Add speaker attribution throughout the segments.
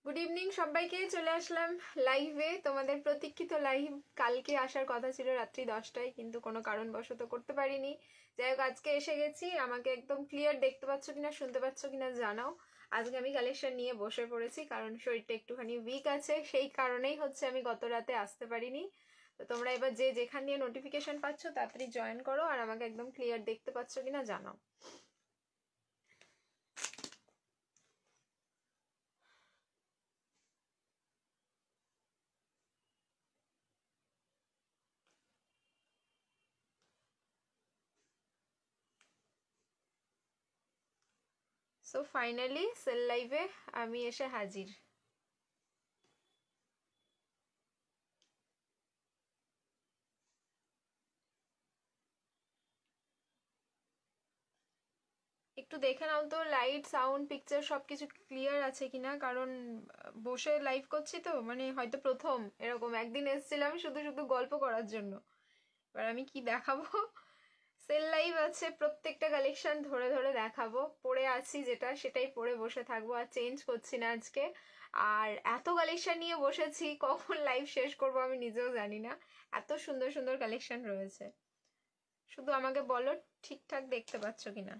Speaker 1: Good evening সবাইকে। চলে আসলাম লাইভে, তোমাদের প্রতীক্ষিত লাইভ। কালকে আসার কথা ছিল রাত্রি 10টায়, কিন্তু কোনো কারণবশত করতে পারিনি। যাই হোক, আজকে এসে গেছি। আমাকে একদম ক্লিয়ার দেখতে পাচ্ছ কিনা, শুনতে পাচ্ছ কিনা জানাও। আজকে আমি কালেকশন নিয়ে বসে পড়েছি, কারণ শরীরটা একটুখানি উইক আছে। সেই কারণেই হচ্ছে আমি গত রাতে আসতে পারিনি। তো তোমরা এবার যে যেখান দিয়ে নোটিফিকেশন পাচ্ছ তাড়াতাড়ি জয়েন করো, আর আমাকে একদম ক্লিয়ার দেখতে পাচ্ছ কিনা জানাও। সো ফাইনালি সেল লাইভে আমি এসে হাজির। একটু দেখে নাও তো লাইট, সাউন্ড, পিকচার সবকিছু ক্লিয়ার আছে কিনা, কারণ বসে লাইভ করছি তো, মানে হয়তো প্রথম এরকম। একদিন এসেছিলাম শুধু শুধু গল্প করার জন্য, এবার আমি কি দেখাবো। সেল লাইভ আছে, প্রত্যেকটা কালেকশন ধরে ধরে দেখাবো। পরে আছি যেটা সেটাই পরে বসে থাকবো, আর চেঞ্জ করছি না আজকে। আর এত কালেকশন নিয়ে বসেছি, কখন লাইভ শেষ করবো আমি নিজেও জানি না। এত সুন্দর সুন্দর কালেকশন রয়েছে, শুধু আমাকে বলো ঠিকঠাক দেখতে পাচ্ছ কিনা।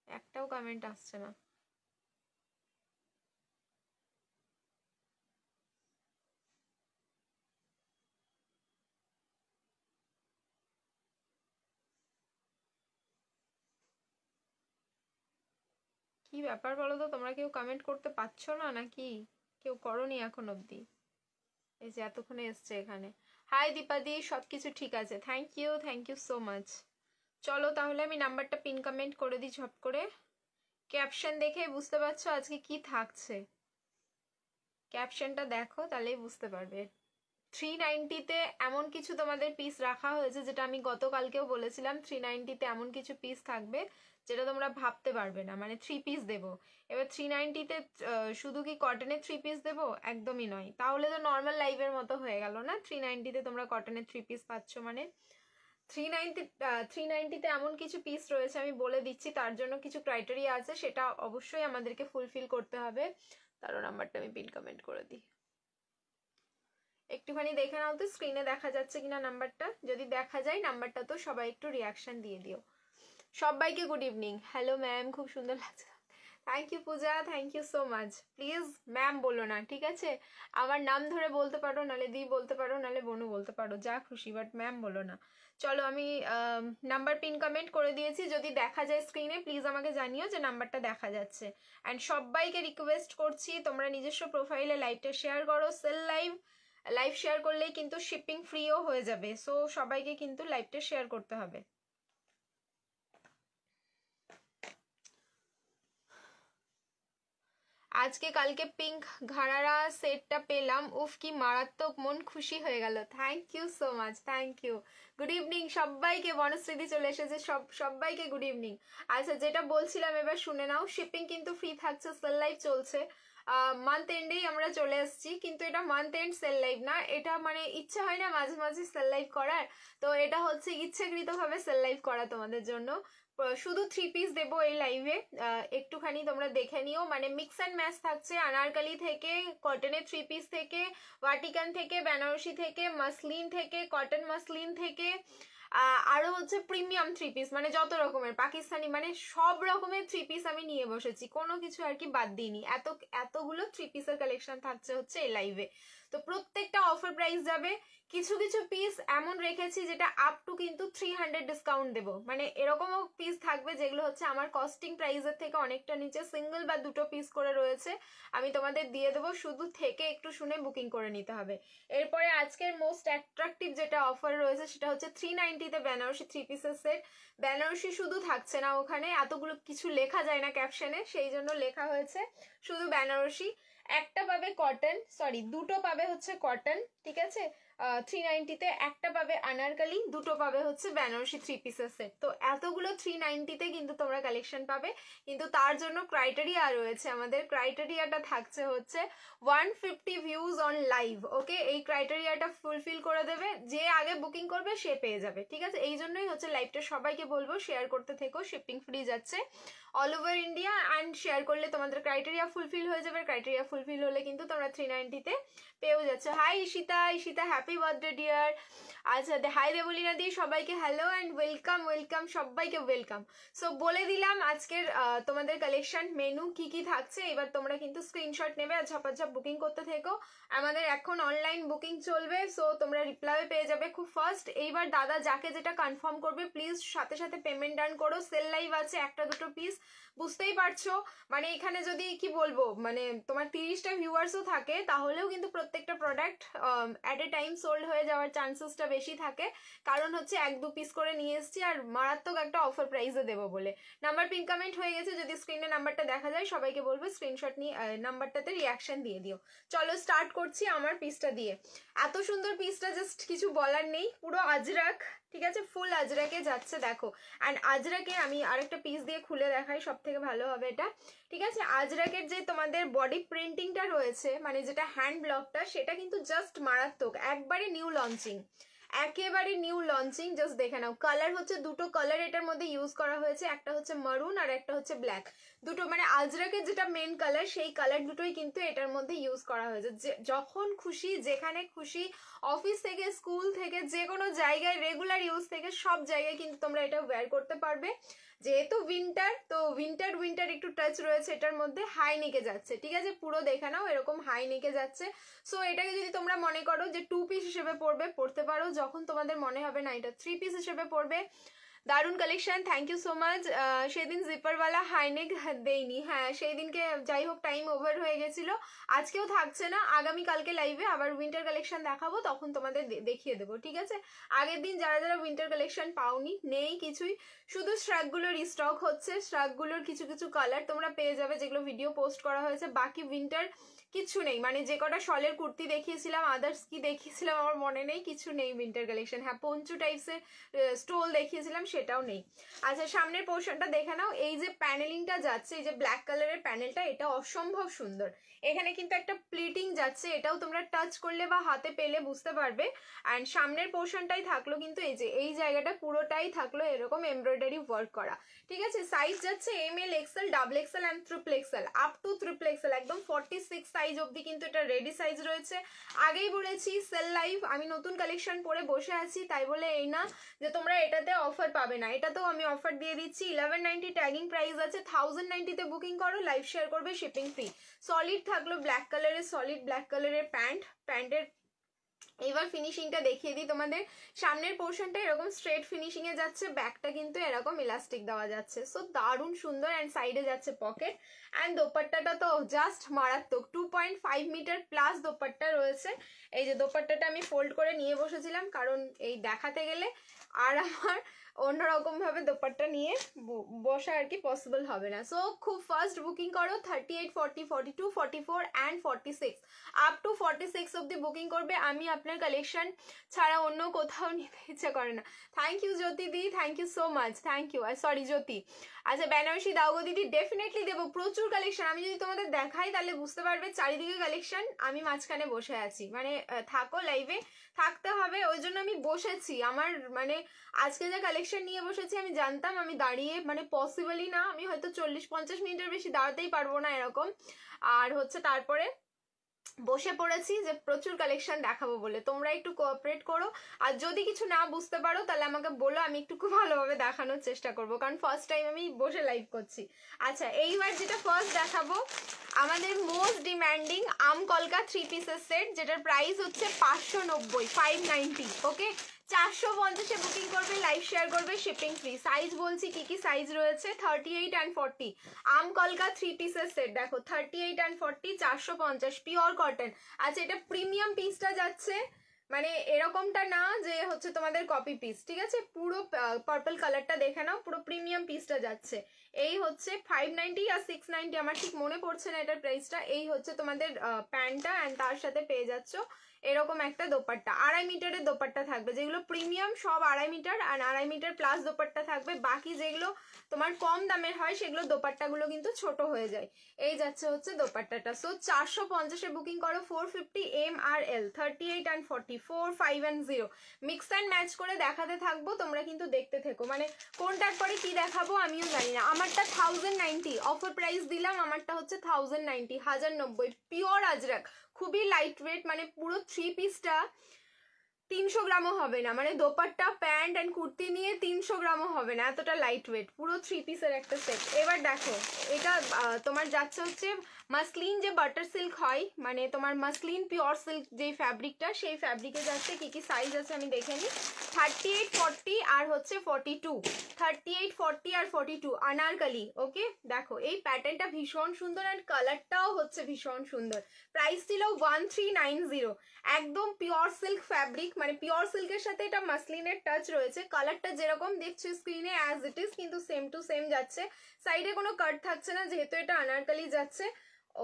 Speaker 1: একটাও কমেন্ট আসছে না। কি ব্যাপার বলো তো, তোমরা কেউ কমেন্ট করতে পারছো না নাকি? কেউ করনি এখন অবধি? এই যে এতক্ষণে এসছে এখানে। হাই দীপাদি, সব কিছু ঠিক আছে, থ্যাংক ইউ সো মাচ। চলো তাহলে আমি নাম্বারটা পিন কমেন্ট করে দিই ঝপ করে। ক্যাপশন দেখে বুঝতে পারছো আজকে কি থাকছে। ক্যাপশনটা দেখো, তাহলেই বুঝতে পারবে। 390-তে এমন কিছু তোমাদের পিস রাখা হয়েছে, যেটা আমি গতকালকেও বলেছিলাম। 390-তে এমন কিছু পিস থাকবে যেটা তোমরা ভাবতে পারবে না, মানে 3 পিস দেবো। এবার 390-তে শুধু কি কটনের 3 পিস দেবো? একদমই নয়। তাহলে তো নর্মাল লাইভের মতো হয়ে গেল না। 390-তে তোমরা কটনের 3 পিস পাচ্ছ, মানে 390-তে এমন কিছু পিস রয়েছে, আমি বলে দিচ্ছি। তার জন্য কিছু ক্রাইটেরিয়া আছে, সেটা অবশ্যই আমাদেরকে ফুলফিল করতে হবে। তারও নাম্বারটা আমি পিন কমেন্ট করে দিই। একটুখানি দেখে নাও তো স্ক্রিনে দেখা যাচ্ছে কিনা নাম্বারটা। যদি দেখা যায় নাম্বারটা, তো সবাই একটু রিয়াকশন দিয়ে দিও। সবাইকে গুড ইভিনিং। হ্যালো ম্যাম, খুব সুন্দর লাগছে। Thank you Puja, thank you so much. Please ma'am বলো না, ঠিক আছে? আমার নাম ধরে বলতে পারো, নালে দি বলতে পারো, নালে বনু বলতে পারো, যা খুশি, বাট ম্যাম বলো না। চলো, আমি নাম্বার পিন কমেন্ট করে দিয়েছি। যদি দেখা যায় স্ক্রিনে, প্লিজ আমাকে জানিও যে নাম্বারটা দেখা যাচ্ছে। অ্যান্ড সবাইকে রিকোয়েস্ট করছি, তোমরা নিজস্ব প্রোফাইলে লাইভটা শেয়ার করো। সেল লাইভ শেয়ার করলেই কিন্তু শিপিং ফ্রিও হয়ে যাবে। সো সবাইকে কিন্তু লাইভটা শেয়ার করতে হবে। আজকে কালকে পিঙ্ক ঘাড়ারা সেটটা পেলাম, উফ কি মারাত্মক, মন খুশি হয়ে গেল। Thank you so much, thank you. Good evening সবাইকে। বনশ্রীদি চলে এসেছে, সবাইকে গুড ইভিনিং। আচ্ছা, যেটা বলছিলাম এবার শুনে নাও। শিপিং কিন্তু ফ্রি থাকছে, সেল লাইভ চলছে। মান্থ এন্ডেই আমরা চলে এসেছি, কিন্তু এটা মান্থ এন্ড সেল লাইভ না। এটা মানে ইচ্ছে হয় না মাঝে মাঝে সেল লাইভ করার, তো এটা হচ্ছে ইচ্ছাকৃতভাবে সেল লাইভ করা তোমাদের জন্য। শুধু 3 পিস দেবো এই লাইভে, একটুখানি তোমরা দেখে নিও। মানে মিক্স অ্যান্ড ম্যাচ থাকছে, আনারকালি থেকে, কটনের 3 পিস থেকে, ভাটিকান থেকে, বেনারসি থেকে, মাসলিন থেকে, কটন মাসলিন থেকে, আরো হচ্ছে প্রিমিয়াম 3 পিস, মানে যত রকমের পাকিস্তানি, মানে সব রকমের 3 পিস আমি নিয়ে বসেছি, কোনো কিছু আর কি বাদ দিইনি। এতগুলো 3 পিসের কালেকশন থাকছে হচ্ছে এই লাইভে। তো প্রত্যেকটা অফার প্রাইস যাবে। কিছু কিছু পিস এমন রেখেছি যেটা আপ টু কিন্তু 300 ডিসকাউন্ট দেবো। মানে এরকমও পিস থাকবে যেগুলো হচ্ছে আমার কস্টিং প্রাইসের থেকে অনেকটা নিচে, সিঙ্গেল বা দুটো পিস করে রয়েছে, আমি তোমাদের দিয়ে দেবো। শুধু থেকে একটু শুনে বুকিং করে নিতে হবে। এরপরে আজকের মোস্ট অ্যাট্রাকটিভ যেটা অফার রয়েছে, সেটা হচ্ছে 390-তে বেনারসি 3 পিসের সেট। বেনারসি শুধু থাকছে না ওখানে, এতগুলো কিছু লেখা যায় না ক্যাপশনে, সেই জন্য লেখা হয়েছে শুধু বেনারসি। একটা পাবে কটন, সরি দুটো পাবে হচ্ছে কটন, ঠিক আছে? 390-তে একটা পাবে আনারকালি, দুটো পাবে হচ্ছে বেনারসি 3 পিসের সেট। তো এতগুলো 390-তে কিন্তু তোমরা কালেকশন পাবে, কিন্তু তার জন্য ক্রাইটেরিয়া রয়েছে। আমাদের ক্রাইটেরিয়াটা থাকছে হচ্ছে 150 ভিউজ অন লাইভ। ওকে, এই ক্রাইটেরিয়াটা ফুলফিল করে দেবে, যে আগে বুকিং করবে সে পেয়ে যাবে। ঠিক আছে, এই জন্যই হচ্ছে লাইভটা সবাইকে বলবো শেয়ার করতে থেকো, শিপিং ফ্রি যাচ্ছে all over India. And share করলে তোমাদের ক্রাইটেরিয়া ফুলফিল হয়ে যাবে। ক্রাইটেরিয়া ফুলফিল হলে কিন্তু তোমরা 390-তে পেয়েও যাচ্ছে। Hi Ishita, Ishita happy birthday dear. আচ্ছা, হাই দেবলীনা দি, সবাইকে হ্যালো অ্যান্ড ওয়েলকাম, ওয়েলকাম সবাইকে ওয়েলকাম। সো বলে দিলাম আজকের তোমাদের কালেকশন মেনু কি কি থাকছে। এবার তোমরা কিন্তু স্ক্রিনশট নেবে আর ঝপাঝপ বুকিং করতে থেকো। আমাদের এখন অনলাইন বুকিং চলবে, সো তোমরা রিপ্লাই পেয়ে যাবে খুব ফাস্ট। এইবার দাদা যাকে যেটা কনফার্ম করবে প্লিজ সাথে সাথে পেমেন্ট ডান করো। সেল লাইভ আছে একটা দুটো পিস, বুঝতেই পারছো। মানে এখানে যদি কি বলবো, মানে তোমার 30টা ভিউয়ার্সও থাকে তাহলেও কিন্তু প্রত্যেকটা product at a time sold হয়ে যাওয়ার চান্সেসটা বেশি থাকে, কারণ হচ্ছে 1-2 পিস করে নিয়ে এসছি আর মারাত্মক একটা অফার প্রাইসে দেবো বলে। নাম্বার পিন কমেন্ট হয়ে গেছে, যদি স্ক্রিনে নাম্বারটা দেখা যায় সবাইকে বলবো স্ক্রিনশট নিয়ে নাম্বারটাতে রিয়াকশন দিয়ে দিও। চলো স্টার্ট করছি আমার পিসটা দিয়ে। এত সুন্দর পিসটা জাস্ট কিছু বলার নেই, পুরো আজরাক, ঠিক আছে, ফুল আজরাকে যাচ্ছে দেখো। অ্যান্ড আজরাকে আমি আরেকটা পিস দিয়ে খুলে দেখাই, সব থেকে ভালো হবে এটা। ঠিক আছে, আজরাকের যে তোমাদের বডি প্রিন্টিংটা রয়েছে, মানে যেটা হ্যান্ড ব্লকটা, সেটা কিন্তু জাস্ট মারাত্মক, একবারে নিউ লঞ্চিং, একেবারে নিউ লঞ্চিং। জাস্ট দেখে নাও, কালার হচ্ছে দুটো কালার এটার মধ্যে ইউজ করা হয়েছে, একটা হচ্ছে মারুন আর একটা হচ্ছে ব্ল্যাক। দুটো মানে আজরাকের যেটা মেন কালার, সেই কালার দুটোই কিন্তু এটার মধ্যে ইউজ করা হয়েছে। যখন খুশি যেখানে খুশি, অফিস থেকে স্কুল থেকে যে কোনো জায়গায় রেগুলার ইউজ থেকে সব জায়গায় কিন্তু তোমরা এটা ওয়্যার করতে পারবে। যেহেতু উইন্টার, তো উইন্টার একটু টাচ রয়েছে এটার মধ্যে। হাই নেকে যাচ্ছে, ঠিক আছে, পুরো দেখে নাও এরকম হাই নেকে যাচ্ছে। সো এটাকে যদি তোমরা মনে করো যে 2 পিস হিসেবে পড়তে পারো, যখন তোমাদের মনে হবে না এটা 3 পিস হিসেবে পড়বে। দারুণ collection, thank you so much. সেদিন জিপারওয়ালা হাইনেক দেইনি, হ্যাঁ সেই দিনকে যাই হোক টাইম ওভার হয়ে গেছিলো, আজকেও থাকছে না। আগামীকালকে লাইভে আবার উইন্টার কালেকশন দেখাবো, তখন তোমাদের দেখিয়ে দেবো। ঠিক আছে, আগের দিন যারা যারা উইন্টার কালেকশন পাওনি, নেই কিছুই, শুধু শ্রাকগুলোর স্টক হচ্ছে। শ্রাকগুলোর কিছু কিছু কালার তোমরা পেয়ে যাবে যেগুলো ভিডিও পোস্ট করা হয়েছে, বাকি উইন্টার কিছু নেই। মানে যে কটা শলের কুর্তি দেখিয়েছিলাম, আদার্স কি দেখিয়েছিলাম আমার মনে নেই, কিছু নেই উইন্টার কালেকশন। হ্যাঁ, পঞ্চু টাইপসের স্টোল দেখিয়েছিলাম, সেটাও নেই। আচ্ছা, সামনের পোর্শনটা দেখে নাও। এই যে প্যানেলিংটা যাচ্ছে, এই যে ব্ল্যাক কালারের প্যানেলটা, এটা অসম্ভব সুন্দর। এখানে কিন্তু একটা প্লিটিং যাচ্ছে, এটাও তোমরা টাচ করলে বা হাতে পেলে বুঝতে পারবে। অ্যান্ড সামনের পোর্শনটাই থাকলো কিন্তু এই যে এই জায়গাটা পুরোটাই থাকলো এরকম এমব্রয়ডারি ওয়ার্ক করা। ঠিক আছে, সাইজ যাচ্ছে ML, XL, XXL and XXL, up to XXL, একদম 46 সাইজ অবধি কিন্তু এটা রেডি সাইজ রয়েছে। আগেই বলেছি সেল লাইভ, আমি নতুন কালেকশন পরে বসে আছি, তাই বলে এই না যে তোমরা এটাতে অফার পাবে না, এটাতেও আমি অফার দিয়ে দিচ্ছি। 1190 ট্যাগিং প্রাইস আছে, 1090-তে বুকিং করো, লাইভ শেয়ার করবে, শিপিং ফ্রি। সলিড থাকলো ব্ল্যাক কালারের, সলিড ব্ল্যাক কালারের প্যান্টের। এবার ফিনিশিংটা দেখিয়ে দিই তোমাদের। সামনের পোর্শনটা এরকম স্ট্রেট ফিনিশিং এ যাচ্ছে, ব্যাকটা কিন্তু এরকম ইলাস্টিক দেওয়া যাচ্ছে। সো দারুণ সুন্দর। অ্যান্ড সাইডে যাচ্ছে পকেট। অ্যান্ড দোপাট্টাটা তো জাস্ট মারাত্মক, 2.5 মিটার প্লাস দোপাট্টা রয়েছে। এই যে দোপাট্টাটা আমি ফোল্ড করে নিয়ে বসেছিলাম, কারণ এই দেখাতে গেলে আর আমার অন্যরকম ভাবে দোপাট্টা নিয়ে বসা আর কি পসিবল হবে না। সো খুব ফাস্ট বুকিং করো, 38, 40, 42, 44 অ্যান্ড 46, আপ টু 46 অব্দি বুকিং করবে। আমি আপনার কালেকশন ছাড়া অন্য কোথাও নিতে ইচ্ছা করে না। থ্যাংক ইউ জ্যোতি দি, thank you so much, thank you, sorry Jyoti. আচ্ছা, বেনারসি দাও গো দিদি, ডেফিনেটলি দেবো, প্রচুর কালেকশন। আমি যদি তোমাদের দেখাই তাহলে বুঝতে পারবে চারিদিকে কালেকশন, আমি মাঝখানে বসে আছি। মানে থাকো লাইভে, থাকতে হবে, ওই জন্য আমি বসেছি। আমার মানে আজকে যে কালেকশন নিয়ে বসেছি আমি জানতাম আমি দাঁড়িয়ে মানে পসিবলই না, আমি হয়তো 40-50 মিনিটের বেশি দাঁড়াতেই পারবো না এরকম। আর হচ্ছে তারপরে বসে পড়েছি যে প্রচুর কালেকশন দেখাবো বলে, তোমরা একটু কোঅপারেট করো। আর যদি কিছু না বুঝতে পারো তাহলে আমাকে বলো, আমি একটু খুব ভালোভাবে দেখানোর চেষ্টা করবো, কারণ ফার্স্ট টাইম আমি বসে লাইভ করছি। আচ্ছা, এইবার যেটা ফার্স্ট দেখাবো, আমাদের মোস্ট ডিম্যান্ডিং আম কলকা 3 পিসের সেট, যেটার প্রাইস হচ্ছে 590, 590। ওকে, 450-এ বুকিং করবে, লাইভ শেয়ার করবে, শিপিং ফ্রি। সাইজ বলছি কি কি সাইজ রয়েছে, 38 and 40। আম কলকা 3 পিসের সেট দেখো, 38 and 40, 450, পিওর কটন। আচ্ছা, এটা প্রিমিয়াম পিসটা যাচ্ছে, মানে এরকমটা না যে হচ্ছে তোমাদের কপি পিস। ঠিক আছে, পুরো পার্পল কালারটা দেখে নাও, পুরো প্রিমিয়াম পিসটা যাচ্ছে। এই হচ্ছে 590 আর 690, আমার ঠিক মনে পড়ছে না এটার প্রাইসটা। এই হচ্ছে তোমাদের প্যান্টটা, অ্যান্ড তার সাথে পেয়ে যাচ্ছ এরকম একটা দোপাট্টা, 2.5 মিটারের দোপাট্টা থাকবে, যেগুলো প্রিমিয়াম সব 2.5 মিটার আর 2.5 মিটার প্লাস দোপাট্টা থাকবে। বাকি যেগুলো তোমার কম দামের হয় সেগুলো দোপাট্টাগুলো কিন্তু ছোট হয়ে যায়। এই যাচ্ছে হচ্ছে দোপাট্টাটা। সো 450-এ বুকিং করো, 450 এম আর L, 38 and 40, 4, 5 and 0 mix and match করে দেখাতে থাকবো, তোমরা কিন্তু দেখতে থেকো। মানে কোনটার পরে কি দেখাবো আমিও জানি না। আমারটা 1090 অফার প্রাইস দিলাম, আমারটা হচ্ছে 1090, 1090 পিওর আজরাক, খুবই লাইট ওয়েট, মানে পুরো 3 পিসটা 300 গ্রামও হবে না, মানে দোপাট্টা প্যান্ট অ্যান্ড কুর্তি নিয়ে 300 গ্রামও হবে না, এতটা লাইট ওয়েট, পুরো 3 পিসের একটা সেট। এবার দেখো এটা তোমার যাচ্ছে হচ্ছে মাসলিন, যে বাটার সিল্ক হয়, মানে তোমার মাসলিন পিওর সিল্ক যেই ফ্যাব্রিকটা, সেই ফ্যাব্রিকে যাচ্ছে। কি কি সাইজ আছে আমি দেখে নিই। 38, 40 আর হচ্ছে 42, 38, 40 আর 42 আনারকলি। ওকে, দেখো এই প্যাটার্নটা ভীষণ সুন্দর আর কালারটাও হচ্ছে ভীষণ সুন্দর। প্রাইস ছিল 1390, একদম পিওর সিল্ক ফ্যাব্রিক, মানে পিওর সিল্কের সাথে এটা মাসলিনের টাচ রয়েছে। কালারটা যেরকম দেখছো স্ক্রিনে অ্যাজ ইট ইজ, কিন্তু সেম টু সেম যাচ্ছে, সাইডে কোনো কাট থাকছে না যেহেতু এটা আনারকলি যাচ্ছে।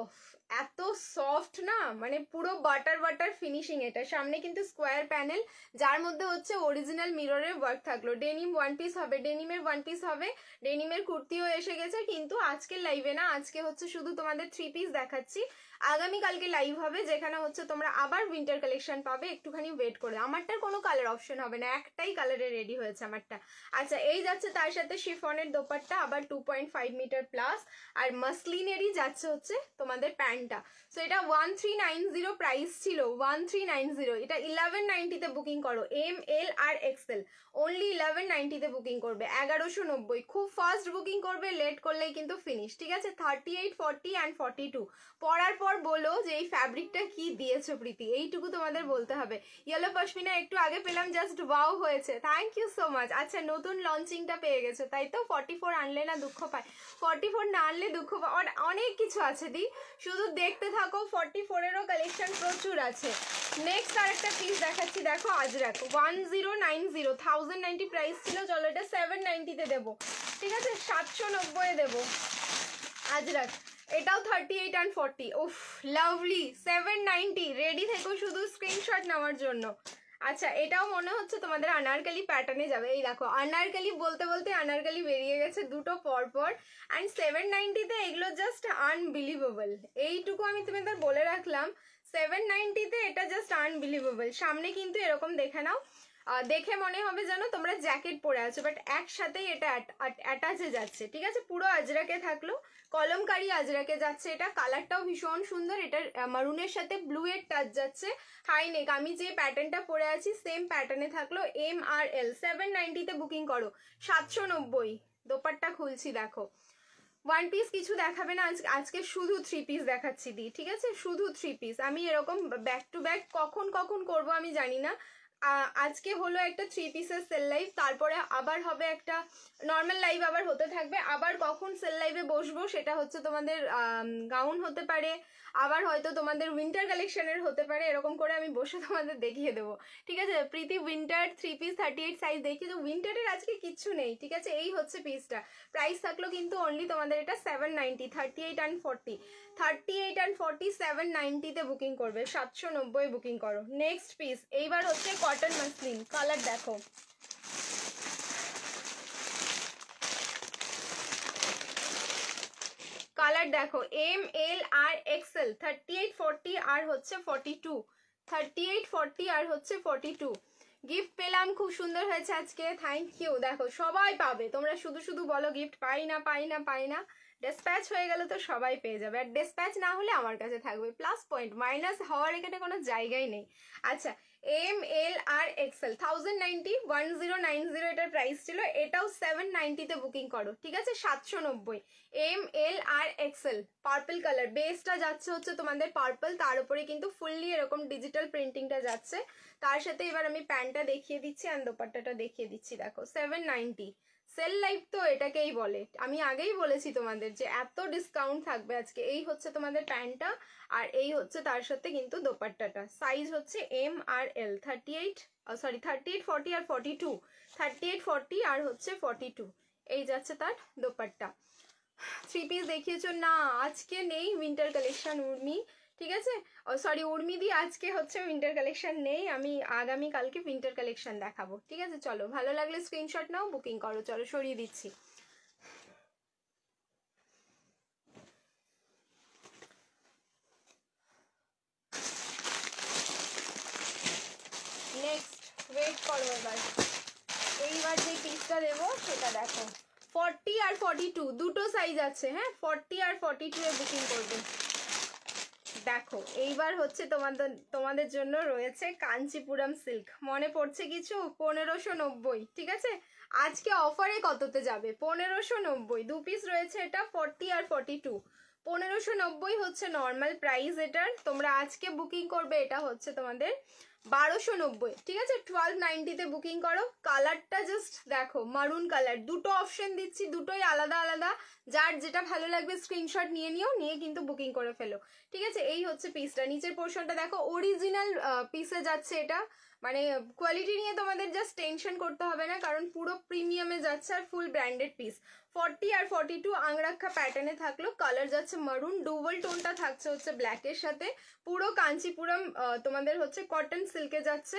Speaker 1: ওফ, এত সফট না, মানে পুরো বাটার বাটার ফিনিশিং। এটা সামনে কিন্তু স্কোয়ার প্যানেল, যার মধ্যে হচ্ছে অরিজিনাল মিররের ওয়ার্ক থাকলো। ডেনিম ওয়ান পিস হবে, ডেনিমের ওয়ান পিস হবে, ডেনিমের কুর্তিও এসে গেছে, কিন্তু আজকের লাইভে না, আজকে হচ্ছে শুধু তোমাদের 3 পিস দেখাচ্ছি। আগামীকালকে লাইভ হবে যেখানে হচ্ছে তোমরা আবার উইন্টার কালেকশন পাবে, একটুখানি ওয়েট করে। আমারটার কোনো কালার অপশন হবে না, একটাই কালারে রেডি হয়েছে আমারটা। আচ্ছা, এই যাচ্ছে তার সাথে শিফনের দোপাট্টা, আবার 2.5 মিটার প্লাস, আর মাসলিনেরই যাচ্ছে হচ্ছে তোমাদের প্যান্টটা। সো এটা 1390 প্রাইস ছিল, 1390। এটা 1190-তে বুকিং করো, এম এল আর এক্সেল, অনলি 1190-তে বুকিং করবে, 1190। খুব ফাস্ট বুকিং করবে, লেট করলেই কিন্তু ফিনিশ, ঠিক আছে। 38, 40 অ্যান্ড 42 পরার পর বলো যে এই ফ্যাব্রিকটা কি দিয়েছো প্রীতি, এইটুকু তোমাদের বলতে হবে। ইয়েলো পশমিনা একটু আগে পেলাম, জাস্ট ওয়াও হয়েছে, থ্যাংক ইউ সো মাচ। আচ্ছা, নতুন লঞ্চিংটা পেয়ে গেছো তাই তো, 44 আনলে না দুঃখ পায়, 44 না আনলে দুঃখ পায়। অনেক কিছু আছে দি, শুধু দেখতে থাকো, 44-এরও কালেকশন প্রচুর আছে। নেক্সট আরেকটা পিস দেখাচ্ছি, দেখো আজরাক 1090, 1090 প্রাইস ছিল, চলো এটা 790-তে দেবো, ঠিক আছে, 790-এ দেবো আজরাক। এটাও 38 and 40, উফ লাভলি, 790। রেডি থেকো শুধু স্ক্রিনশট নেওয়ার জন্য। আচ্ছা, এটাও মনে হচ্ছে তোমাদের আনারকলি প্যাটার্নে যাবে। এই দেখো আনারকলি বলতে বলতে আনারকলি বেরিয়ে গেছে দুটো পরপর, অ্যান্ড 790-তে এগুলো জাস্ট আনবিলিভেবল। এইটুকু আমি তোমাদের বলে রাখলাম, 790-তে এটা জাস্ট আনবিলিভেবল। সামনে কিন্তু এরকম দেখে নাও, দেখে মনে হবে যেন তোমরা জ্যাকেট পরে আছো, বাট একসাথেই এটা অ্যাটাচে যাচ্ছে, ঠিক আছে। পুরো আজরাকে থাকলো, কলমকারি আজরাকে যাচ্ছে। এটা কালারটাও ভীষণ সুন্দর, এটার মারুনের সাথে ব্লু এর টাচ যাচ্ছে। হাই নেক, আমি যে প্যাটার্নটা পরে আছি সেম প্যাটার্নে থাকলো, এম আর এল। 790-তে বুকিং করো, 790। দোপাট্টা খুলছি, দেখো ওয়ান পিস কিছু দেখাবে না আজকে শুধু 3 পিস দেখাচ্ছি দি, ঠিক আছে, শুধু 3 পিস। আমি এরকম ব্যাক টু ব্যাক কখন কখন করব আমি জানি না। আজকে হলো একটা 3 পিসের সেল লাইভ, তারপরে আবার হবে একটা নর্মাল লাইভ, আবার হতে থাকবে। আবার কখন সেল লাইভে বসবো সেটা হচ্ছে তোমাদের গাউন হতে পারে, আবার হয়তো তোমাদের উইন্টার কালেকশনের হতে পারে, এরকম করে আমি বসে তোমাদের দেখিয়ে দেবো, ঠিক আছে। প্রীতি উইন্টার 3 পিস 38 সাইজ দেখিয়ে দেবো, উইন্টারের আজকে কিচ্ছু নেই, ঠিক আছে। এই হচ্ছে পিসটা, প্রাইস থাকলো কিন্তু অনলি তোমাদের এটা 790, 38 and 40, 38 and 40 790-তে বুকিং করবে, 790 বুকিং করো। নেক্সট পিস এইবার হচ্ছে কটন মাসলিন, কালার দেখো, কালার দেখো, এম এল আর এক্সেল, 38, 40 আর হচ্ছে 42, 38, 40 আর হচ্ছে 42। গিফট পেলাম, খুব সুন্দর হয়েছে আজকে, থ্যাংক ইউ। দেখো সবাই পাবে, তোমরা শুধু শুধু বলো গিফট পাই না পাই না পাই না, ডিসপ্যাচ হয়ে গেলে তো সবাই পেয়ে যাবে, আর ডিসপ্যাচ না হলে আমার কাছে থাকবে প্লাস পয়েন্ট, মাইনাস হওয়ার এখানে কোনো জায়গাই নেই। আচ্ছা, এম এল আর এক্সেল 1090, 1090 এটার প্রাইস ছিল, এটাও 790-তে বুকিং করো, ঠিক আছে, 790। এম এল আর এক্সেল, পার্পল কালার, বেসটা যাচ্ছে হচ্ছে তোমাদের পার্পল, তার উপরে কিন্তু ফুললি এরকম ডিজিটাল প্রিন্টিংটা যাচ্ছে। তার সাথে এবার আমি প্যান্টটা দেখিয়ে দিচ্ছি আর দোপাট্টাটা দেখিয়ে দিচ্ছি, দেখো 790। সেল লাইভ তো এটাকেই বলে, আমি আগেই বলেছি তোমাদের যে এত ডিসকাউন্ট থাকবে আজকে। এই হচ্ছে তোমাদের প্যান্টটা, আর এই হচ্ছে তার সাথে কিন্তু দোপাট্টাটা। সাইজ হচ্ছে এম আর এল, 38, 40 আর 42, 38, 40 আর হচ্ছে 42। এই যাচ্ছে তার দোপাট্টা। 3 পিস দেখিয়েছো না, আজকে নেই উইন্টার কালেকশন উর্মি, ঠিক আছে। সরি উর্মিদি, আজকে হচ্ছে উইন্টার কালেকশন নেই, আমি আগামী কালকে উইন্টার কালেকশন দেখাবো। ঠিক আছে, চলো ভালো লাগলে স্ক্রিনশট নাও, বুকিং করো। চলো সরিয়ে দিচ্ছি। নেক্সট ওয়েট করো, এইবার যে পিসটা দেবো সেটা দেখো। 40 আর 42 দুটো সাইজ আছে, হ্যাঁ 40 আর 42 এ বুকিং করবে। দেখো এইবার হচ্ছে তোমাদের জন্য রয়েছে কাঞ্চিপুরম সিল্ক। মনে পড়ছে কিছু? 1590। ঠিক আছে, আজকে অফারে কততে যাবে? 1590, 2 পিস রয়েছে এটা, 40 আর 42। 1590 হচ্ছে নর্মাল প্রাইস এটার। তোমরা আজকে বুকিং করবে, এটা হচ্ছে তোমাদের 1290। ঠিক আছে, 1290 বুকিং করো। কালারটা জাস্ট দেখো, মারুন কালার। দুটো অপশন দিচ্ছি, দুটোই আলাদা আলাদা। যার যেটা ভালো লাগবে স্ক্রিনশট নিয়ে নিও, নিয়ে কিন্তু বুকিং করে ফেলো। ঠিক আছে, এই হচ্ছে পিসটা। নিচের পোর্শনটা দেখো, অরিজিনাল পিসে যাচ্ছে এটা। মানে কোয়ালিটি নিয়ে তোমাদের জাস্ট টেনশন করতে হবে না, কারণ পুরো প্রিমিয়ামে যাচ্ছে আর ফুল ব্র্যান্ডেড পিস। 40 আর 42 আংরাক্ষা প্যাটার্নে থাকলো। কালার যাচ্ছে মারুন, ডুবল টোনটা থাকছে হচ্ছে ব্ল্যাকের সাথে। পুরো কাঞ্চিপুরম তোমাদের হচ্ছে কটন সিল্কে যাচ্ছে।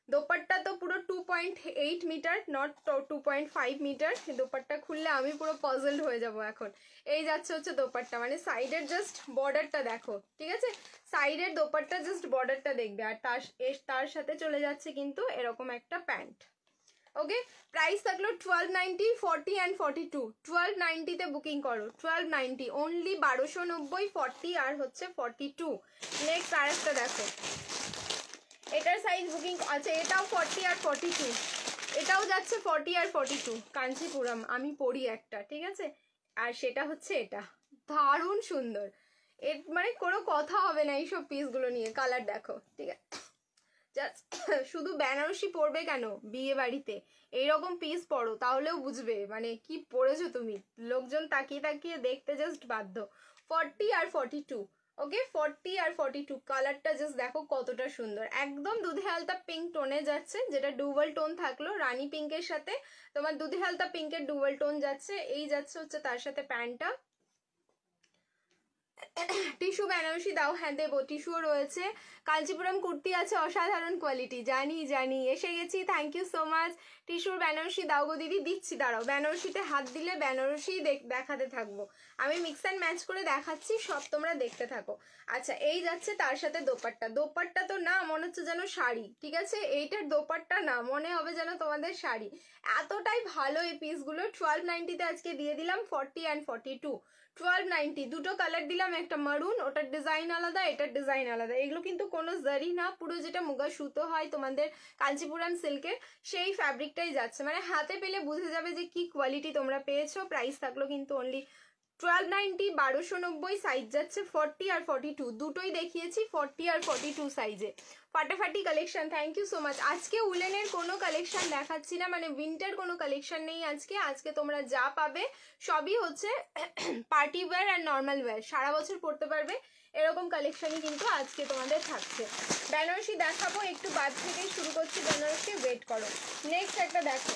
Speaker 1: দোপাট্টা তো পুরো 2.8 মিটার, নট 2.5 মিটার। দোপাট্টা খুললে আমি পুরো পজলড হয়ে যাব এখন। এই যাচ্ছে হচ্ছে দোপাট্টা, মানে সাইডের জাস্ট বর্ডারটা দেখো। ঠিক আছে, সাইডের দোপাট্টা জাস্ট বর্ডারটা দেখবে, আর তার সাথে চলে যাচ্ছে কিন্তু এরকম একটা প্যান্ট। ওকে, প্রাইস থাকলো 1290, 40 অ্যান্ড 42। 1290 বুকিং করো, 1290 অনলি। 1290, 40 আর হচ্ছে 42। নেক্সট আরেকটা দেখো, এটার সাইজ বুকিং আছে, এটাও 40 আর 42। এটাও যাচ্ছে 40 আর 42। কাঞ্চিপুরম আমি পরি একটা, ঠিক আছে, আর সেটা হচ্ছে এটা। দারুণ সুন্দর, এর মানে কোনো কথা হবে না এইসব পিসগুলো নিয়ে। কালার দেখো, ঠিক আছে, জাস্ট শুধু বেনারসি পরবে কেন বিয়ে বাড়িতে, এইরকম পিস পরো, তাহলেও বুঝবে মানে কি পরেছো তুমি। লোকজন তাকিয়ে তাকিয়ে দেখতে জাস্ট বাধ্য। 40 আর 42। ওকে, 40 আর 42। কালারটা জাস্ট দেখো কতটা সুন্দর, একদম দুধে হালতা পিঙ্ক টোনে যাচ্ছে, যেটা ডুবল টোন থাকলো রানী পিঙ্কের সাথে। তোমার দুধে হালতা পিঙ্কের ডুবল টোন যাচ্ছে। এই যাচ্ছে হচ্ছে তার সাথে প্যান্টটা। টিস্যু বেনারসি দাও, হ্যাঁ দেবো, টিস্যুও রয়েছে। কাঞ্চিপুরম কুর্তি আছে, অসাধারণ কোয়ালিটি। জানি জানি, এসে গেছি, থ্যাংক ইউ সো মাচ। টিস্যুর বেনারসি দাও গো দিদি, দিচ্ছি, দাঁড়াও। বেনারসিতে হাত দিলে বেনারসি দেখাতে থাকবো আমি, মিক্স অ্যান্ড ম্যাচ করে দেখাচ্ছি, সব তোমরা দেখতে থাকো। আচ্ছা, এই যাচ্ছে তার সাথে দোপাট্টা। দোপাট্টা তো না, মনে হচ্ছে যেন শাড়ি। ঠিক আছে, এইটার দোপাট্টা না, মনে হবে যেন তোমাদের শাড়ি। এতটাই ভালো এই পিসগুলো। 1290 আজকে দিয়ে দিলাম, 40 অ্যান্ড 42। 1290, দুটো কালার দিলাম, একটা মারুন, ওটার ডিজাইন আলাদা, এটার ডিজাইন আলাদা। এগুলো কিন্তু কোনো জারি না, পুরো যেটা মুগা সুতো হয় তোমাদের কাঞ্চিপুরম সিল্কের, সেই ফ্যাব্রিকটাই যাচ্ছে। মানে হাতে পেলে বুঝে যাবে যে কি কোয়ালিটি তোমরা পেয়েছো। প্রাইস থাকলো কিন্তু অনলি 1290, 1290। সাইজ যাচ্ছে 40 আর 42, দুটোই দেখিয়েছি 40 আর 42 সাইজে। ফাটাফাটি collection, thank you so much. আজকে উলেনের কোনো কালেকশন দেখাচ্ছি না, মানে উইন্টার কোনো কালেকশন নেই আজকে। আজকে তোমরা যা পাবে সবই হচ্ছে পার্টি ওয়্যার আর নর্মাল ওয়্যার, সারা বছর পরতে পারবে এরকম কালেকশনই কিন্তু আজকে তোমাদের থাকছে। বেনারসি দেখাবো, একটু বাদ থেকে শুরু করছি বেনারসি, ওয়েট করো। নেক্সট একটা দেখো,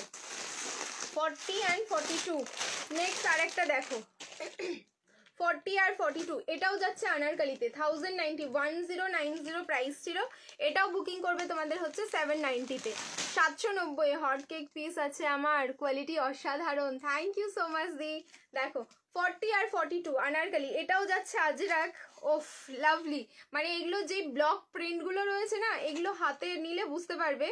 Speaker 1: 40 অ্যান্ড 42। নেক্সট আরেকটা দেখো, 40 আর 42। এটাও যাচ্ছে আনারকালিতে, 1090, 1090 প্রাইস ছিল। এটাও বুকিং করবে তোমাদের হচ্ছে 790-তে। 790 হট কেক পিস আছে আমার, কোয়ালিটি অসাধারণ, থ্যাংক ইউ সো মাচ দি। দেখো 40 আর 42 আনারকালি, এটাও যাচ্ছে আজরাক। ওফ লাভলি, মানে এগুলো যে ব্লক প্রিন্টগুলো রয়েছে না, এগুলো হাতে নিলে বুঝতে পারবে,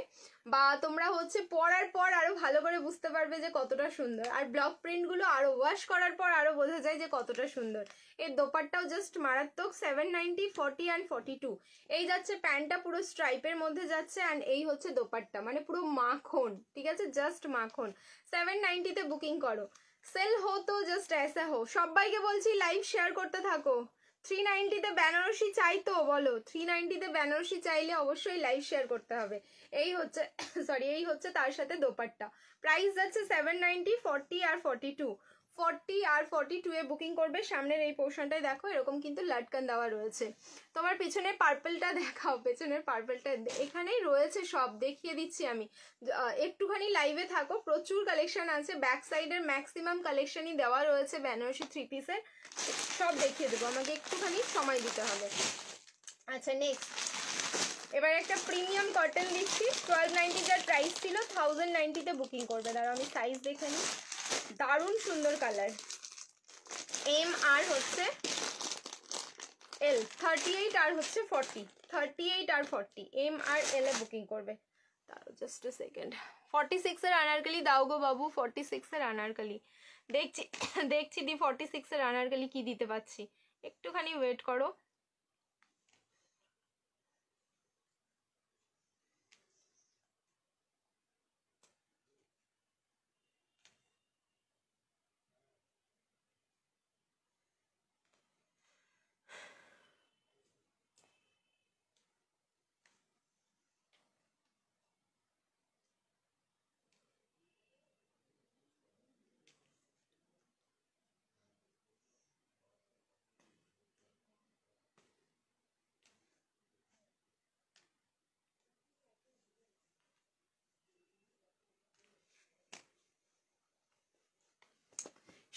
Speaker 1: বা তোমরা হচ্ছে পরার পর আরো ভালো করে বুঝতে পারবে যে কতটা সুন্দর। আর ব্লক প্রিন্টগুলো আরো ওয়াশ করার পর আরো বোঝা যায় যে কতটা সুন্দর। এর দোপাট্টাও জাস্ট মারাত্মক, 790, 40 অ্যান্ড 42। এই যাচ্ছে প্যান্টটা, পুরো স্ট্রাইপের মধ্যে যাচ্ছে, অ্যান্ড এই হচ্ছে দোপাট্টা, মানে পুরো মাখন। ঠিক আছে, জাস্ট মাখন। 790-তে বুকিং করো। সেল হো তো জাস্ট ऐसा हो। সবাইকে বলছি লাইভ শেয়ার করতে থাকো। 390-তে বেনারসি চাই তো বলো, 390-তে বেনারসি চাইলে অবশ্যই লাইভ শেয়ার করতে হবে। এই হচ্ছে সরি, এই হচ্ছে তার সাথে দোপাট্টা। প্রাইস যাচ্ছে 790, 40 আর 42। 40 আর 42-এ বুকিং করবে। সামনের এই পোর্শনটায় দেখো এরকম কিন্তু লাটকান দেওয়া রয়েছে। তোমার পেছনের পার্পলটা দেখাও, পেছনের পার্পলটা এখানেই রয়েছে, সব দেখিয়ে দিচ্ছি আমি। একটুখানি লাইভে থাকো, প্রচুর কালেকশন আছে। ব্যাক সাইডের ম্যাক্সিমাম কালেকশনই দেওয়া রয়েছে বেনারসি 3 পিসের, সব দেখিয়ে দেবো, আমাকে একটুখানি সময় দিতে হবে। আচ্ছা নেক্সট এবার একটা প্রিমিয়াম কটন দিচ্ছি, 1290 যার প্রাইস ছিল 1090-তে বুকিং করবে। দাঁড়াও আমি সাইজ দেখে নিই, দারুণ সুন্দর কালার। এম আর হচ্ছে এল, 38 আর হচ্ছে 40, 38 আর 40 এম আর এল এ বুকিং করবে। দাঁড়াও জাস্ট এ সেকেন্ড, 46-এর আনারকলি দাও গো বাবু, 46-এর আনারকলি দেখছি দেখছি দি 46-এর আনারকলি কি দিতে পারছি, একটুখানি ওয়েট করো।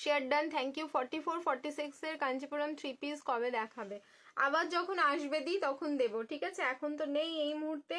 Speaker 1: Share done, thank you. 44 46-এর কাঞ্চিপুরম 3 পিস কবে দেখাবে? আবার যখন আসবে দি তখন দেবো, ঠিক আছে? এখন তো নেই এই মুহূর্তে,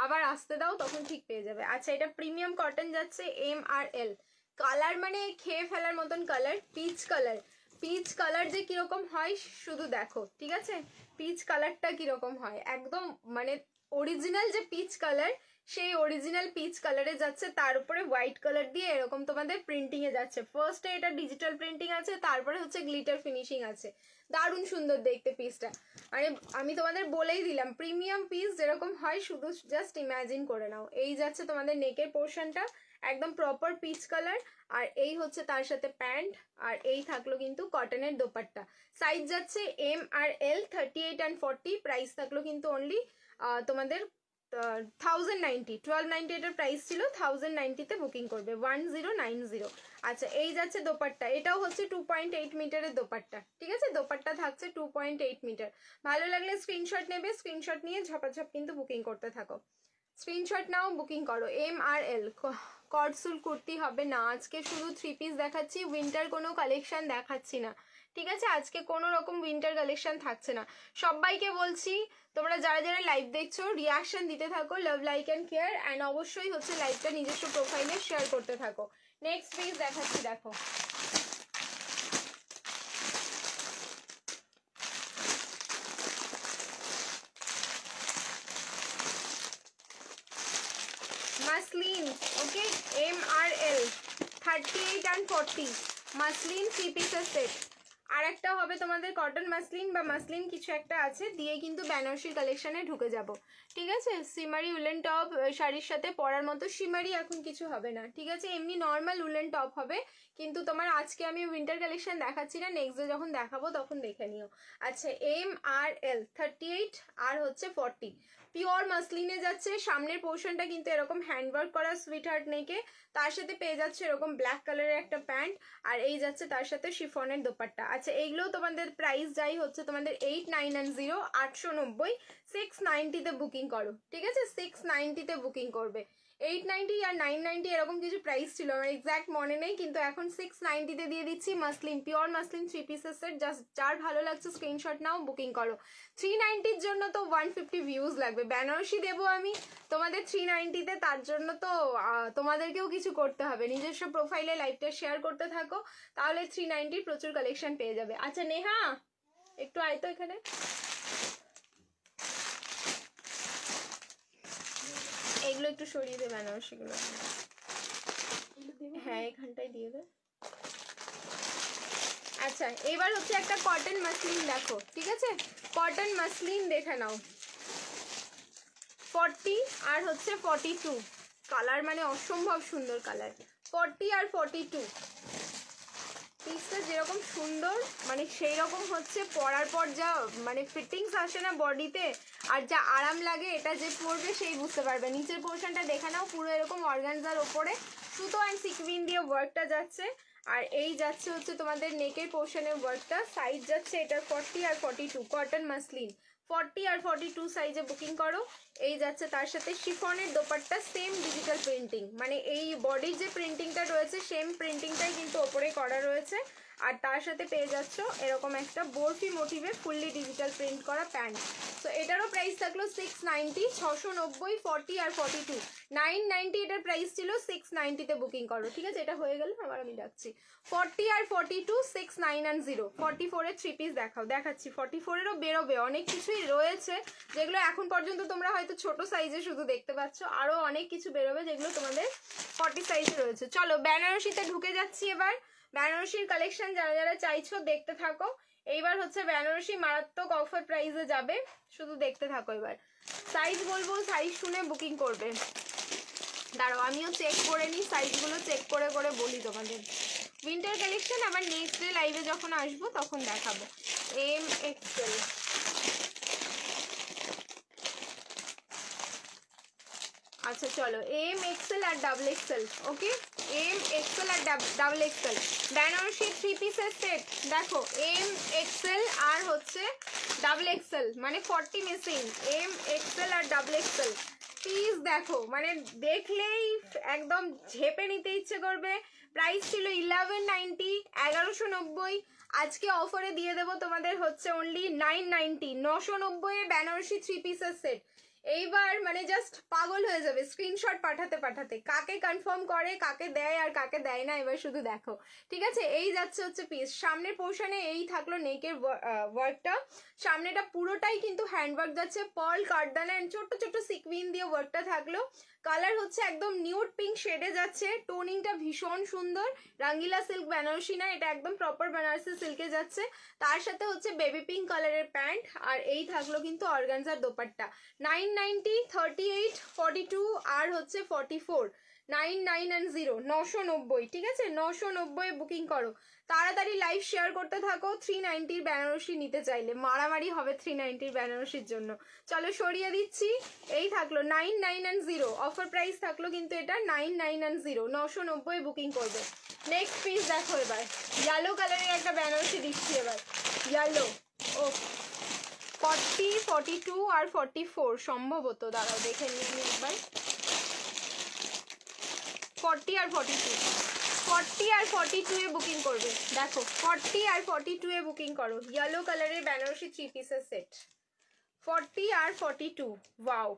Speaker 1: আবার আসতে দাও তখন ঠিক পেয়ে যাবে। আচ্ছা এটা প্রিমিয়াম কটন যাচ্ছে এম আর এল, কালার মানে খেয়ে ফেলার মতন colour, peach colour. Peach colour যে কিরকম হয় শুধু দেখো, ঠিক আছে? পিচ কালারটা কিরকম হয়, একদম মানে অরিজিনাল যে পিচ কালার, সেই অরিজিনাল পিচ কালারে যাচ্ছে, তার উপরে হোয়াইট কালার দিয়ে এরকম তোমাদের প্রিন্টিং এ যাচ্ছে। ফার্স্টে এটা ডিজিটাল প্রিন্টিং আছে, তারপরে হচ্ছে গ্লিটার ফিনিশিং আছে, দারুণ সুন্দর দেখতে পিসটা। মানে আমি তোমাদের বলেই দিলাম প্রিমিয়াম পিস যেরকম হয় শুধু জাস্ট ইমাজিন করে নাও। এই যাচ্ছে তোমাদের নেকের পোর্শনটা একদম প্রপার পিচ কালার, আর এই হচ্ছে তার সাথে প্যান্ট, আর এই থাকলো কিন্তু কটনের দোপাট্টা। সাইজ যাচ্ছে এম আর এল, 38 and 40, প্রাইস থাকলো কিন্তু অনলি তোমাদের 1090, 1290 এটার প্রাইস ছিল, 1090-তে বুকিং করবে 1090। আচ্ছা এই যাচ্ছে দোপাট্টা, এটাও হচ্ছে 2.8 মিটারের দোপাট্টা, ঠিক আছে? দোপাট্টা থাকছে 2.8 মিটার। ভালো লাগলে স্ক্রিনশট নেবে, স্ক্রিনশট নিয়ে ঝপাঝপ কিন্তু বুকিং করতে থাকো। স্ক্রিনশট নাও, বুকিং করো। এম আর এল কটসুল কুর্তি হবে না, আজকে শুধু 3 পিস দেখাচ্ছি, উইন্টার কোনো কালেকশন দেখাচ্ছি না, ঠিক আছে? আজকে কোনো রকম উইন্টার কালেকশন থাকছে না। সবাইকে বলছি তোমরা যারা যারা লাইভ দেখছো রিয়াকশন দিতে থাকো, love like and care, and অবশ্যই হচ্ছে লাইভটা নিজস্ব প্রোফাইলে শেয়ার করতে থাকো। নেক্সট পিস দেখাচ্ছি, দেখো মাসলিন, ওকে? এম আর এল, 38 and 40 মাসলিন 3 পিসের সেট। আর একটা হবে তোমাদের কটন মাসলিন বা মাসলিন কিছু একটা আছে দিয়ে কিন্তু বেনারসির কালেকশনে ঢুকে যাব, ঠিক আছে? সিমারি উলেন টপ শাড়ির সাথে পরার মতো, সিমারি এখন কিছু হবে না, ঠিক আছে? এমনি নর্মাল উলেন টপ হবে, কিন্তু তোমার আজকে আমি উইন্টার কালেকশন দেখাচ্ছি না, নেক্সট ডে যখন দেখাবো তখন দেখে নিও। আচ্ছা এম আর এল, 38 আর হচ্ছে 40, পিওর মাসলিনে যাচ্ছে। সামনের পোর্শনটা কিন্তু এরকম হ্যান্ডওয়ার্ক করা সুইট হার্ট নেকে, তার সাথে পেয়ে যাচ্ছে এরকম ব্ল্যাক কালারের একটা প্যান্ট, আর এই যাচ্ছে তার সাথে শিফনের দোপাট্টা। আচ্ছা এইগুলো তোমাদের প্রাইস যাই হচ্ছে তোমাদের 890, 890, 690-তে বুকিং করো, ঠিক আছে? 690-তে বুকিং করবে। 890 আর 990 এরকম কিছু প্রাইস ছিল, আমার এক্স্যাক্ট মনে নেই, কিন্তু এখন 690-তে দিয়ে দিচ্ছি। মাসলিন, পিওর মাসলিন 3 পিসের সেট, জাস্ট যার ভালো লাগছে স্ক্রিনশট নাও, বুকিং করো। 390-র জন্য তো 150 ভিউজ লাগবে, বেনারসি দেবো আমি তোমাদের 390-তে, তার জন্য তো তোমাদেরকেও কিছু করতে হবে, নিজস্ব প্রোফাইলে লাইভটা শেয়ার করতে থাকো, তাহলে 390 প্রচুর কালেকশন পেয়ে যাবে। আচ্ছা নেহা একটু আয় তো এখানে, এগুলো একটু সরিয়ে দে, বেনারসিগুলো হ্যাঁ এখানটায় দিয়ে দে। আচ্ছা এবার হচ্ছে একটা কটন মাসলিন দেখো, ঠিক আছে? কটন মাসলিন দেখে নাও, 40 আর হচ্ছে 42, কালার মানে অসম্ভব সুন্দর কালার, 40 আর 42। পিসটা যেরকম সুন্দর মানে সেই রকম হচ্ছে পরার পর যা মানে ফিটিংস আসে না বডিতে, আর যা আরাম লাগে, এটা যে পরবে সেই বুঝতে পারবে। নিচের পোর্শনটা দেখে নাও, পুরো এরকম অর্গানজার ওপরে সুতো অ্যান্ড সিকুইন দিয়ে ওয়ার্কটা যাচ্ছে, আর এই যাচ্ছে হচ্ছে তোমাদের নেকের পোর্শনের ওয়ার্কটা। সাইজ যাচ্ছে এটার 40 আর 42, কটন মাসলিন 40 আর 42 সাইজে বুকিং করো। এই যাচ্ছে তার সাথে শিফনের দোপাট্টা, সেম ডিজিটাল প্রিন্টিং, মানে এই বডির যে প্রিন্টিংটা রয়েছে সেম প্রিন্টিংটাই কিন্তু ওপরে করা রয়েছে, আর তার সাথে পেয়ে যাচ্ছ এরকম একটা বরফি মোটিভে ফুললি ডিজিটাল প্রিন্ট করা প্যান্ট। তো এটারও প্রাইস থাকলো 690, 690, 40 আর 42, 990 এটার প্রাইস ছিল, 690-তে বুকিং করো। ঠিক আছে, এটা হয়ে গেল, আবার আমি ডাকছি 40 আর 42, 6990। 44-এর 3 পিস দেখাচ্ছি। 44-এরও বেরোবে, অনেক কিছুই রয়েছে যেগুলো এখন পর্যন্ত তোমরা হয়তো ছোট সাইজে শুধু দেখতে পাচ্ছ, আরও অনেক কিছু বেরোবে যেগুলো তোমাদের 40 সাইজে রয়েছে। চলো বেনারসিতে ঢুকে যাচ্ছি এবার। বেনারসির কালেকশন যারা যারা চাইছো দেখতে থাকো। এইবার হচ্ছে বেনারসি মারাত্মক অফার প্রাইসে যাবে, শুধু দেখতে থাকো। এবার সাইজ বলবো, সাইজ শুনে বুকিং করবে। দাঁড়াও আমিও চেক করে নিই, সাইজগুলো চেক করে করে বলি তোমাদের। উইন্টার কালেকশন আবার নেক্সট ডে লাইভে যখন আসবো তখন দেখাবো। এম এক্সেল, আচ্ছা চলো এম এক্সেল আর ডাবল এক্সেল। ওকে, এম এক্সেল আর ডাবল এক্সেল বেনারসি 3 পিসের সেট। দেখো এম এক্সেল আর হচ্ছে ডাবল এক্সেল, মানে 40 মিসিং। এম এক্সেল আর ডাবল এক্সেল পিস দেখো, মানে দেখলেই একদম ঝেপে নিতে ইচ্ছে করবে। প্রাইস ছিল 1190, 1190। আজকে অফারে দিয়ে দেবো তোমাদের হচ্ছে অনলি 990, 990-এ বেনারসি 3 পিসের সেট। এইবার মানে জাস্ট পাগল হয়ে যাবে স্ক্রিনশট পাঠাতে পাঠাতে, কাকে কনফার্ম করে, কাকে দেয় আর কাকে দেয় না, এবার শুধু দেখো। ঠিক আছে, এই যাচ্ছে হচ্ছে পিস। সামনের পোর্শনে এই থাকলো নেকের ওয়ার্কটা, সামনেটা পুরোটাই কিন্তু হ্যান্ডওয়ার্ক যাচ্ছে, পার্ল কার্ডানা এন্ড ছোট্ট ছোট্ট সিকুইন দিয়ে ওয়ার্কটা থাকলো। কালার হচ্ছে একদম নিউড পিঙ্ক শেডে যাচ্ছে, টোনিংটা ভীষণ সুন্দর। রাঙ্গিলা সিল্ক বেনারসি না, এটা একদম প্রপার বেনারসি সিল্কে যাচ্ছে। তার সাথে হচ্ছে বেবি পিঙ্ক কালারের প্যান্ট, আর এই থাকলো কিন্তু অর্গানজার দোপাট্টা। 990, 38, 42 আর হচ্ছে 44, 990, 990। ঠিক আছে, 990 বুকিং করো। তাড়াতাড়ি লাইভ শেয়ার করতে থাকো। 390-র বেনারসি নিতে চাইলে মারামারি হবে 390-র বেনারসির জন্য। চলো সরিয়ে দিচ্ছি। এই থাকলো 990, অফার প্রাইস থাকলো কিন্তু এটা 990, 990 বুকিং করবে। নেক্সট পিস দেখো এবার, ইয়েলো কালারের একটা বেনারসি দিচ্ছি এবার। ইয়েলো, ও 40, 42 আর 44 সম্ভবত, দাঁড়াও দেখে নিই আমি একবার। 40 আর 42, 40 আর 42-এ বুকিং করবে। দেখো 40 আর 42-এ বুকিং করো। ইয়েলো কালারের বেনারসি 3 পিসের সেট, 40 আর 42। ওয়াও,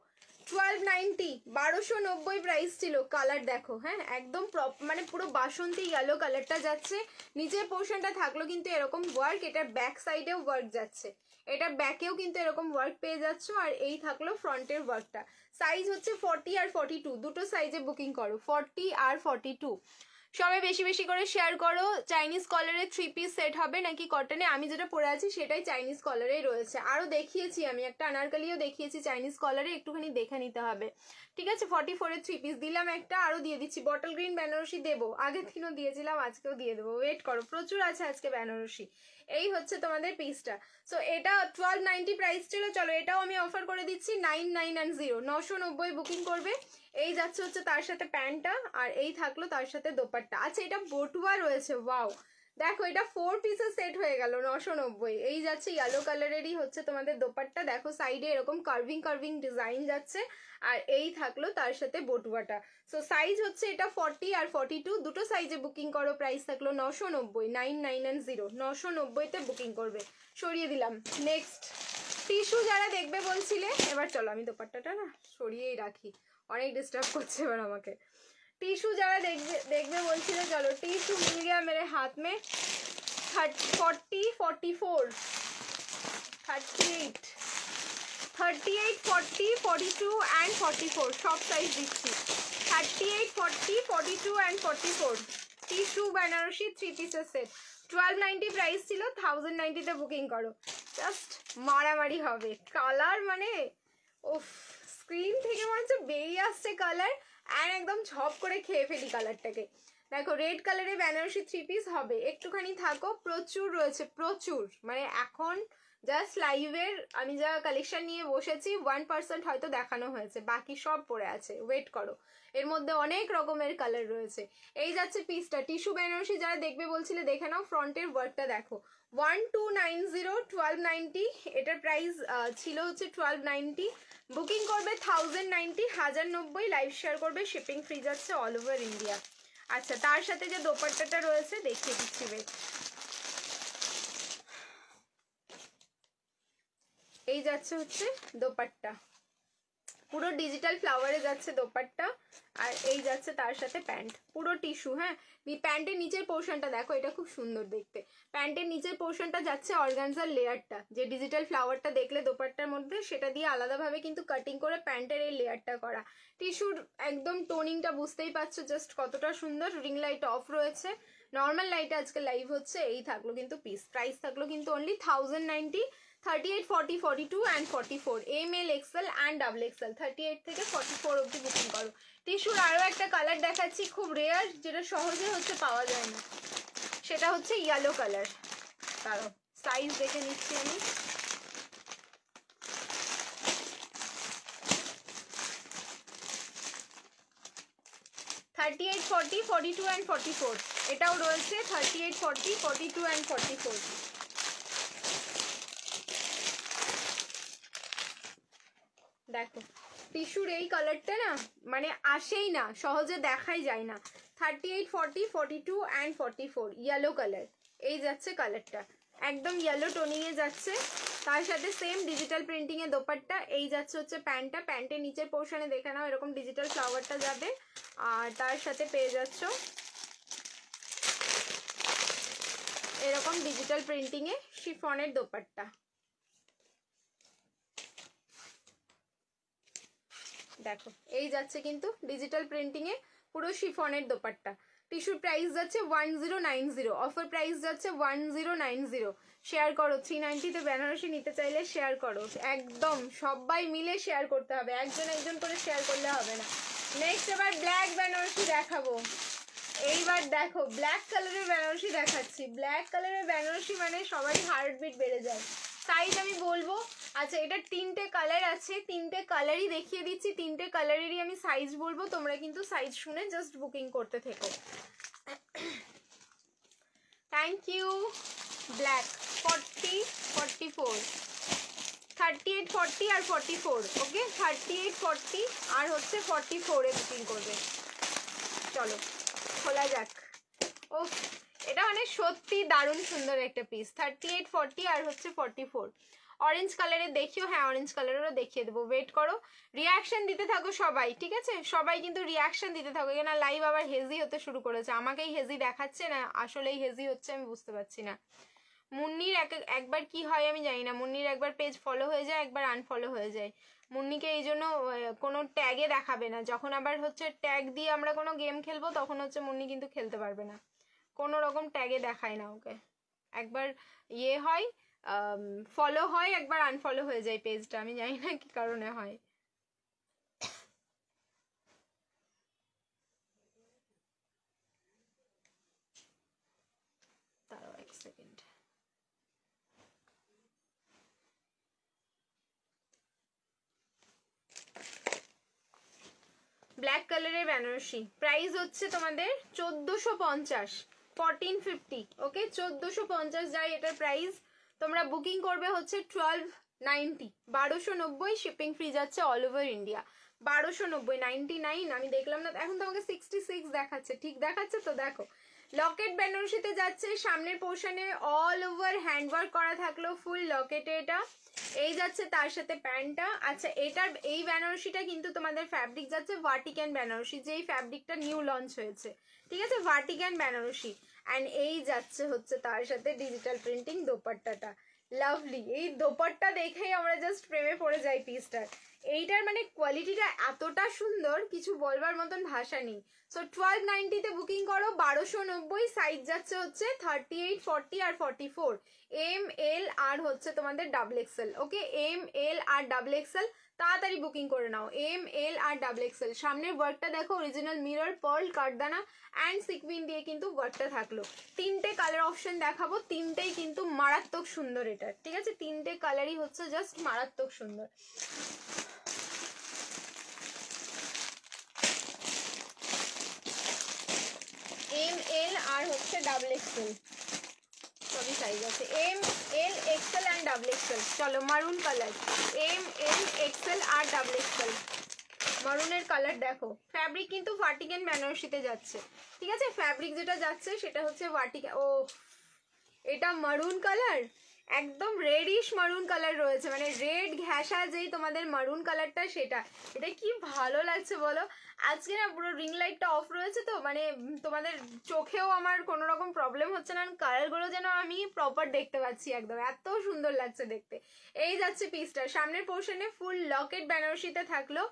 Speaker 1: 1290, 1290 প্রাইস ছিল। কালার দেখো, হ্যাঁ একদম মানে পুরো বাসন্তী ইয়েলো কালারটা যাচ্ছে। নিচের পোর্শনটা থাকলো কিন্তু এরকম ওয়ার্ক, এটার ব্যাক সাইডেও ওয়ার্ক যাচ্ছে, এটার ব্যাকেও কিন্তু এরকম ওয়ার্ক পেয়ে যাচ্ছ। আর এই থাকলো ফ্রন্টের ওয়ার্কটা। সাইজ হচ্ছে 40 আর 42, দুটো সাইজে বুকিং করো, 40 আর 42। সবাই বেশি বেশি করে শেয়ার করো। চাইনিজ কলারের 3 পিস সেট হবে নাকি কটনে? আমি যেটা পরে আছি সেটাই চাইনিজ কলারেই রয়েছে। আরও দেখিয়েছি আমি, একটা আনারকালিও দেখিয়েছি চাইনিজ কলারে, একটুখানি দেখে নিতে হবে। ঠিক আছে, 44-এর 3 পিস দিলাম একটা, আরও দিয়ে দিচ্ছি। বটল গ্রিন বেনারসি দেবো, আগের দিনও দিয়েছিলাম, আজকেও দিয়ে দেবো। ওয়েট করো, প্রচুর আছে আজকে বেনারসি। এই হচ্ছে তোমাদের পিসটা। সো এটা 1290 প্রাইস ছিল, চলো এটাও আমি অফার করে দিচ্ছি 990, 990 বুকিং করবে। এই যাচ্ছে হচ্ছে তার সাথে প্যান্টটা, আর এই থাকলো তার সাথে দোপাট্টা। আচ্ছা এটা বটুয়া রয়েছে, ওয়াও দেখো এটা 4 পিসের সেট হয়ে গেল 990। এই যাচ্ছে ইয়েলো কালারেরই হচ্ছে তোমাদের দোপাট্টা, দেখো সাইডে এরকম কার্ভিং কার্ভিং ডিজাইন যাচ্ছে, আর এই থাকলো তার সাথে বটুয়াটা। সো সাইজ হচ্ছে এটা 40 আর 42, দুটো সাইজে বুকিং করো। প্রাইস থাকলো 990, 990, 990-তে বুকিং করবে। সরিয়ে দিলাম। নেক্সট টিস্যু যারা দেখবে বলছিলে, এবার চলো আমি দোপাট্টাটা না সরিয়েই রাখি, অনেক ডিস্টার্ব করছে এবার আমাকে। টিস্যু যারা দেখবে বলছিল, চলো টিস্যু মিল গया मेरे हाथ में। 40, 44, 38, 38, 40, 42 and 44 সব সাইজ দিচ্ছি। 38, 40, 42 and 44 টিস্যু বেনারসি 3 পিসের সেট। 1290 প্রাইস ছিল, 1090-তে বুকিং করো। জাস্ট মারামারি হবে। কালার মানে ওফ, স্ক্রিন থেকে মনে হচ্ছে বেরিয়ে আসছে কালার, আর একদম ঝপ করে খেয়ে ফেলি কালারটাকে। দেখো রেড কালারের বেনারসি 3 পিস হবে, একটুখানি থাকো। প্রচুর রয়েছে, প্রচুর, মানে এখন জাস্ট লাইভের আমি যা কালেকশন নিয়ে বসেছি 1% হয়তো দেখানো হয়েছে, বাকি সব পড়ে আছে। ওয়েট করো, এর মধ্যে অনেক রকমের কালার রয়েছে। এই যাচ্ছে পিসটা। টিস্যু বেনারসি যারা দেখবে বলছিলে দেখে নাও, ফ্রন্টের ওয়ার্কটা দেখো। 1290, 1290 এটার প্রাইস ছিল হচ্ছে 1290। বুকিং করবে 1090, 1090। লাইভ শেয়ার করবে, শিপিং ফ্রি যাচ্ছে অল ওভার ইন্ডিয়া। আচ্ছা তার সাথে যে দোপাট্টাটা রয়েছে দেখিয়ে দিচ্ছি। ওয়েট, এই যাচ্ছে হচ্ছে দোপাট্টা, পুরো ডিজিটাল ফ্লাওয়ারে যাচ্ছে দোপাট্টা, আর এই যাচ্ছে তার সাথে প্যান্ট, পুরো টিস্যু। হ্যাঁ, প্যান্টের নিচের পোর্শনটা দেখো, এটা খুব সুন্দর দেখতে। প্যান্টের নিচের পোর্শনটা যাচ্ছে অর্গানজার লেয়ারটা, যে ডিজিটাল ফ্লাওয়ারটা দেখলে দোপাট্টার মধ্যে, সেটা দিয়ে আলাদাভাবে কিন্তু কাটিং করে প্যান্টের এই লেয়ারটা করা। টিস্যুর একদম টোনিংটা বুঝতেই পারছো জাস্ট কতটা সুন্দর। রিং লাইট অফ রয়েছে, নর্মাল লাইটে আজকে লাইভ হচ্ছে। এই থাকলো কিন্তু পিস, প্রাইস থাকলো কিন্তু only 1090, 38, 40, 42 and 44, ML, XL and XXL, 38 থেকে 44 অবধি বুকিং করো। টিস্যুর আরও একটা কালার দেখাচ্ছি, খুব রেয়ার, যেটা সহজে হচ্ছে পাওয়া যায় না, সেটা হচ্ছে ইয়েলো কালার। তারও সাইজ দেখে নিচ্ছি আমি। থার্টি এইট, 40, 42 and 44, এটাও রয়েছে 38, 40, 42 and 44। দেখো টিস্যুর এই কালারটা না মানে আসেই না, সহজে দেখাই যায় না। 38, 40, 42 and 44, ইয়েলো কালার। এই যাচ্ছে কালারটা, একদম ইয়েলো টোনিংয়ে যাচ্ছে, তার সাথে সেম ডিজিটাল প্রিন্টিংয়ে দোপাট্টা। এই যাচ্ছে হচ্ছে প্যান্টটা, প্যান্টের নিচের পোর্শনে দেখে নাও এরকম ডিজিটাল ফ্লাওয়ারটা যাবে, আর তার সাথে পেয়ে যাচ্ছ এরকম ডিজিটাল প্রিন্টিংয়ে শিফনের দোপাট্টা। দেখো এই যাচ্ছে কিন্তু ডিজিটাল প্রিন্টিংয়ে পুরো শিফনের দোপাট্টা। টিস্যুর প্রাইস যাচ্ছে 1090, অফার প্রাইস যাচ্ছে 1090। শেয়ার করো, 390-তে বেনারসি নিতে চাইলে শেয়ার করো, একদম সবাই মিলে শেয়ার করতে হবে, একজন একজন করে শেয়ার করলে হবে না। নেক্সট এবার ব্ল্যাক বেনারসি দেখাবো। এইবার দেখো ব্ল্যাক কালারের বেনারসি দেখাচ্ছি। ব্ল্যাক কালারের বেনারসি মানে সবাই হার্টবিট বেড়ে যায়। সাইজ আমি বলবো, আচ্ছা এটা 3টে কালার আছে, 3টে কালারই দেখিয়ে দিচ্ছি, 3টে কালারেরই আমি সাইজ বলবো, তোমরা কিন্তু সাইজ শুনে জাস্ট বুকিং করতে থেকো। Thank you. ব্ল্যাক 40, 44, 38, 40 আর 44, ওকে 38, 40 আর হচ্ছে 44-এ বুকিং করবে। চলো খোলা যাক। ও এটা মানে সত্যি দারুণ সুন্দর একটা পিস। 38, 40 আর হচ্ছে 44। অরেঞ্জ কালারের দেখিও, হ্যাঁ অরেঞ্জ কালারেরও দেখিয়ে দেবো, ওয়েট করো, রিয়াকশন দিতে থাকো সবাই, ঠিক আছে? সবাই কিন্তু রিয়াকশন দিতে থাকো, এখানে লাইভ আবার হেজি হতে শুরু করেছে। আমাকেই হেজি দেখাচ্ছে না, আসলেই হেজি হচ্ছে আমি বুঝতে পারছি না। মুন্নির একবার কি হয় আমি জানি না, মুন্নির একবার পেজ ফলো হয়ে যায়, একবার আনফলো হয়ে যায়। মুন্নিকে এই জন্য কোনো ট্যাগে দেখাবে না, যখন আবার হচ্ছে ট্যাগ দিয়ে আমরা কোনো গেম খেলবো তখন হচ্ছে মুন্নি কিন্তু খেলতে পারবে না, কোনো রকম ট্যাগে দেখায় না ওকে। একবার ইয়ে হয়, ফলো হয়, একবার আনফলো হয়ে যায় পেজটা, আমি জানি না কি কারণে হয়। তারাও এক সেকেন্ড। ব্ল্যাক কালারের বেনারসি প্রাইস হচ্ছে তোমাদের 1450, 1450, ওকে 1450 যায় এটার প্রাইস। তোমরা বুকিং করবে হচ্ছে 1290, 1290, শিপিং ফ্রি যাচ্ছে অল ওভার ইন্ডিয়া। 1290, 99 আমি দেখলাম না এখন, তোমাকে 66 দেখাচ্ছে, ঠিক দেখাচ্ছে তো? দেখো লকেট বেনারসিতে যাচ্ছে, সামনের পোর্শনে অল ওভার হ্যান্ডওয়ার্ক করা থাকলো ফুল লকেটে, এটা এই যাচ্ছে তার সাথে প্যান্টটা। আচ্ছা এটার এই বেনারসিটা কিন্তু তোমাদের ফ্যাব্রিক যাচ্ছে ভার্টিক্যান বেনারসি, যেই ফ্যাব্রিকটা নিউ লঞ্চ হয়েছে, ঠিক আছে, ভার্টিক্যান বেনারসি। অ্যান্ড এই যাচ্ছে হচ্ছে তার সাথে ডিজিটাল প্রিন্টিং দোপাট্টাটা, লাভলি। এই দোপাট্টা দেখেই আমরা জাস্ট প্রেমে পড়ে যাই পিসটার। এইটার মানে কোয়ালিটিটা এতটা সুন্দর, কিছু বলবার মতন ভাষা নেই। সো 1290-তে বুকিং করো, 1290, সাইজ যাচ্ছে হচ্ছে 38, 40 আর 44, ML আর হচ্ছে তোমাদের XXL, ওকে ML আর XXL, তাড়াতাড়ি বুকিং করে নাও, ML আর XXL। সামনের ওয়ার্কটা দেখো, অরিজিনাল মিরর, পার্ল, কারদানা অ্যান্ড সিকুইন দিয়ে কিন্তু ওয়ার্কটা থাকলো। 3টে কালার অপশন দেখাবো, 3টেই কিন্তু মারাত্মক সুন্দর এটা, ঠিক আছে? 3টে কালারই হচ্ছে জাস্ট মারাত্মক সুন্দর। ML আর হচ্ছে XXL, সবই সাইজ আছে, ML, XL অ্যান্ড XXL। চলো মারুন কালার, ML, XL আর XXL। মারুনের কালার দেখো, ফ্যাব্রিক কিন্তু ভার্টিক্যান বেনারসিতে যাচ্ছে, ঠিক আছে? ফ্যাব্রিক যেটা যাচ্ছে সেটা হচ্ছে ভার্টিক্যান। ও এটা মারুন কালার, একদম রেডিশ মারুন কালার রয়েছে, মানে রেড ঘ্যাসা যেই তোমাদের মারুন কালারটা সেটা। এটা কি ভালো লাগছে বলো। আজকে না পুরো রিং লাইটটা অফ রয়েছে তো মানে তোমাদের চোখেও আমার কোনো রকম প্রবলেম হচ্ছে না, কালারগুলো যেন আমি প্রপার দেখতে পাচ্ছি, একদম এত সুন্দর লাগছে দেখতে। এই যাচ্ছে পিসটা, সামনের পোর্শনে ফুল লকেট বেনারসিতে থাকলো,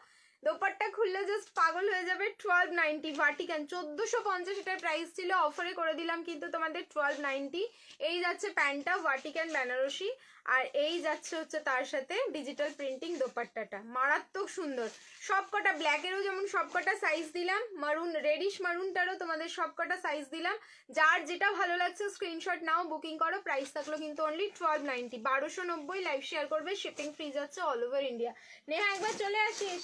Speaker 1: দোপাট্টা খুললে জাস্ট পাগল হয়ে যাবে। 1290 ভার্টিকান, 1450 এটার প্রাইস ছিল, অফারে করে দিলাম কিন্তু তোমাদের 1290। এই যাচ্ছে প্যান্টটা ভার্টিকান বেনারসি, আর এই যাচ্ছে হচ্ছে তার সাথে ডিজিটাল প্রিন্টিং দোপাট্টাটা, মারাত্মক সুন্দর। সবকটা ব্ল্যাকেরও যেমন সবকটা সাইজ দিলাম, মারুন রেডিশ মারুনটারও তোমাদের সবকটা সাইজ দিলাম। যার যেটা ভালো লাগছে স্ক্রিনশট নাও, বুকিং করো। প্রাইস থাকলো কিন্তু অনলি 1290, 1290। লাইভ শেয়ার করবে, শিপিং ফ্রি যাচ্ছে অল ওভার ইন্ডিয়া। নেহা একবার চলে আসিস।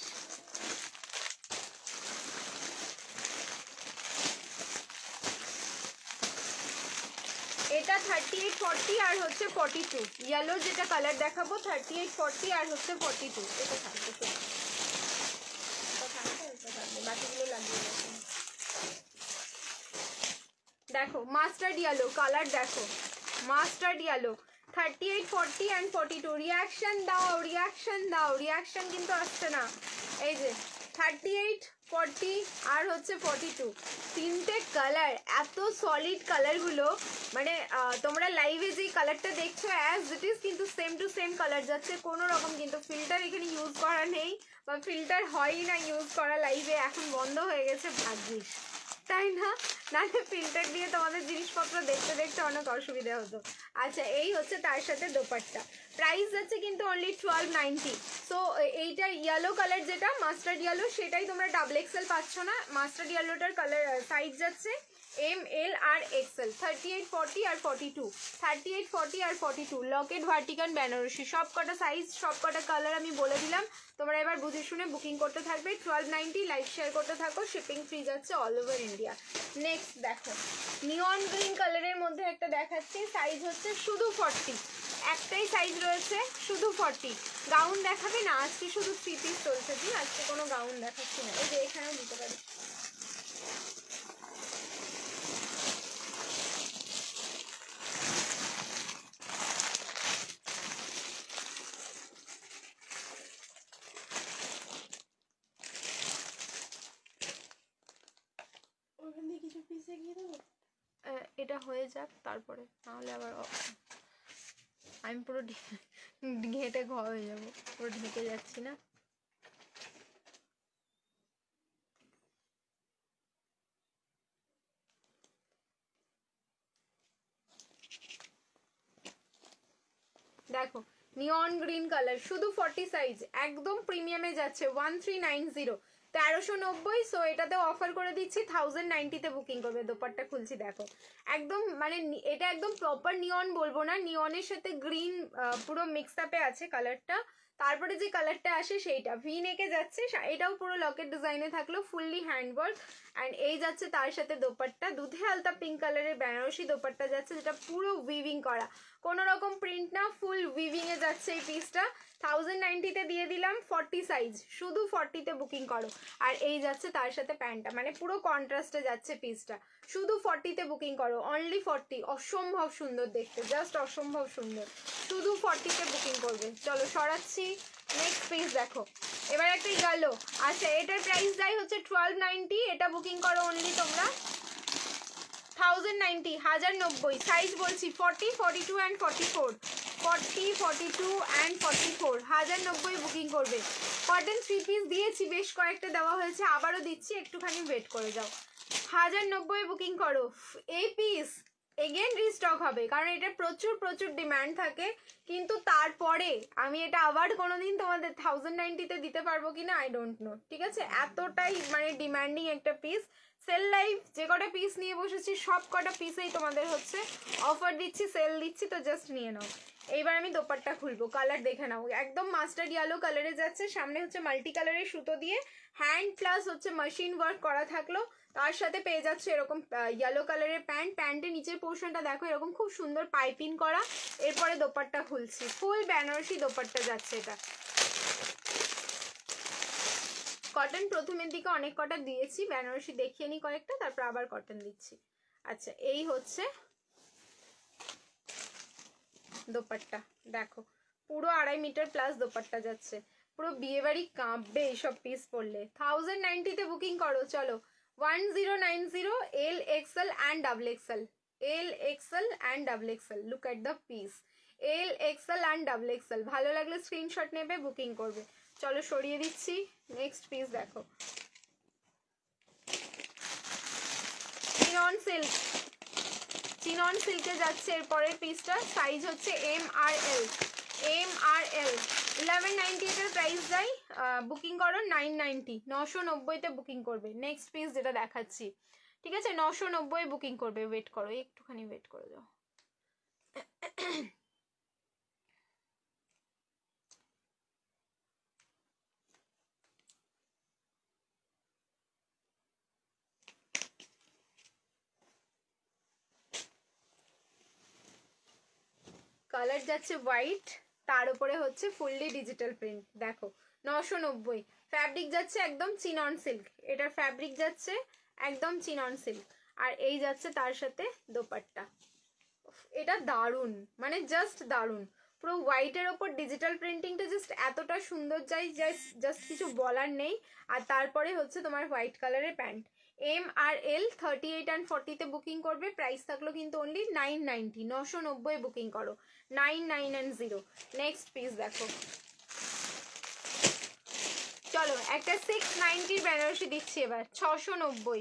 Speaker 1: এটা 3840 আর হচ্ছে 42, ইয়েলো যেটা কালার দেখাবো 3840 আর হচ্ছে 42। এটা থাকবে, বাকিগুলো লাগিয়ে দেখো মাস্টার্ড ইয়েলো কালার, দেখো মাস্টার্ড ইয়েলো 3840 অ্যান্ড 42। রিয়াকশন দাও, রিয়াকশন দাও, রিয়াকশন কিন্তু আসছে না। এই যে 3840 আর হচ্ছে 42, তিনটে কালার, এত সলিড কালারগুলো, মানে তোমরা লাইভে যেই কালারটা দেখছো অ্যাজ ইট ইজ কিন্তু সেম টু সেম কালার যাচ্ছে, কোনো রকম কিন্তু ফিল্টার এখানে ইউজ করা নেই, বা ফিল্টার হয়ই না ইউজ করা লাইভে, এখন বন্ধ হয়ে গেছে ভাগ্যিস, তাই না? নাহলে ফিল্টার দিয়ে তোমাদের জিনিসপত্র দেখতে দেখতে অনেক অসুবিধা হতো। আচ্ছা, এই হচ্ছে তার সাথে দোপাট্টা, প্রাইস যাচ্ছে কিন্তু অনলি 1290। সো এইটা ইয়েলো কালার যেটা মাস্টার্ড ইয়েলো, সেটাই তোমরা ডাবল এক্সেল পাচ্ছ না। মাস্টার্ড ইয়েলোটার কালার সাইজ যাচ্ছে এম এল আর এক্সেল, 3840 আর 42, 3840 আর 42। লকেট ভার্টিকান বেনারসি, সব কটা সাইজ সব কটা কালার আমি বলে দিলাম, তোমরা এবার বুঝে শুনে বুকিং করতে থাকবে। 1290, লাইভ শেয়ার করতে থাকো, শিপিং ফ্রি যাচ্ছে অল ওভার ইন্ডিয়া। নেক্সট দেখো নিয়ন গ্রিন কালারের মধ্যে একটা দেখাচ্ছি, সাইজ হচ্ছে শুধু 40, একটাই সাইজ রয়েছে শুধু 40। গাউন দেখাবে না আজকে, শুধু 3 পিস চলছে, জি আজকে কোনো গাউন দেখাচ্ছি না। এই যে এখানেও দিতে পারি, এটা হয়ে যাক তারপরে, নাহলে আবার আমি পুরো ঘেঁটে হয়ে যাবো, পুরো ঢেকে যাচ্ছি না। দেখো নিয়ন গ্রিন কালার, শুধু 40 সাইজ, একদম প্রিমিয়ামে যাচ্ছে 1390, 1390। সো এটাতে অফার করে দিচ্ছি 1090-তে বুকিং করবে। দোপাট্টা খুলছি দেখো, একদম মানে এটা একদম প্রপার নিয়ন বলবো না, নিয়নের সাথে গ্রিন পুরো মিক্স আপে আছে কালারটা। তারপরে যে কালারটা আসে সেইটা ভি নেকে যাচ্ছে, এটাও পুরো লকেট ডিজাইনে থাকলো, ফুললি হ্যান্ডওয়ার্ক। অ্যান্ড এই যাচ্ছে তার সাথে দোপাট্টা, দুধে আলতা পিঙ্ক কালারের বেনারসি দোপাট্টা যাচ্ছে, যেটা পুরো উইভিং করা, কোনো রকম প্রিন্ট না, ফুল উইভিং এ যাচ্ছে এই পিসটা। 1090-তে দিয়ে দিলাম, 40 সাইজ, শুধু 40-তে বুকিং করো। আর এই যাচ্ছে তার সাথে প্যান্টটা, মানে পুরো কন্ট্রাস্টে যাচ্ছে পিসটা, শুধু 40-তে বুকিং করো, অনলি 40। অসম্ভব সুন্দর দেখতে, জাস্ট অসম্ভব সুন্দর, শুধু 40-তে বুকিং করবে। চলো সরাচ্ছি, নেক্সট পিস দেখো, এবার একটা গেলো। আচ্ছা এটার প্রাইস যাই হচ্ছে 1290, এটা বুকিং করো অনলি তোমরা 1090, 1090। সাইজ বলছি 40, 42 অ্যান্ড 44, 40, 42 অ্যান্ড 44, 1090 বুকিং করবে। কটন 3 পিস দিয়েছি, বেশ কয়েকটা দেওয়া হয়েছে, আবারও দিচ্ছি, একটুখানি ওয়েট করে যাও। 1090 বুকিং করো। এই পিস এগেন রিস্টক হবে, কারণ এটা প্রচুর প্রচুর ডিমান্ড থাকে, কিন্তু তারপরে আমি এটা আবার কোনোদিন তোমাদের 1090-তে দিতে পারবো কিনা আই ডোন্ট নো, ঠিক আছে? এতটাই মানে ডিমান্ডিং একটা পিস। সেল লাইভ যে কটা পিস নিয়ে বসেছি সব কটা পিসেই তোমাদের হচ্ছে অফার দিচ্ছি, সেল দিচ্ছি, তো জাস্ট নিয়ে নাও। এইবার আমি দোপাট্টা খুলবো, কালার দেখে নাও, একদম মাস্টার্ড ইয়েলো কালারে যাচ্ছে, সামনে হচ্ছে মাল্টি কালারের সুতো দিয়ে হ্যান্ড প্লাস হচ্ছে মেশিন ওয়ার্ক করা থাকলো, তার সাথে পেয়ে যাচ্ছে এরকম ইয়েলো কালারের প্যান্ট, প্যান্টের নিচের পোর্শনটা দেখো এরকম খুব সুন্দর পাইপিং করা। এরপরে দোপাট্টা খুলছি, ফুল বেনারসি দোপাট্টা যাচ্ছে এটা। কটন প্রথমের দিকে অনেক কটা দিয়েছি, বেনারসি দেখিয়ে নি কয়েকটা, তারপর আবার কটন দিচ্ছি। আচ্ছা এই হচ্ছে দোপাট্টা দেখো, পুরো 2.5 মিটার প্লাস দোপাট্টা যাচ্ছে, পুরো বিয়ে বাড়ি কাঁপবে এইসব পিস পরলে। 1090 বুকিং করো। চলো 1090 L XL and double Excel, L XL and double Excel, look at the piece, L XL and double Excel. ভালো লাগলে স্ক্রিনশট নেবে, বুকিং করবে। চলো সরিয়ে দিচ্ছি, নেক্সট পিস দেখো, চিনন সিল্ক, চিনন সিল্কে যাচ্ছে এরপরের পিসটা, সাইজ হচ্ছে এম আর এল, এম আর এল। 1198 এর প্রাইস যাই, বুকিং করো 990, 990-তে বুকিং করবে। নেক্সট পিস যেটা দেখাচ্ছি, ঠিক আছে, 990 বুকিং করবে। ওয়েট করো, একটুখানি ওয়েট করে দাও। কালার যাচ্ছে হোয়াইট, তার উপরে হচ্ছে ফুললি ডিজিটাল প্রিন্ট, দেখো 990। ফ্যাব্রিক যাচ্ছে একদম চিনন সিল্ক, এটার ফ্যাব্রিক যাচ্ছে একদম চিনন সিল্ক, আর এই যাচ্ছে তার সাথে দোপাট্টা। এটা দারুণ, মানে জাস্ট দারুণ, পুরো হোয়াইটের ওপর ডিজিটাল প্রিন্টিংটা জাস্ট এতটা সুন্দর যাই, জাস্ট কিছু বলার নেই। আর তারপরে হচ্ছে তোমার হোয়াইট কালারের প্যান্ট। এম আর এল 38 অ্যান্ড 40-তে বুকিং করবে। প্রাইস থাকলো কিন্তু অনলি 990, 990 বুকিং করো, 990। নেক্সট পিস দেখো, চলো একটা 690 বেনারসি দিচ্ছি এবার, 690,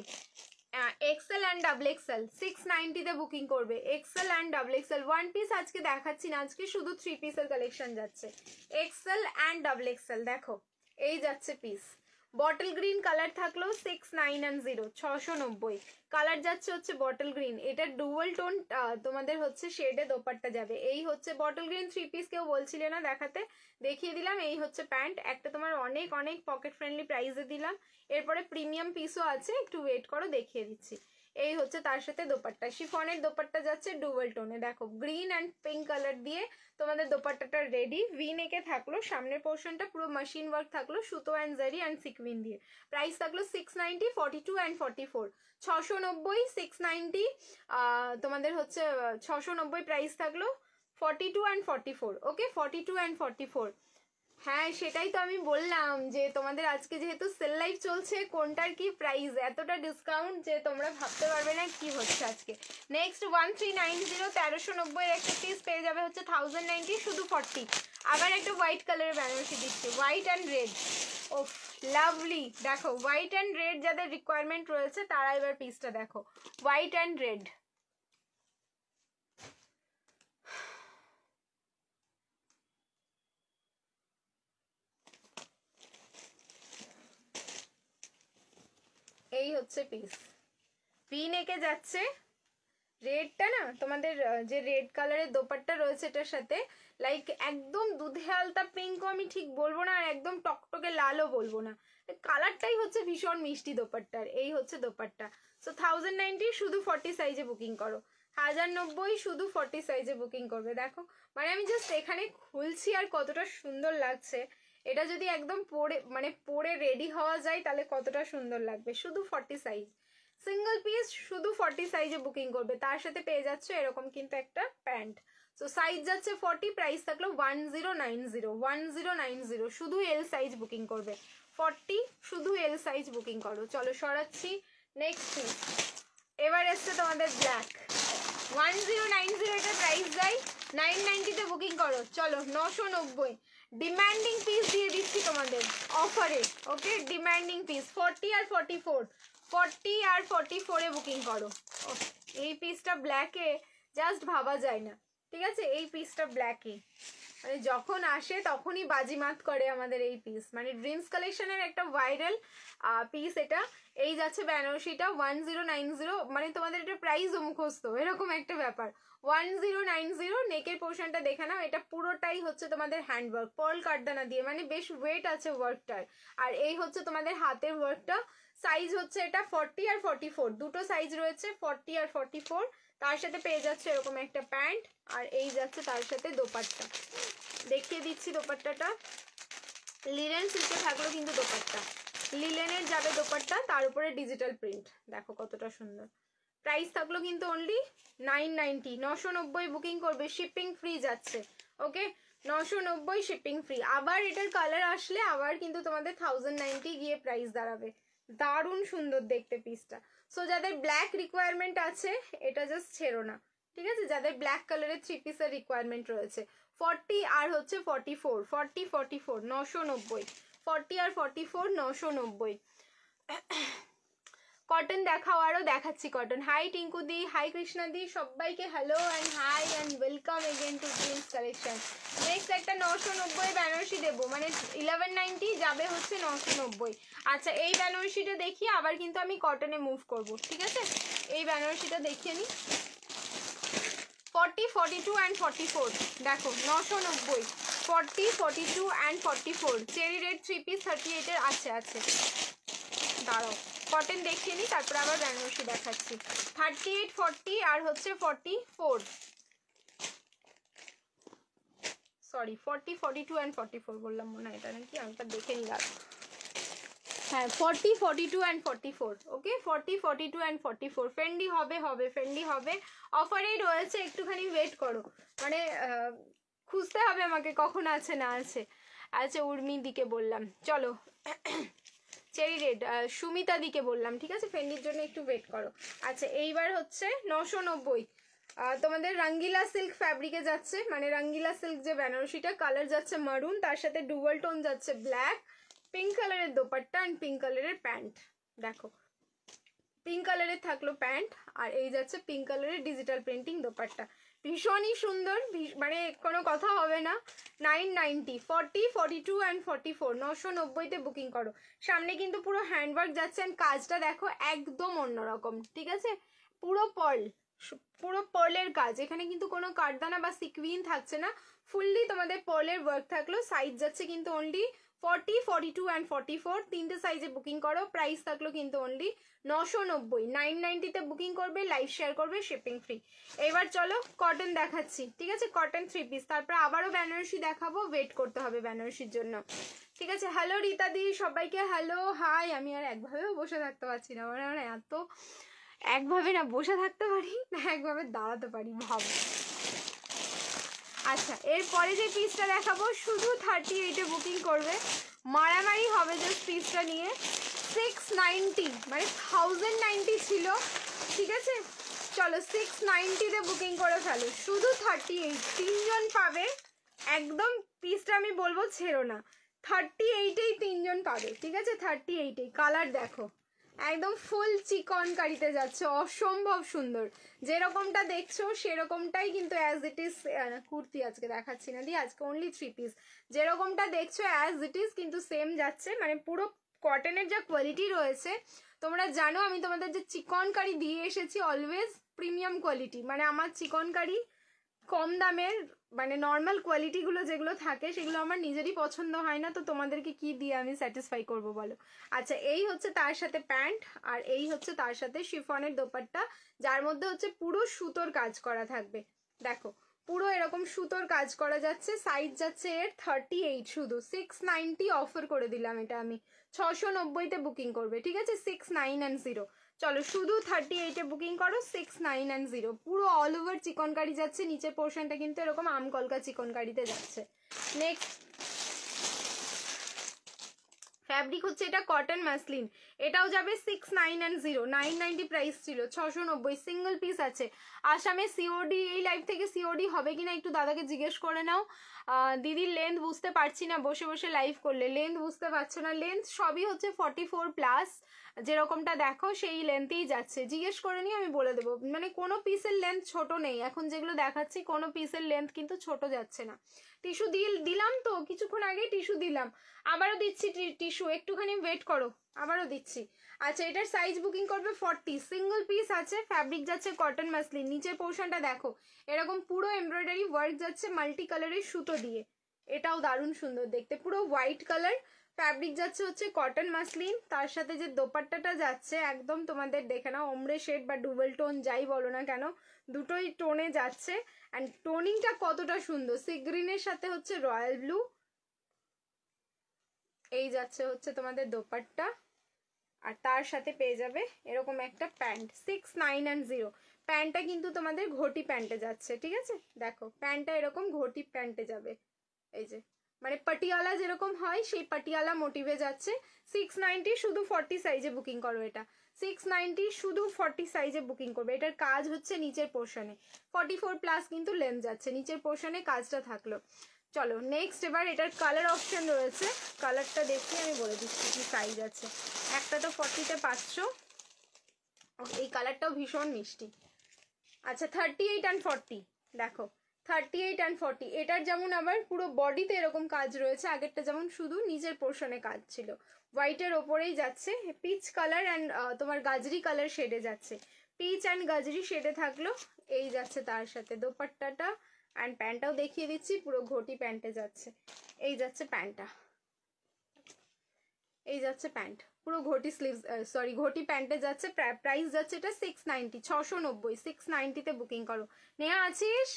Speaker 1: এক্সেল অ্যান্ড ডাবল এক্সেল, 690-তে বুকিং করবে। XL and double XL, one piece আজকে দেখাচ্ছি না, আজকে শুধু 3 পিসের কালেকশন যাচ্ছে। এক্সেল অ্যান্ড ডাবল এক্সেল দেখো, এই যাচ্ছে পিস, বটল গ্রিন কালার থাকলো 690, 690। কালার যাচ্ছে হচ্ছে বটল গ্রিন, এটা ডুয়াল টোন তোমাদের হচ্ছে শেডে দোপাট্টা যাবে। এই হচ্ছে বটল গ্রিন 3 পিস, কেউ বলছিলে না দেখাতে, দেখিয়ে দিলাম। এই হচ্ছে প্যান্ট, একটা তোমার অনেক অনেক পকেট ফ্রেন্ডলি প্রাইসে দিলাম। এরপরে প্রিমিয়াম পিসও আছে, একটু ওয়েট করো দেখিয়ে দিচ্ছি। এই হচ্ছে তার সাথে দোপাট্টা, শিফনের দোপাট্টা যাচ্ছে ডুয়াল টোনে, দেখো গ্রিন অ্যান্ড পিঙ্ক কালার দিয়ে তোমাদের দোপাট্টাটা রেডি। ভি নেকে থাকলো, সামনের পোর্শনটা পুরো মেশিন ওয়ার্ক থাকলো, সুতো অ্যান্ড জারি অ্যান্ড সিকুইন দিয়ে। প্রাইস থাকলো 690, 42 অ্যান্ড 44, 690, 690, তোমাদের হচ্ছে 690 প্রাইস থাকলো, 42 অ্যান্ড 44, ওকে 42 অ্যান্ড 44। হ্যাঁ সেটাই তো আমি বললাম যে তোমাদের আজকে যেহেতু সেল লাইভ চলছে, কোনটার কি প্রাইস, এতটা ডিসকাউন্ট যে তোমরা ভাবতে পারবে না কি হচ্ছে আজকে। নেক্সট 1390, 1390 একটা পিস পেয়ে যাবে হচ্ছে 1090, শুধু 40। আবার একটা হোয়াইট কালারের বেনারসি দিচ্ছে, white and red, oh lovely. দেখো হোয়াইট অ্যান্ড রেড যাদের রিকোয়ারমেন্ট রয়েছে তারা এবার পিসটা দেখো, হোয়াইট অ্যান্ড রেড। এই হচ্ছে পিস, ভি নেকে যাচ্ছে। রেডটা না তোমাদের যে রেড কালারের দোপাট্টা রয়েছে এটার সাথে, লাইক একদম দুধে আলতা পিঙ্কও আমি ঠিক বলবো না, আর একদম টকটকে লালও বলবো না, কালারটাই হচ্ছে ভীষণ মিষ্টি দোপাট্টার। এই হচ্ছে দোপাট্টা। সো 1090 শুধু 40 সাইজে বুকিং করো, 1090 শুধু 40 সাইজে বুকিং করবে। দেখো মানে আমি জাস্ট এখানে খুলছি আর কতটা সুন্দর লাগছে, এটা যদি একদম পরে রেডি হওয়া যায় তাহলে কতটা সুন্দর লাগবে। শুধু 40 সাইজ, সিঙ্গেল পিস শুধু 40 সাইজে বুকিং করবে, তার সাথে পেয়ে যাচ্ছে এরকম কিন্তু একটা প্যান্ট। সো সাইজ যাচ্ছে 40, প্রাইস থাকলো 1090, 1090, শুধু এল সাইজ বুকিং করবে। 40 শুধু এল সাইজ বুকিং করো। চলো সরাচ্ছি, নেক্সট পিস এবার এসছে তোমাদের ব্ল্যাক, 1090 এটা প্রাইস যায়, 990-তে বুকিং করো। চলো 990, ডিমান্ডিং পিস দিয়ে দিচ্ছি তোমাদের অফারে, ওকে ডিমান্ডিং পিস 40 আর 44, 40 আর 44-এ বুকিং করো। এই পিসটা ব্ল্যাকে জাস্ট ভাবা যায় না, ঠিক আছে, এই পিসটা ব্ল্যাকে মানে যখন আসে তখনই বাজিমাত করে আমাদের এই পিস, মানে ড্রিমস কালেকশনের একটা ভাইরাল পিস এটা। এই যাচ্ছে বেনারসিটা 1090, মানে তোমাদের এটা প্রাইসও মুখস্থ এরকম একটা ব্যাপার। 1090 নেকের পোর্শনটা দেখে নাও, এটা পুরোটাই হচ্ছে তোমাদের হ্যান্ডওয়ার্ক, পার্ল কাটদানা দিয়ে, মানে বেশ ওয়েট আছে ওয়ার্কটার। আর এই হচ্ছে তোমাদের হাতের ওয়ার্কটা। সাইজ হচ্ছে এটা 40 আর 44, দুটো সাইজ রয়েছে, 40 আর 44। তার সাথে পেয়ে যাচ্ছে এরকম একটা প্যান্ট, আর এই যাচ্ছে তার সাথে দোপাট্টা। দেখিয়ে দিচ্ছি দোপাট্টাটা, লিলেন সিল্কে থাকলো কিন্তু দোপাট্টা, লিলেনের যাবে দোপাট্টা, তার উপরে ডিজিটাল প্রিন্ট, দেখো কতটা সুন্দর। প্রাইস থাকলো কিন্তু অনলি 990, 990 বুকিং করবে, শিপিং ফ্রি যাচ্ছে। ওকে, 990 শিপিং ফ্রি। আবার এটার কালার আসলে আবার কিন্তু তোমাদের 1090 গিয়ে প্রাইস দাঁড়াবে। দারুণ সুন্দর দেখতে পিসটা। সো যাদের ব্ল্যাক রিকোয়ারমেন্ট আছে এটা জাস্ট ছেড়ো না, ঠিক আছে? যাদের ব্ল্যাক কালারের 3 পিসের রিকোয়ারমেন্ট রয়েছে, 40 আর হচ্ছে 44, 40 44 990, 40 আর 44 990। কটন দেখাও, আরো দেখাচ্ছি কটন। হাই টিঙ্কু দি, হাই কৃষ্ণা দি, সবাইকে hello and hi and welcome again to prince collection. Next একটা 990 বেনারসি দেবো, মানে 1190 যাবে হচ্ছে 990। আচ্ছা এই বেনারসিটা দেখিয়ে আবার কিন্তু আমি কটনে মুভ করব, ঠিক আছে? এই বেনারসিটা দেখিয়ে নিই। 40 42 অ্যান্ড 44 দেখো 990, 40 42 অ্যান্ড 44 চেরি রেড 3 পিস 38 এর আছে। দাঁড়াও কটন দেখিয়ে নিই, তারপরে আবার বেনারসি দেখাচ্ছি। 38 40 আর হচ্ছে 44, সরি 40 42 অ্যান্ড 44 বললাম মনে হয়, এটা নাকি আমি দেখে নিলাম। হ্যাঁ 40 42 অ্যান্ড 44। ওকে 40 42 অ্যান্ড 44 ফ্রেন্ডলি হবে ফ্রেন্ডলি হবে। অফারেই রয়েছে, একটুখানি ওয়েট করো, মানে খুঁজতে হবে আমাকে কখন আছে না আছে। আচ্ছা উর্মি দিকে বললাম, চলো চেরি রেড সুমিতা দিকে বললাম, ঠিক আছে? ফ্রেন্ডির জন্য একটু ওয়েট করো। আচ্ছা এইবার হচ্ছে 990 তোমাদের রঙ্গিলা সিল্ক ফ্যাব্রিকে যাচ্ছে, মানে রঙ্গিলা সিল্ক যে বেনারসিটা, কালার যাচ্ছে মারুন, তার সাথে ডুয়াল টোন যাচ্ছে ব্ল্যাক, পিঙ্ক কালারের দোপাট্টা অ্যান্ড পিঙ্ক কালারের প্যান্ট। দেখো পিঙ্ক কালারের থাকলো প্যান্ট, আর এই যাচ্ছে পিঙ্ক কালারের ডিজিটাল প্রিন্টিং দোপাট্টা। ভীষণই সুন্দর, মানে কোনো কথা হবে না। 990, 40 42 অ্যান্ড 44 990-তে বুকিং করো। সামনে কিন্তু পুরো হ্যান্ডওয়ার্ক যাচ্ছে, অ্যান্ড কাজটা দেখো একদম অন্যরকম, ঠিক আছে? পুরো পার্লের কাজ, এখানে কিন্তু কোনো কাঠদানা বা সিকুইন থাকছে না, ফুললি তোমাদের পার্লের ওয়ার্ক থাকলো। সাইজ যাচ্ছে কিন্তু অনলি 40 42 অ্যান্ড 44, তিনটে সাইজে বুকিং করো। প্রাইস থাকলো কিন্তু অনলি 990, 990-তে বুকিং করবে, লাইভ শেয়ার করবে, শিপিং ফ্রি। এবার চলো কটন দেখাচ্ছি, ঠিক আছে? কটন 3 পিস, তারপর আবারও বেনারসি দেখাবো, ওয়েট করতে হবে বেনারসির জন্য, ঠিক আছে? হ্যালো রীতা দি, সবাইকে হ্যালো হাই। আমি আর একভাবেও বসে থাকতে পারছি না, মানে এত একভাবে না বসে থাকতে পারি না একভাবে দাঁড়াতে পারি, ভাবো। আচ্ছা এরপরে যে পিসটা দেখাবো শুধু 38-এ বুকিং করবে, মারামারি হবে জাস্ট পিসটা নিয়ে। 690 মানে 1090 ছিল, ঠিক আছে? চলো 690-তে বুকিং করে ফেলো, শুধু 38, 3 জন পাবে একদম। পিসটা আমি বলবো ছেড়ো না, 38-এই 3 জন পাবে, ঠিক আছে? 38-এই কালার দেখো একদম ফুল চিকন কারিতে যাচ্ছে, অসম্ভব সুন্দর। যেরকমটা দেখছো সেরকমটাই কিন্তু অ্যাজ ইট ইজ। কুর্তি আজকে দেখাচ্ছি না দি, আজকে অনলি 3 পিস। যেরকমটা দেখছো অ্যাজ ইট ইজ কিন্তু সেম যাচ্ছে, মানে পুরো কটনের যা কোয়ালিটি রয়েছে, তোমরা জানো আমি তোমাদের যে চিকন কারি দিয়ে এসেছি অলওয়েজ প্রিমিয়াম কোয়ালিটি, মানে আমার চিকন কারি কম দামের, মানে নর্মাল কোয়ালিটিগুলো যেগুলো থাকে সেগুলো আমার নিজেরই পছন্দ হয় না, তো তোমাদেরকে কি দিয়ে আমি স্যাটিসফাই করবো বলো? আচ্ছা এই হচ্ছে তার সাথে প্যান্ট, আর এই হচ্ছে তার সাথে শিফনের দোপাট্টা, যার মধ্যে হচ্ছে পুরো সুতোর কাজ করা থাকবে। দেখো পুরো এরকম সুতোর কাজ করা যাচ্ছে। সাইজ যাচ্ছে এর 38, শুধু 690 অফার করে দিলাম এটা আমি। 690-তে বুকিং করবে, ঠিক আছে? 6990। চলো শুধু 38-এ বুকিং করো, 6990। পুরো অল ওভার চিকন কারি যাচ্ছে, নিচের পোর্শনটা কিন্তু এরকম আমকলকা চিকন কারিতে যাচ্ছে। নেক্সট ফ্যাব্রিক হচ্ছে এটা কটন মাসলিন, এটাও যাবে 6990, 990 প্রাইস ছিল, 690 সিঙ্গেল পিস আছে। আসামে সিওডি, এই লাইভ থেকে সিওডি হবে কিনা একটু দাদাকে জিজ্ঞেস করে নাও। দিদির লেন্থ বুঝতে পারছি না, বসে বসে লাইভ করলে লেন্থ বুঝতে পারছো না। লেন্থ সবই হচ্ছে 44+, যেরকমটা দেখো সেই লেন্থেই যাচ্ছে, জিজ্ঞেস করে নিয়ে আমি বলে দেবো। মানে কোনো পিসের লেন্থ ছোট নেই, এখন যেগুলো দেখাচ্ছি কোনো পিসের লেন্থ কিন্তু ছোট যাচ্ছে না। টিস্যু দিলাম তো কিছুক্ষণ আগে, টিস্যু দিলাম, আবারও দিচ্ছি টিস্যু, একটুখানি ওয়েট করো, আবারও দিচ্ছি। আচ্ছা এটার সাইজ বুকিং করবে 40, সিঙ্গেল পিস আছে, ফ্যাব্রিক যাচ্ছে কটন মাসলিন। নিচের পোর্শনটা দেখো এরকম পুরো এমব্রয়ডারি ওয়ার্ক যাচ্ছে মাল্টি কালারের সুতো দিয়ে, এটাও দারুণ সুন্দর দেখতে, পুরো হোয়াইট কালার। ফ্যাব্রিক যাচ্ছে হচ্ছে কটন মাসলিন, তার সাথে যে দোপাট্টাটা যাচ্ছে একদম তোমাদের দেখে নাও, ওমরে শেড বা ডুবেল টোন যাই বলো না কেন, দুটোই টোনে যাচ্ছে। অ্যান্ড টোনিংটা কতটা সুন্দর, সি গ্রিনের সাথে হচ্ছে রয়্যাল ব্লু। এই যাচ্ছে হচ্ছে তোমাদের দোপাট্টা, আর তার সাথে পেয়ে যাবে এরকম একটা প্যান্ট 6, 9 and 0। প্যান্টটা কিন্তু তোমাদের ঘটি প্যান্টে যাচ্ছে, ঠিক আছে? দেখো প্যান্টটা এরকম ঘটি প্যান্টে যাবে, এই যে মানে পাটিয়ালা যেরকম হয় সেই পাটিয়ালা মোটিভে যাচ্ছে। 690 শুধু 40 সাইজে বুকিং করো, এটা 690 শুধু 40 সাইজে বুকিং করবে। এটার কাজ হচ্ছে নিচের পোর্শনে, 44+ কিন্তু লেন্থ যাচ্ছে, নিচের পোর্শনে কাজটা থাকলো। চলো নেক্সট, এবার এটার কালার অপশন রয়েছে, কালারটা দেখি আমি বলে দিচ্ছি কি সাইজ আছে। একটা তো 40-তে পাচ্ছ, এই কালারটাও ভীষণ মিষ্টি। আচ্ছা 38 and 40, দেখো 38 and 40, এটার যেমন আবার পুরো বডিতে এরকম কাজ রয়েছে, আগেরটা যেমন শুধু নিচের পোর্শনে কাজ ছিল। হোয়াইটের ওপরেই যাচ্ছে, পিচ কালার অ্যান্ড তোমার গাজরি কালার শেডে যাচ্ছে, পিচ অ্যান্ড গাজরি শেডে থাকলো। এই যাচ্ছে তার সাথে দোপাট্টাটা, অ্যান্ড প্যান্টটাও দেখিয়ে দিচ্ছি, পুরো ঘটি প্যান্টে যাচ্ছে। এই যাচ্ছে প্যান্টটা, এই যাচ্ছে প্যান্ট, পুরো ঘটি স্লিভস, সরি ঘটি প্যান্টে যাচ্ছে। প্রাইস যাচ্ছে এটা 690, 690, 690-তে বুকিং করো। নেহা আছিস?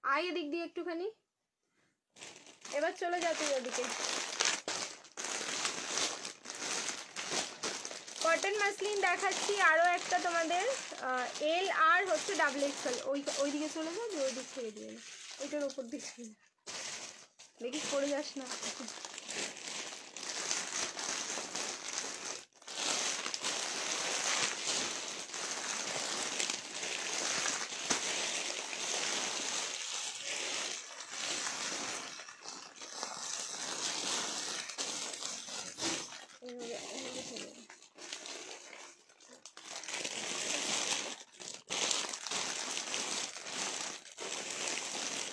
Speaker 1: আয় এদিক দিয়ে একটুখানি, এবার চলে যা তুই ওদিকে। কটন মাসলিন দেখাচ্ছি আরো একটা তোমাদের, এল আর হচ্ছে XXL। ওইদিকে চলে যাও, ওই দিক ছেড়ে দিয়ে না, ওইটার ওপর দিক ছেড়ে দেখিস পড়ে যাস না।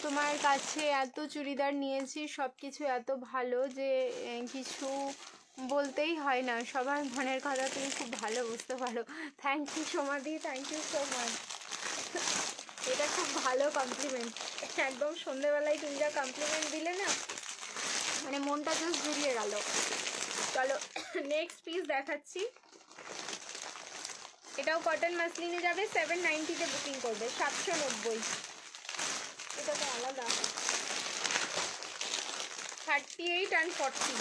Speaker 1: তোমার কাছে এত চুড়িদার নিয়েছি, সব কিছু এত ভালো যে কিছু বলতেই হয় না, সবার মনের কথা তুমি খুব ভালো বুঝতে পারো। থ্যাংক ইউ সোমাদি, থ্যাংক ইউ সো মাচ। এটা খুব ভালো কমপ্লিমেন্ট, একদম সন্ধ্যেবেলায় তুমি যা কমপ্লিমেন্ট দিলে না, মানে মনটা জাস্ট জুড়িয়ে গেল। চলো নেক্সট পিস দেখাচ্ছি, এটাও কটন মাসলিনে যাবে, 790-তে বুকিং করবে, 790। এটা তো আলাদা, 38 and 40,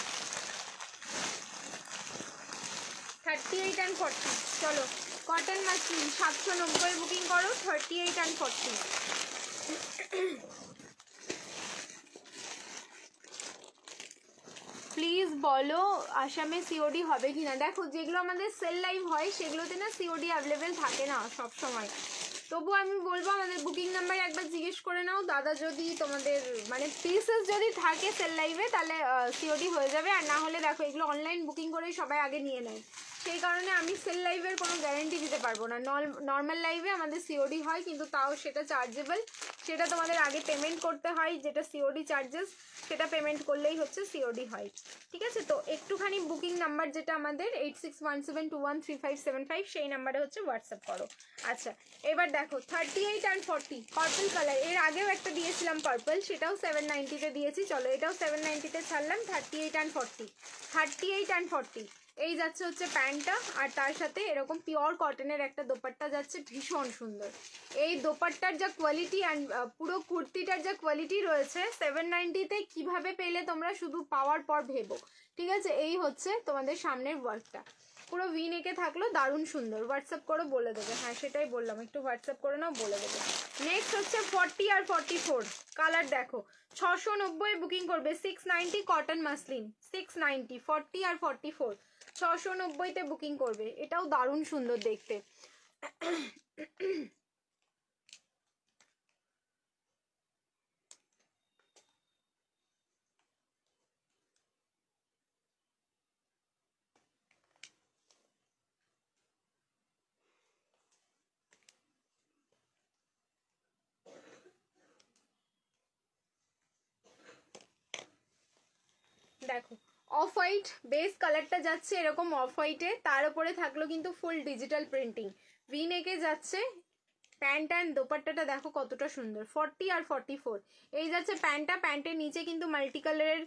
Speaker 1: 38 and 40। চলো কটন মাসলিন 790 বুকিং করো, 38 and 40। প্লিজ বলো আসামে সিওডি হবে কিনা। দেখো যেগুলো আমাদের সেল লাইভ হয় সেগুলোতে না সিওডি অ্যাভেলেবেল থাকে না সব সময়, তবু আমি বলবো আমাদের বুকিং নাম্বার একবার জিজ্ঞেস করে নাও দাদা, যদি তোমাদের মানে পিসেস যদি থাকে সেল লাইভে তাহলে সিওডি হয়ে যাবে, আর না হলে দেখো এগুলো অনলাইন বুকিং করেই সবাই আগে নিয়ে নেয়, সেই কারণে আমি সেল লাইভের কোনো গ্যারেন্টি দিতে পারবো না। নর্মাল লাইভে আমাদের সিওডি হয়, কিন্তু তাও সেটা চার্জেবল, সেটা তোমাদের আগে পেমেন্ট করতে হয়, যেটা সিওডি চার্জেস সেটা পেমেন্ট করলেই হচ্ছে সিওডি হয়, ঠিক আছে? তো একটুখানি বুকিং নাম্বার যেটা আমাদের 8617213575 সেই নাম্বারে হচ্ছে হোয়াটসঅ্যাপ করো। আচ্ছা এবার দেখো 38 and 40 পার্পল কালার, এর আগেও একটা দিয়েছিলাম পার্পল, সেটাও 790-তে দিয়েছি। চলো এটাও 790-তে ছাড়লাম, 38 and 40, 38 and 40। এই যাচ্ছে হচ্ছে প্যান্টটা, আর তার সাথে এরকম পিওর কটনের একটা দোপাট্টা যাচ্ছে, ভীষণ সুন্দর। এই দোপাট্টার যা কোয়ালিটি অ্যান্ড পুরো কুর্তিটার যা কোয়ালিটি রয়েছে 790-তে কিভাবে পেলে তোমরা শুধু পাওয়ার পর ভেবো, ঠিক আছে? এই হচ্ছে তোমাদের সামনের ওয়ার্কটা, পুরো ভি নেকে থাকলো, দারুণ সুন্দর। হোয়াটসঅ্যাপ করে বলে দেবে, হ্যাঁ সেটাই বললাম, একটু হোয়াটসঅ্যাপ করে নাও, বলে দেবে। নেক্সট হচ্ছে 40 আর 44 কালার, দেখো 690 বুকিং করবে, 690 কটন মাসলিন, 690, 40 আর 44 690-তে বুকিং করবে, এটাও দারুণ সুন্দর দেখতে। দেখো অফ হোয়াইট বেস কালারটা যাচ্ছে এরকম অফ হোয়াইটে, তার উপরে থাকলো কিন্তু ফুল ডিজিটাল প্রিন্টিং, ভি নেকে যাচ্ছে। প্যান্ট অ্যান্ড দোপাট্টাটা দেখো কতটা সুন্দর, 40 আর 44 এই যাচ্ছে প্যান্টটা। প্যান্টের নিচে কিন্তু মাল্টি কালারের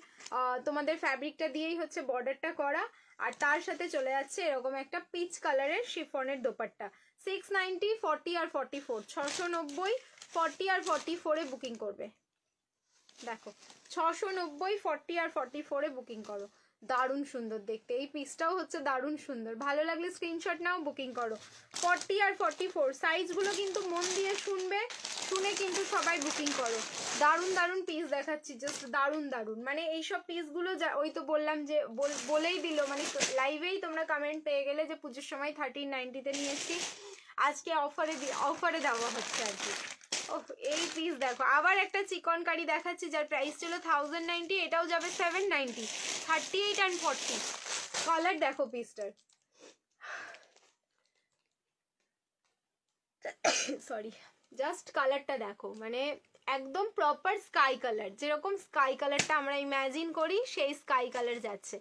Speaker 1: তোমাদের ফ্যাব্রিকটা দিয়েই হচ্ছে বর্ডারটা করা, আর তার সাথে চলে যাচ্ছে এরকম একটা পিচ কালারের শিফনের দোপাট্টা। 690, 40 আর 44, 690, 40 আর 44-এ বুকিং করবে। দেখো 690, 40 আর 44-এ বুকিং করো, দারুণ সুন্দর দেখতে, এই পিসটাও হচ্ছে দারুণ সুন্দর। ভালো লাগলে স্ক্রিনশট নাও, বুকিং করো। 40 আর 44 সাইজগুলো কিন্তু মন দিয়ে শুনবে, শুনে কিন্তু সবাই বুকিং করো। দারুণ দারুণ পিস দেখাচ্ছি, জাস্ট দারুণ দারুণ। মানে এইসব পিসগুলো ওই তো বললাম যে বলেই দিল, মানে লাইভেই তোমরা কমেন্ট পেয়ে গেলে যে পুজোর সময় 1390-তে নিয়েছি, আজকে অফারে দেওয়া হচ্ছে আর কি। ও এই পিস দেখো, আবার একটা চিকন কারি দেখাচ্ছি যার প্রাইস ছিল 1090, এটাও যাবে 790। 38 and 40 কালার দেখো পিসটার, সরি, জাস্ট কালারটা দেখো, মানে একদম প্রপার স্কাই কালার, যেরকম স্কাই কালারটা আমরা ইমাজিন করি সেই স্কাই কালার যাচ্ছে।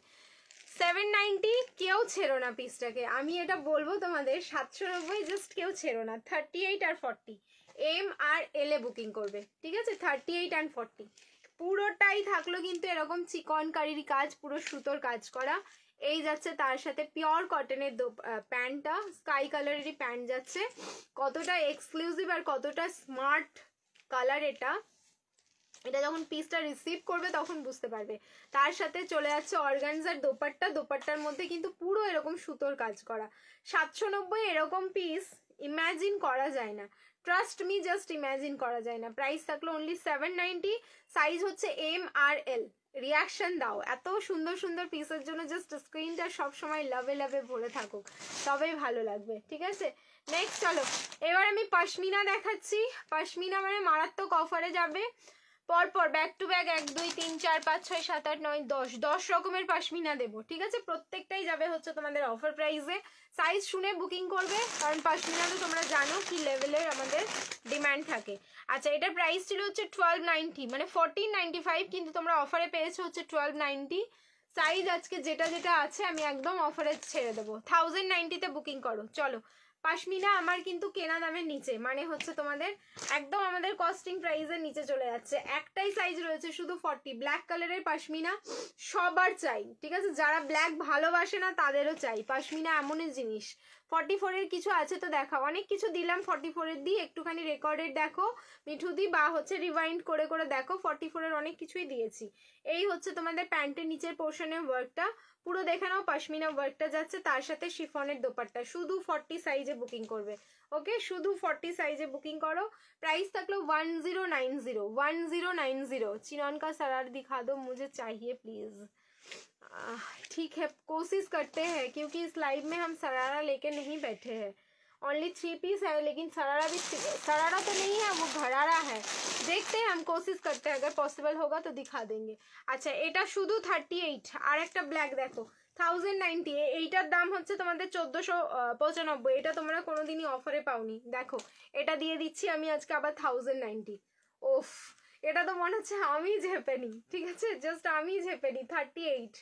Speaker 1: 790, কেউ ছেড়ো না পিসটাকে, আমি এটা বলবো তোমাদের, 790 জাস্ট কেউ ছেড়ো না। 38 আর 40 এম আর এল এ বুকিং করবে, ঠিক আছে? 38 and 40 পুরোটাই থাকলো কিন্তু এরকম চিকন কারির কাজ, পুরো সুতোর কাজ করা। এই যাচ্ছে তার সাথে পিওর কটনের প্যান্টটা, স্কাই কালারেরই প্যান্ট যাচ্ছে। কতটা এক্সক্লুসিভ আর কতটা স্মার্ট কালার এটা, এটা যখন পিসটা রিসিভ করবে তখন বুঝতে পারবে। তার সাথে চলে যাচ্ছে অর্গানজার দোপাট্টা, দোপাট্টার মধ্যে কিন্তু পুরো এরকম সুতোর কাজ করা। 790 এরকম পিস ইম্যাজিন করা যায় না, ট্রাস্ট মি, জাস্ট ইম্যাজিন করা যায় না। প্রাইস থাকলো অনলি 790, সাইজ হচ্ছে এম আর এল। রিয়াকশন দাও, এত সুন্দর সুন্দর পিসের জন্য জাস্ট স্ক্রিনটা সবসময় লাভে লাভে ভরে থাকুক, তবেই ভালো লাগবে, ঠিক আছে? নেক্সট চলো, এবার আমি পশমিনা দেখাচ্ছি। পশমিনা মানে মারাত্মক অফারে যাবে, পরপর ব্যাক টু ব্যাক 1 2 3 4 5 6 7 8 9 10 রকমের পশমিনা দেবো, ঠিক আছে? প্রত্যেকটাই যাবে হচ্ছে তোমাদের অফার প্রাইসে। সাইজ শুনে বুকিং করবে, কারণ পশমিনা তো তোমরা জানো কি লেভেলের আমাদের ডিমান্ড থাকে। আচ্ছা, এটার প্রাইস ছিল হচ্ছে 1290, মানে 1495, কিন্তু তোমরা অফারে পেয়েছো হচ্ছে 1290। সাইজ আজকে যেটা যেটা আছে আমি একদম অফারে ছেড়ে দেবো, 1090-তে বুকিং করো। চলো, পশমিনা আমার কিন্তু কেনা দামের নিচে, মানে হচ্ছে তোমাদের একদম আমাদের কস্টিং প্রাইসের নিচে চলে যাচ্ছে। একটাই সাইজ রয়েছে শুধু 40, ব্ল্যাক কালারের পশমিনা সবার চাই, ঠিক আছে? যারা ব্ল্যাক ভালোবাসে না তাদেরও চাই। পশমিনা এমনই জিনিস। 44-এর কিছু আছে তো দেখা, অনেক কিছু দিলাম 44-এর দিয়ে, একটুখানি রেকর্ডেড দেখো মিঠুদি, বা হচ্ছে রিওয়াইন্ড করে করে দেখো, 44-এর অনেক কিছুই দিয়েছি। এই হচ্ছে তোমাদের প্যান্টের নিচের পোর্শনের ওয়ার্কটা, পুরো দেখে নাও, পশমিনা ওয়ার্কটা যাচ্ছে, তার সাথে শিফনের দোপাট্টা। শুধু 40 সাইজে বুকিং করবে, ওকে? শুধু 40 সাইজে বুকিং করো। प्राइस तक लो 1090 चिनॉन का सरारा दिखा दो मुझे चाहिए प्लीज। ठीक है, कोशिश करते हैं, क्योंकि इस लाइव में हम सरारा लेके नहीं बैठे हैं। ओनली 3 पीस है, लेकिन सरारा भी, सरारा तो नहीं है, वो घरारा है। देखते हैं, हम कोशिश करते हैं, अगर पॉसिबल होगा तो दिखा देंगे। अच्छा, এটা শুধু 38, আর একটা ব্ল্যাক দেখো 1090, এইটার দাম হচ্ছে তোমাদের 1495, এটা তোমরা কোনোদিনই অফারে পাওনি। দেখো, এটা দিয়ে দিচ্ছি আমি আজকে আবার 1090। ওফ, এটা তো মনে হচ্ছে আমি ঝেপে নিই, ঠিক আছে? জাস্ট আমি ঝেপে নিই। 38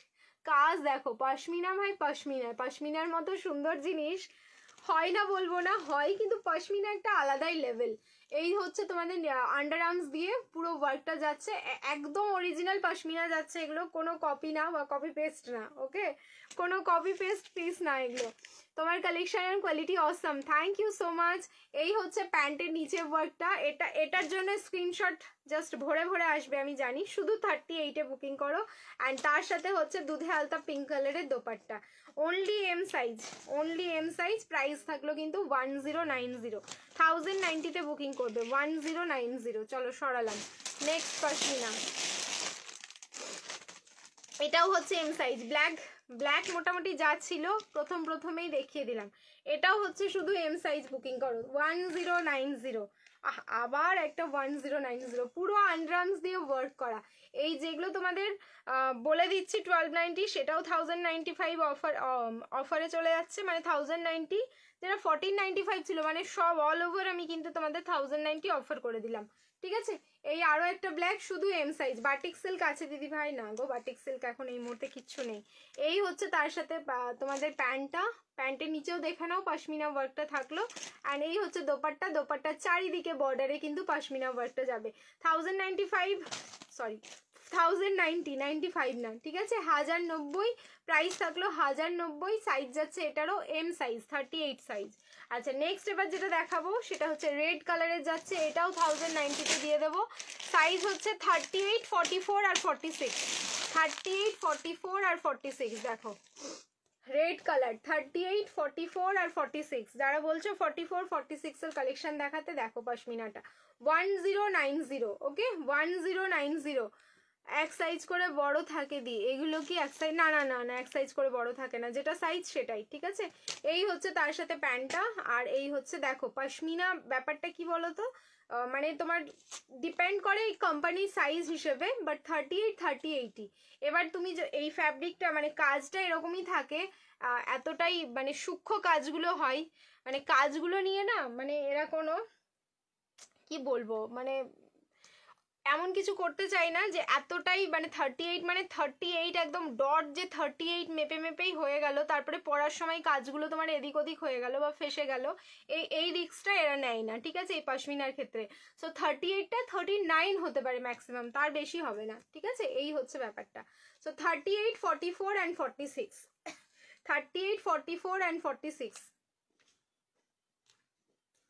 Speaker 1: কাজ দেখো, পশমিনা ভাই, পশমিনার মতো সুন্দর জিনিস হয় না বলবো না, হয়, কিন্তু পশমিনা একটা আলাদাই লেভেল। এই হচ্ছে তোমাদের আন্ডার আর্মস দিয়ে পুরো ওয়ার্কটা যাচ্ছে, একদম অরিজিনাল পশমিনা যাচ্ছে, এগুলো কোনো কপি না বা কপি পেস্ট না, ওকে? কোনো কপি পেস্ট পিস না এগুলো। তোমার কালেকশনের quality awesome, thank you so much. এই হচ্ছে প্যান্টের নিচে ওয়ার্কটা, এটার জন্য স্ক্রিনশট জাস্ট ভরে ভরে আসবে আমি জানি। শুধু 38-এ বুকিং করো, অ্যান্ড তার সাথে হচ্ছে দুধে আলতা পিঙ্ক কালারের দোপাট্টা। অনলি এম সাইজ, প্রাইস থাকলো কিন্তু 1090, 1090-তে বুকিং করবে, 1090। চলো সরালাম। নেক্সট পশমিনা, এটাও হচ্ছে এম সাইজ, ব্ল্যাক মোটামুটি যা ছিল প্রথমেই দেখিয়ে দিলাম। এটাও হচ্ছে শুধু এম সাইজ, বুকিং করো 1090। আবার একটা 1090, পুরো আন্ডারআর্মস দিয়ে ওয়ার্ক করা। এই যেগুলো তোমাদের বলে দিচ্ছি 1290, সেটাও 1095 অফারে চলে যাচ্ছে, মানে 1090, যেটা 1495 ছিল, মানে সব অল ওভার আমি কিন্তু তোমাদের 1090 অফার করে দিলাম, ঠিক আছে? এই আরো একটা ব্ল্যাক, শুধু এম সাইজ। বাটিক সিল্ক আছে দিদি ভাই? না গো, বাটিক সিল্ক এখন এই মুহূর্তে কিচ্ছু নেই। এই হচ্ছে তার সাথে তোমাদের প্যান্টের নিচেও দেখে নাও পশমিনা ওয়ার্কটা থাকলো, অ্যান্ড এই হচ্ছে দোপাট্টার চারিদিকে বর্ডারে কিন্তু পশমিনা ওয়ার্কটা যাবে। 1095 না, ঠিক আছে? 1090, প্রাইস থাকলো 1090, সাইজ যাচ্ছে এটারও এম সাইজ, 38 সাইজ। আচ্ছা, নেক্সট এবার যেটা দেখাবো সেটা হচ্ছে রেড কালারের যাচ্ছে, এটাও 1090-তে দিয়ে দেবো। সাইজ হচ্ছে 38, 44 আর 46। 38, 44 আর 46 দেখো রেড কালার 38, 44 আর 46 যারা বলছো 44, 46 এর কালেকশন দেখাতে দেখো পশমিনাটা 1090 ওকে 1090 এক সাইজ করে বড় থাকে দি এগুলো কি এক সাইজ না না না না এক সাইজ করে বড় থাকে না যেটা সাইজ সেটাই ঠিক আছে এই হচ্ছে তার সাথে প্যান্টটা আর এই হচ্ছে দেখো পশমিনা ব্যাপারটা কি বলো তো মানে তোমার ডিপেন্ড করে এই কোম্পানির সাইজ হিসেবে বাট 38, 30, 80 এবার তুমি এই ফ্যাব্রিকটা মানে কাজটা এরকমই থাকে এতটাই মানে সূক্ষ্ম কাজগুলো হয় মানে কাজগুলো নিয়ে না মানে এরা কোনো কি বলবো মানে এমন কিছু করতে চাই না যে এতটাই মানে 38 মানে 38 একদম ডট যে 38 মেপে মেপেই হয়ে গেল তারপরে পড়ার সময় কাজগুলো তোমার এদিক ওদিক হয়ে গেল বা ফেসে গেল এই রিস্কটা এরা নেয় না ঠিক আছে এই পশমিনার ক্ষেত্রে সো 38টা 39 হতে পারে ম্যাক্সিমাম তার বেশি হবে না ঠিক আছে এই হচ্ছে ব্যাপারটা so 38, 44 and 46 38, 44 and 46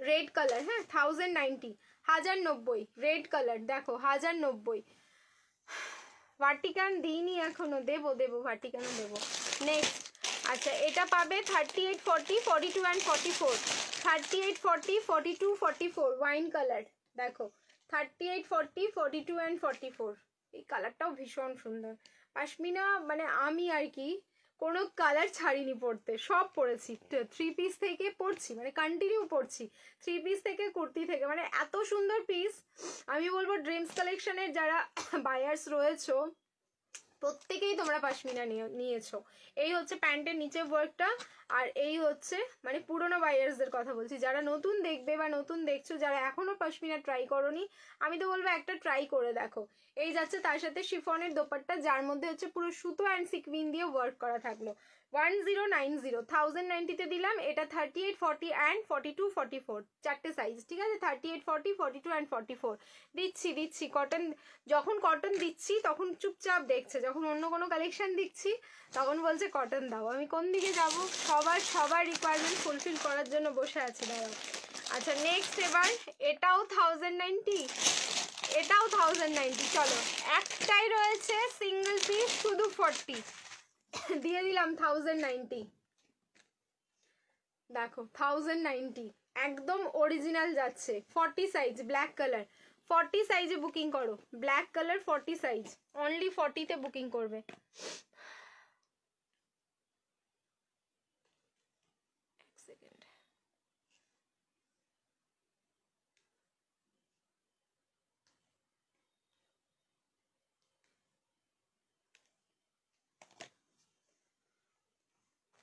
Speaker 1: red colour হ্যাঁ 1090 1090 রেড কালার দেখো 1090 ভার্টিকান দিইনি এখনো দেবো ভার্টিকানও দেবো নেক্সট আচ্ছা এটা পাবে 38, 40, 42 অ্যান্ড 44 38, 40, 42, 44 ওয়াইন কালার দেখো 38, 40, 42 অ্যান্ড 44 এই কালারটাও ভীষণ সুন্দর পশমিনা মানে আমি আর কি কোনো কালার ছাড়িনি পরতে সব পরেছি 3 পিস থেকে পরছি মানে কন্টিনিউ পরছি 3 পিস থেকে কুর্তি থেকে মানে এত সুন্দর পিস আমি বলবো ড্রিমস কালেকশনের যারা বায়ার্স রয়েছো প্রত্যেকেই তোমরা পশমিনা নিয়েছো এই হচ্ছে প্যান্টের নিচে ওয়ার্কটা আর এই হচ্ছে মানে পুরোনো বায়ার্সদের কথা বলছি যারা নতুন দেখবে বা নতুন দেখছো যারা এখনো পশমিনা ট্রাই করোনি আমি তো বলবো একটা ট্রাই করে দেখো এই যাচ্ছে তার সাথে শিফনের দোপাট্টা যার মধ্যে হচ্ছে পুরো সুতো অ্যান্ড সিকুইন দিয়ে ওয়ার্ক করা থাকলো 1090 1090 তে দিলাম এটা 38, 40 অ্যান্ড 42, 44 চারটে সাইজ ঠিক আছে 38, 40, 42 অ্যান্ড 44 দিচ্ছি কটন যখন কটন দিচ্ছি তখন চুপচাপ দেখছে যখন অন্য কোনো কালেকশন দিচ্ছি তখন বলছে কটন দাও আমি কোন দিকে যাব সবার রিকোয়ারমেন্ট ফুলফিল করার জন্য বসে আছি দাঁড়াও আচ্ছা নেক্সট এবার এটাও 1090 এটাও 1090 চলো একটাই রয়েছে সিঙ্গেল পিস শুধু 40 দিয়ে দিলাম 1090 দেখো 1090 একদম অরিজিনাল যাচ্ছে 40 সাইজ ব্ল্যাক কালার 40 সাইজে বুকিং করো ব্ল্যাক কালার 40 সাইজ অনলি 40 তে বুকিং করবে এক সেকেন্ড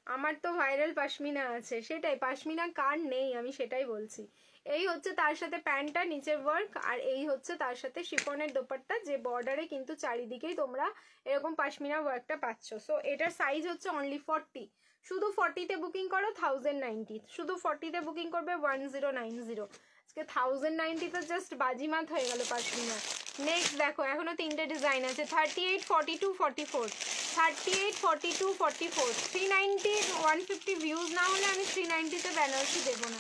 Speaker 1: আমার তো ভাইরাল পশমিনা আছে সেটাই পশমিনা কার নেই আমি সেটাই বলছি এই হচ্ছে তার সাথে প্যান্টটা নিচের ওয়ার্ক আর এই হচ্ছে তার সাথে শিফনের দোপাট্টা যে বর্ডারে কিন্তু চারিদিকেই তোমরা এরকম পশমিনা ওয়ার্কটা পাচ্ছ সো এটার সাইজ হচ্ছে অনলি 40 শুধু 40 তে বুকিং করো 1090 শুধু 40 তে বুকিং করবে 1090 আজকে 1090 তো জাস্ট বাজিমাত হয়ে গেল পশমিনা নেক্সট দেখো এখনো তিনটে ডিজাইন আছে 38, 42, 44 38, 42, 44 390 150 ভিউজ না হলে আমি 390 তে বেনারসি দেবো না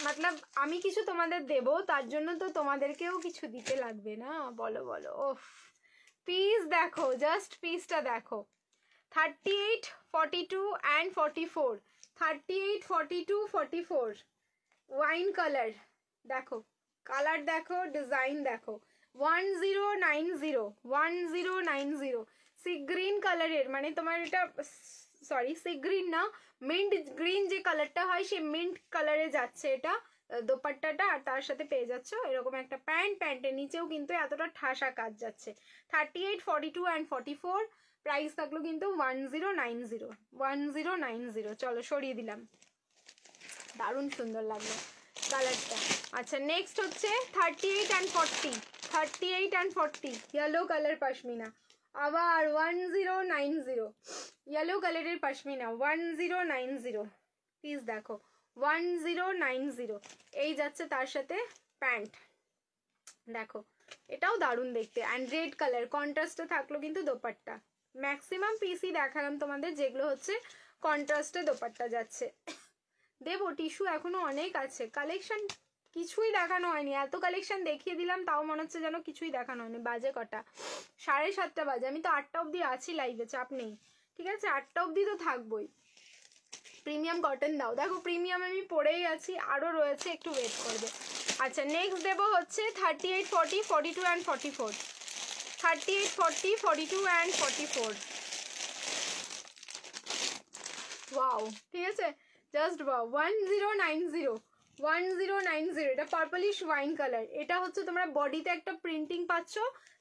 Speaker 1: मतलब আমি কিছু তোমাদের দেব তার জন্য তো তোমাদেরকেও কিছু দিতে লাগবে না বলো ওফ পিস দেখো জাস্ট পিসটা দেখো 38, 42 and 44 38, 42, 44 ওয়াইন কালার দেখো কালার দেখো ডিজাইন দেখো 1090 সি গ্রিন কালারের মানে তোমার এটা সরি সি গ্রিন না মিন্ট গ্রিন যে কালারটা হয় সেই মিন্ট কালারে যাচ্ছে এটা দোপাট্টাটা আর তার সাথে পেয়ে যাচ্ছ এরকম একটা প্যান্টের নিচেও কিন্তু এতটা ঠাসা কাজ যাচ্ছে 38, 42 and 44 প্রাইস থাকলো কিন্তু 1090 চলো সরিয়ে দিলাম দারুণ সুন্দর লাগলো কালারটা আচ্ছা নেক্সট হচ্ছে 38 and 40 ইয়েলো কালার পশমিনা আবার 1090 ইয়েলো কালারের পশমিনা 1090 প্লিজ দেখো 1090 এই যাচ্ছে তার সাথে প্যান্ট দেখো এটাও দারুণ দেখতে অ্যান্ড রেড কালার কন্ট্রাস্টে থাকলো কিন্তু দোপাট্টা ম্যাক্সিমাম পিসই দেখালাম তোমাদের যেগুলো হচ্ছে কন্ট্রাস্টে দোপাট্টা যাচ্ছে দেবো টিস্যু এখনো অনেক আছে কালেকশন কিছুই দেখানো হয়নি, এত কালেকশন দেখিয়ে দিলাম তাও মনে হচ্ছে যেন কিছুই দেখানো হয়নি। বাজে কটা? 7:30 বাজে। আমি তো 8টা অবধি আছি লাইভে, চাপ নেই, ঠিক আছে? 8টা অবধি তো থাকবোই। প্রিমিয়াম কটন দাও, দেখো প্রিমিয়াম আমি পরেই আছি, আরও রয়েছে, একটু ওয়েট করবে। আচ্ছা নেক্সট দেবো হচ্ছে 38, 40, 42 অ্যান্ড 44। 38, 40, 42 অ্যান্ড 44। ওয়াও, ঠিক আছে, জাস্ট ওয়াও। 1090, 1090। এটা পার্পলিশ ওয়াইন কালার। এটা হচ্ছে তোমরা বডিতে একটা প্রিন্টিং পাচ্ছ,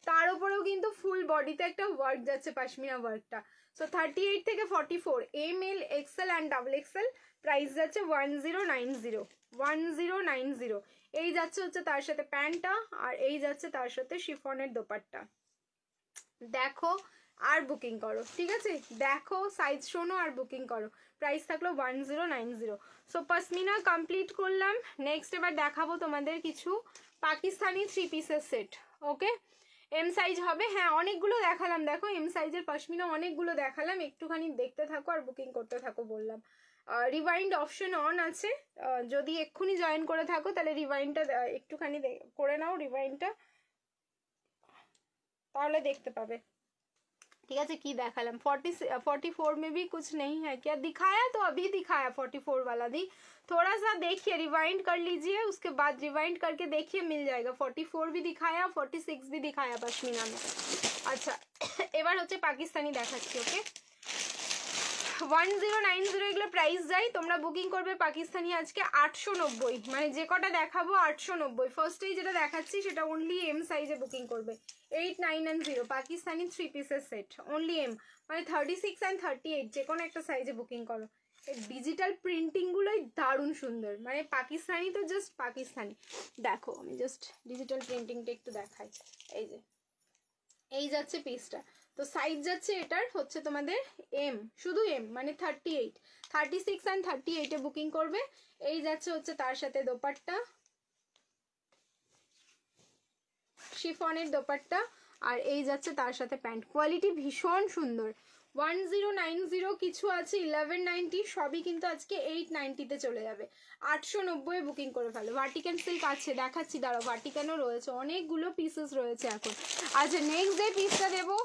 Speaker 1: তার উপরেও কিন্তু ফুল বডিতে একটা ওয়ার্ক যাচ্ছে, পাশমিনা ওয়ার্কটা। সো 38 থেকে 44, M L, XL and double XL. Price যাচ্ছে 1090, 1090। এই যাচ্ছে হচ্ছে তার সাথে প্যান্টটা, আর এই যাচ্ছে তার সাথে শিফনের দোপাট্টা। দেখো আর বুকিং করো, ঠিক আছে? দেখো, সাইজ শোনো আর বুকিং করো। প্রাইস থাকলো 1090। সো পশমিনা কমপ্লিট করলাম। নেক্সট এবার দেখাবো তোমাদের কিছু পাকিস্তানি 3 পিসের সেট। ওকে, এম সাইজ হবে, হ্যাঁ অনেকগুলো দেখালাম, দেখো এম সাইজের পশমিনা অনেকগুলো দেখালাম, একটুখানি দেখতে থাকো আর বুকিং করতে থাকো বললাম। রিভাইন্ড অপশন অন আছে, যদি এক্ষুনি জয়েন করে থাকো তাহলে রিভাইন্ডটা একটুখানি করে নাও, রিভাইন্ডটা, তাহলে দেখতে পাবে। ठीक है, की देखालम 44 में भी कुछ नहीं है क्या? दिखाया तो अभी दिखाया 44 वाला दी, थोड़ा सा देखिए, रिवाइंड कर लीजिए, उसके बाद रिवाइंड करके देखिए, मिल जाएगा। 44 भी दिखाया, 46 भी दिखाया पश्मीना में। अच्छा এবার হচ্ছে পাকিস্তানি দেখাচ্ছি। ওকে, 1090 এগুলো প্রাইস যাই, তোমরা বুকিং করবে পাকিস্তানি আজকে 890, মানে যে কটা দেখাবো 890। ফার্স্টেই যেটা দেখাচ্ছি সেটা অনলি এম সাইজে বুকিং করবে। 8990 পাকিস্তানি 3 পিসের সেট, অনলি এম, মানে 36 অ্যান্ড 38 যে কোনো একটা সাইজে বুকিং করো। এই ডিজিটাল প্রিন্টিংগুলোই দারুণ সুন্দর, মানে পাকিস্তানি তো জাস্ট পাকিস্তানি। দেখো আমি জাস্ট ডিজিটাল প্রিন্টিংটা একটু দেখাই। এই যে এই যাচ্ছে পিসটা, তো সাইজ যাচ্ছে এটার হচ্ছে তোমাদের এম, শুধু এম, মানে 38, 36 অ্যান্ড 38-এ বুকিং করবে। এই যাচ্ছে হচ্ছে তার সাথে দোপাট্টা, শিফনের দোপাট্টা, আর এই যাচ্ছে তার সাথে প্যান্ট। কোয়ালিটি ভীষণ সুন্দর। 1090 কিছু আছে 1190, সবই কিন্তু আজকে 890-তে চলে যাবে। 890-এ বুকিং করে ফেলো। ভার্টিকান সিল্ক আছে, দেখাচ্ছি, দাঁড়াও, ভার্টিকানও রয়েছে, অনেকগুলো পিসেস রয়েছে এখন। আচ্ছা নেক্সট যে পিসটা দেবো,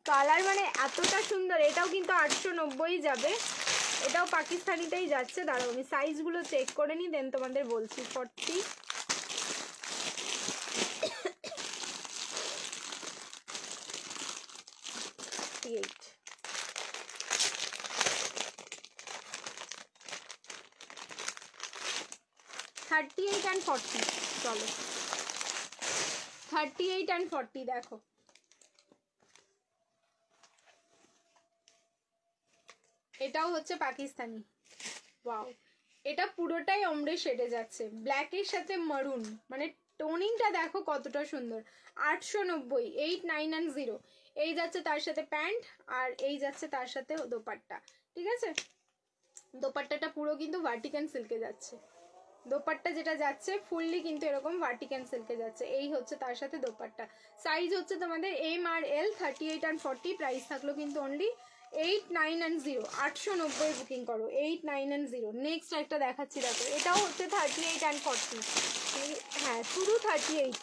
Speaker 1: কালার মানে এতটা সুন্দর, এটাও কিন্তু 890 যাবে, এটাও পাকিস্তানিতেই যাচ্ছে। দাঁড়াও আমি সাইজগুলো চেক করে নিই, দেন তোমাদের বলছি। 40, 38 and 40, চলো 38 and 40 দেখো। এটাও হচ্ছে পাকিস্তানি। ওয়াও, এটা পুরোটাই অমরে শেডে যাচ্ছে, ব্ল্যাকের সাথে মারুন, মানে টোনিংটা দেখো কতটা সুন্দর। 890, 8990। এই যাচ্ছে তার সাথে প্যান্ট, আর এই যাচ্ছে তার সাথে দোপাট্টা, ঠিক আছে? দোপাট্টাটা পুরো কিন্তু ভার্টিকান সিল্কে যাচ্ছে, দোপাট্টা যেটা যাচ্ছে ফুললি কিন্তু এরকম ভার্টিকান সিল্কে যাচ্ছে। এই হচ্ছে তার সাথে দোপাট্টা। সাইজ হচ্ছে তোমাদের এম আর এল, 38 and 40। প্রাইস থাকলো কিন্তু অনলি 890, 890 বুকিং করো, 890। নেক্সট একটা দেখাচ্ছি, দেখো এটাও হচ্ছে 38 and 40, হ্যাঁ শুধু 38,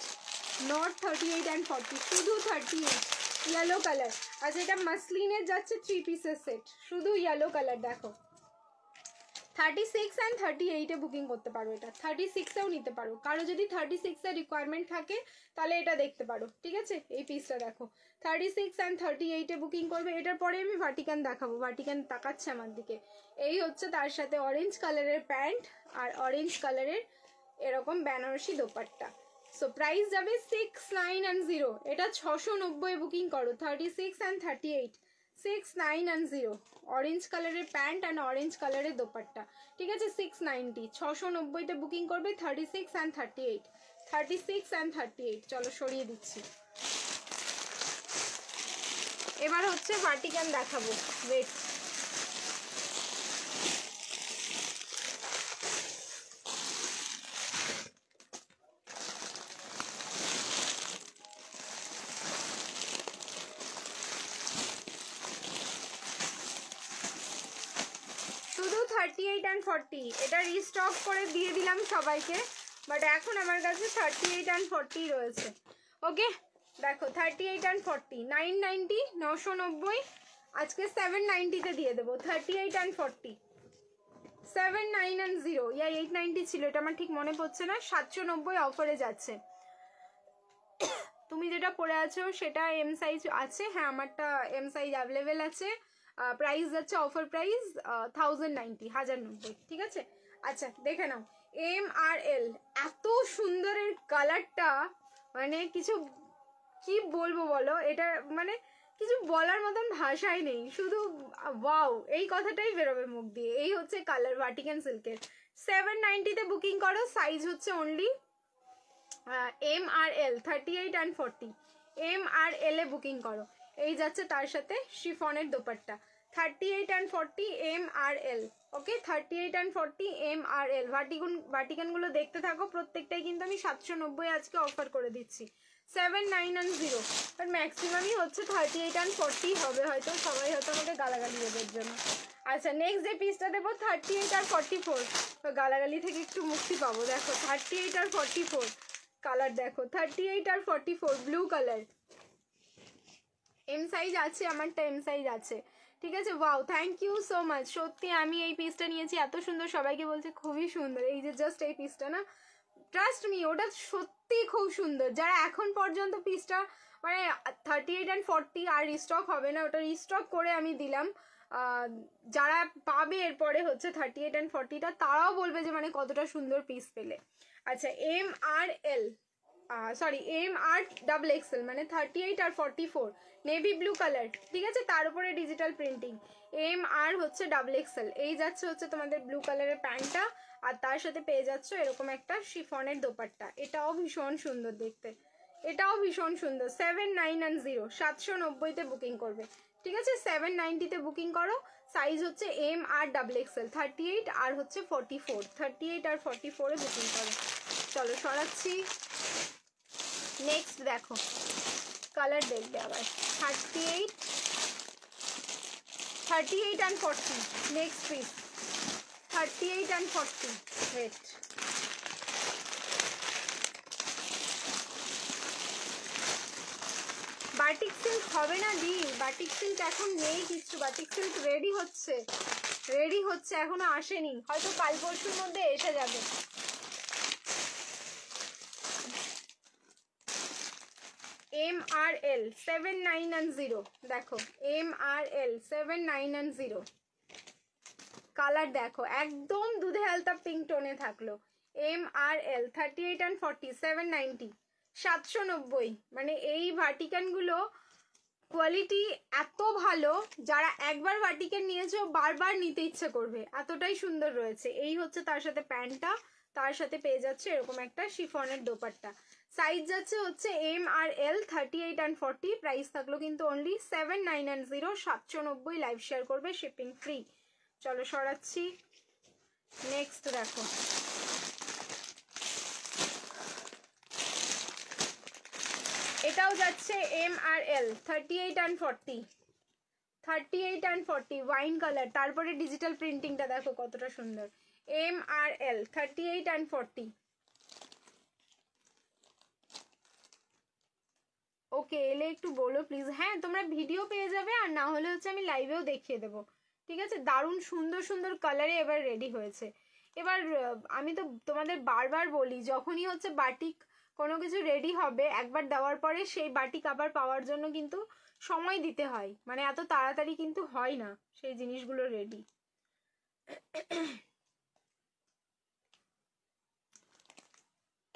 Speaker 1: নট 38 and 40, শুধু 38, ইয়েলো কালার। আচ্ছা এটা মাসলিনের যাচ্ছে 3 পিসের সেট, শুধু ইয়েলো কালার। দেখো 36 and 38-এ বুকিং করতে পারো, এটা 36-এও নিতে পারো, কারো যদি 36-এর রিকোয়ারমেন্ট থাকে তাহলে এটা দেখতে পারো, ঠিক আছে? এই পিসটা দেখো 36 and 38-এ বুকিং করবে। এটার পরে আমি ভার্টিকান দেখাবো, ভার্টিকান তাকাচ্ছে আমার দিকে। এই হচ্ছে তার সাথে অরেঞ্জ কালারের প্যান্ট, আর অরেঞ্জ কালারের এরকম বেনারসি দোপাট্টা। সো প্রাইস যাবে 690, এটা 690-এ বুকিং করো। 36 and 38, 690, অরেঞ্জ কালারের প্যান্ট অ্যান্ড অরেঞ্জ কালারের দোপাট্টা, ঠিক আছে? 690, 690-তে বুকিং করবে। 36 and 38, 36 and 38। চলো সরিয়ে দিচ্ছি। এবার হচ্ছে ভার্টিকান দেখাবো, ওয়েট। শুধু 38 and 40, এটা রিস্টক করে দিয়ে দিলাম সবাইকে। বাট এখন আমার কাছে 38 and 40 রয়েছে। ওকে দেখো 38 and 40 990 990 আজকে 790 তে দিয়ে দেবো। 38 and 40 79 and 0 ইয়া 890 ছিল, এটা আমার ঠিক মনে পড়ছে না। 790 অফারে যাচ্ছে। তুমি যেটা পরে আছো সেটা এম সাইজ আছে? হ্যাঁ আমারটা এম সাইজ অ্যাভেলেবেল আছে। প্রাইস যাচ্ছে অফার প্রাইস 1090 1090, ঠিক আছে। আচ্ছা দেখে নাও এম আর এল, এত সুন্দরের কালারটা, মানে কিছু কি বলবো বলো, এটা মানে কিছু বলার মতন ভাষাই নেই, শুধু ওয়াও এই কথাটাই বেরোবে মুখ দিয়ে। এই হচ্ছে কালার ভাটিকান সিল্কের। 790 তে বুকিং করো, সাইজ হচ্ছে অনলি এম আর এল 38 and 40 এম আর এল এ বুকিং করো। এই যাচ্ছে তার সাথে শিফনের দোপাট্টা 38 and 40 এম আর এল। ওকে 38 and 40 এম আর এল। ভাটিকানগুলো দেখতে থাকো, প্রত্যেকটাই কিন্তু আমি 790 আজকে অফার করে দিচ্ছি। 79 and 0 বাট ম্যাক্সিমামই হচ্ছে 38 and 40 হবে, হয়তো সবাই হয়তো আমাকে গালাগালি দেবে এর জন্য। আচ্ছা নেক্সট যে পিসটা দেবো 38 আর 44, তো গালাগালি থেকে একটু মুক্তি পাবো। দেখো 38 আর 44 কালার দেখো, 38 আর 44 ব্লু কালার। এম সাইজ আছে, আমারটা এম সাইজ আছে, ঠিক আছে। Wow thank you so much. সত্যি আমি এই পিসটা নিয়েছি, এত সুন্দর, সবাইকে বলছে খুবই সুন্দর। এই যে জাস্ট এই পিসটা না, ট্রাস্ট মি ওটা সত্যি খুব সুন্দর। যারা এখন পর্যন্ত পিসটা মানে 38 and 40 আর রিস্টক হবে না, ওটা রিস্টক করে আমি দিলাম। যারা পাবে এরপরে হচ্ছে 38 and 40টা, তারাও বলবে যে মানে কতটা সুন্দর পিস পেলে। আচ্ছা এম আর এল sorry M R double XL, মানে 38 আর 44 নেভি ব্লু কালার, ঠিক আছে। তার উপরে ডিজিটাল প্রিন্টিং, এম আর হচ্ছে ডাবল এক্সেল। এই যাচ্ছে হচ্ছে তোমাদের ব্লু কালারের প্যান্টটা, আর তার সাথে পেয়ে যাচ্ছ এরকম একটা শিফনের দোপাট্টা। এটাও ভীষণ সুন্দর দেখতে, এটাও ভীষণ সুন্দর। 79 and 0 790 তে বুকিং করবে, ঠিক আছে। 790 তে বুকিং করো, সাইজ হচ্ছে এম আর ডাবল এক্সেল 38 আর হচ্ছে 44, 38 আর 44 এ বুকিং করো। চলো সরাচ্ছি। নেক্সট দেখো কালার দেখবে আবার 38 and 40 next piece 38 and 40 wait batik silk হবে না দি, বাটিক সিল্ক এখন নেই কিচ্ছু। বাটিক সিল্ক রেডি হচ্ছে এখনো আসেনি, হয়তো কাল পরশুর মধ্যে এসে যাবে। এম আর এল 79 and 0 দেখো, এম আর এল 79 and 0 কালার দেখো, একদম দুধে আলতা পিঙ্ক টোনে থাকলো। এম আর এল 38 and 40 790 790। মানে এই ভাটিকানগুলো কোয়ালিটি এত ভালো, যারা একবার ভাটিকান নিয়েছো বারবার নিতে ইচ্ছে করবে, এতটাই সুন্দর রয়েছে। এই হচ্ছে তার সাথে প্যান্টটা, তার সাথে পেয়ে যাচ্ছে এরকম একটা শিফনের দোপাট্টা। সাইজ যাচ্ছে হচ্ছে এম আর এল 38 and 40, প্রাইস থাকলো কিন্তু অনলি 79 and 0 790। লাইভ শেয়ার করবে, শিপিং ফ্রি। চলো সরাচ্ছি। নেক্সট দেখো এটাও যাচ্ছে এম আর L 38 and 40 38 and 40 wine colour, তারপরে ডিজিটাল প্রিন্টিংটা দেখো কতটা সুন্দর। এম আর এল 38 and 40। ওকে এলে একটু বলো প্লিজ। হ্যাঁ তোমরা ভিডিও পেয়ে যাবে, আর না হলে হচ্ছে আমি লাইভেও দেখিয়ে দেবো, ঠিক আছে। দারুণ সুন্দর সুন্দর কালারে এবার রেডি হয়েছে। এবার আমি তো তোমাদের বারবার বলি, যখনই হচ্ছে বাটিক কোনো কিছু রেডি হবে, একবার দেওয়ার পরে সেই বাটিক আবার পাওয়ার জন্য কিন্তু সময় দিতে হয়, মানে এত তাড়াতাড়ি কিন্তু হয় না সেই জিনিসগুলো রেডি।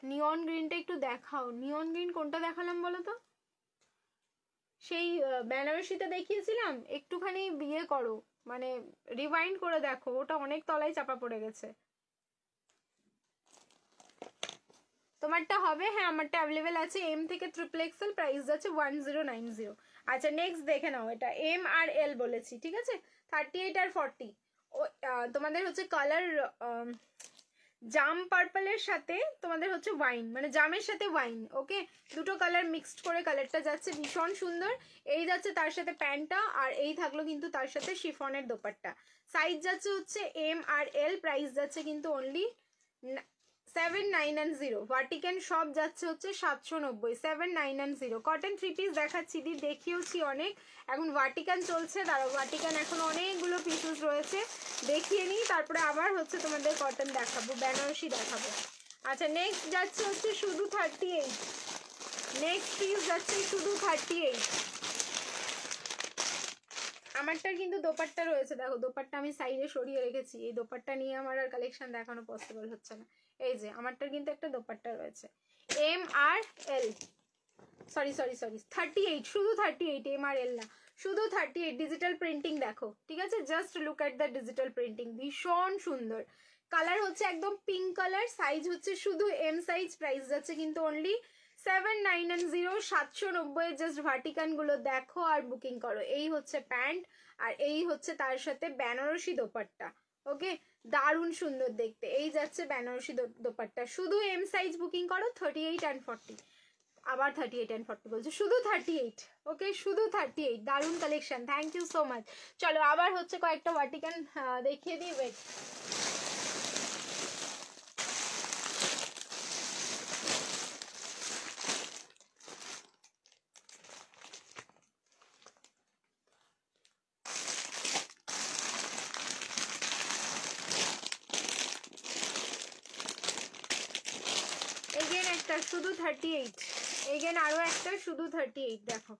Speaker 1: নিয়ন গ্রিনটা একটু দেখাও। নিয়ন গ্রিন কোনটা দেখালাম বলো তো? সেই বেনারসিটা দেখিয়েছিলাম, একটুখানি বিয়ে করো, মানে রিওয়াইন্ড করে দেখো, ওটা অনেক তলায় চাপা পড়ে গেছে। তোমারটা হবে? হ্যাঁ আমারটা অ্যাভেলেবেল আছে, এম থেকে ট্রিপল এক্সেল, প্রাইস যাচ্ছে 1090। আচ্ছা নেক্সট দেখে নাও, এটা এম আর এল বলেছি, ঠিক আছে। 38 আর 40 ও তোমাদের হচ্ছে কালার জাম পার্পলের সাথে তোমাদের হচ্ছে ওয়াইন, মানে জামের সাথে ওয়াইন। ওকে দুটো কালার মিক্সড করে কালারটা যাচ্ছে, ভীষণ সুন্দর। এই যাচ্ছে তার সাথে প্যান্টটা, আর এই থাকলো কিন্তু তার সাথে শিফনের দোপাট্টা। সাইজ যাচ্ছে হচ্ছে এম আর এল, প্রাইস যাচ্ছে কিন্তু অনলি 7990 ভার্টিকান সব যাচ্ছে হচ্ছে 790 7990 কটন 3 পিস দেখাচ্ছি দি দেখিয়েওছি অনেক এখন ভার্টিকান চলছে দাঁড়াও ভার্টিকান এখন অনেকগুলো পিসেস রয়েছে দেখিয়ে নিই তারপরে আবার হচ্ছে তোমাদের কটন দেখাবো বেনারসি দেখাবো আচ্ছা নেক্সট যাচ্ছে হচ্ছে শুধু 38 নেক্সট পিস যাচ্ছে শুধু 38 আমারটার কিন্তু দোপাট্টা রয়েছে দেখো দোপাট্টা আমি সাইডে সরিয়ে রেখেছি এই দোপাট্টা নিয়ে আমার আর কালেকশন দেখানো পসিবল হচ্ছে না এই যে আমারটার কিন্তু একটা দোপাট্টা রয়েছে এম আর এল সরি 38 শুধু 38 এম আর এল না শুধু 38 ডিজিটাল প্রিন্টিং দেখো ঠিক আছে just look at the digital printing ভীষণ সুন্দর কালার হচ্ছে একদম পিঙ্ক কালার সাইজ হচ্ছে শুধু এম সাইজ প্রাইস যাচ্ছে কিন্তু অনলি 7990 790 জাস্ট ভার্টিকান গুলো দেখো আর বুকিং করো এই হচ্ছে প্যান্ট আর এই হচ্ছে তার সাথে বেনারসি দোপাট্টা ওকে দারুণ সুন্দর দেখতে এই যাচ্ছে বেনারসি দোপাট্টা শুধু এম সাইজ বুকিং করো 38 and 40 আবার 38 and 40 বলছে শুধু 38 ওকে শুধু 38 দারুণ collection thank you so much চলো আবার হচ্ছে কয়েকটা ভার্টিকান দেখিয়ে দিই ওয়েট শুধু 38 এগেন আরো একটা শুধু 38 দেখো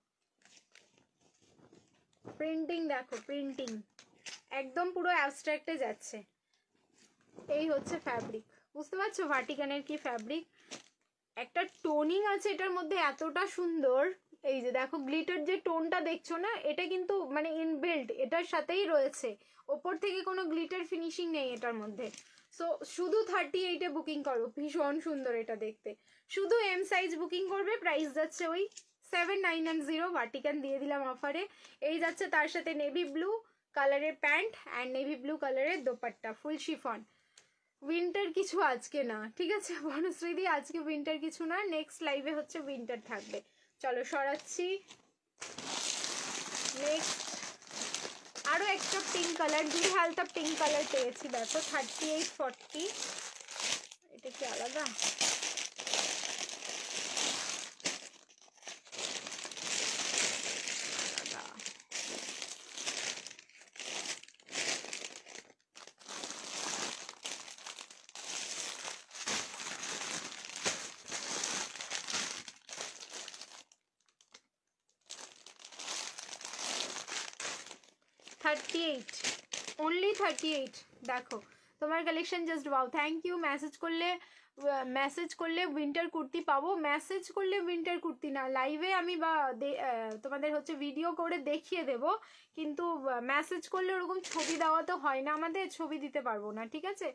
Speaker 1: প্রিন্টিং দেখো প্রিন্টিং একদম পুরো অ্যাবস্ট্রাক্টে যাচ্ছে এই হচ্ছে ফ্যাব্রিক বুঝতে পারছো ভার্টিকানের কি ফ্যাব্রিক একটা টোনিং আছে এটার মধ্যে এতটা সুন্দর এই যে দেখো গ্লিটার যে টোনটা দেখছো না এটা কিন্তু মানে ইনবিল্ট এটার সাথেই রয়েছে ওপর থেকে কোনো গ্লিটার ফিনিশিং নেই এটার মধ্যে সো শুধু 38 এ বুকিং করো ভীষণ সুন্দর এটা দেখতে শুধু এম সাইজ বুকিং করবে প্রাইস যাচ্ছে ওই 7990 ভার্টিকান দিয়ে দিলাম অফারে এই যাচ্ছে তার সাথে নেভি ব্লু কালারের প্যান্ট অ্যান্ড নেভি ব্লু কালারের দোপাট্টা ফুল শিফন উইন্টার কিছু আজকে না ঠিক আছে বনশ্রীদি আজকে উইন্টার কিছু না নেক্সট লাইভে হচ্ছে উইন্টার থাকবে চলো সরাচ্ছি নেক্সট আরো একটা পিঙ্ক কালার দুই হালকা পিঙ্ক কালার পেয়েছি দেখো 3840 এটা কি আলাদা only 38 দেখো তোমার collection just wow thank you message করলে উইন্টার কুর্তি পাবো মেসেজ করলে উইন্টার কুর্তি না লাইভে আমি বা তোমাদের হচ্ছে ভিডিও করে দেখিয়ে দেব কিন্তু মেসেজ করলে ওরকম ছবি দেওয়া তো হয় না আমাদের ছবি দিতে পারবো না ঠিক আছে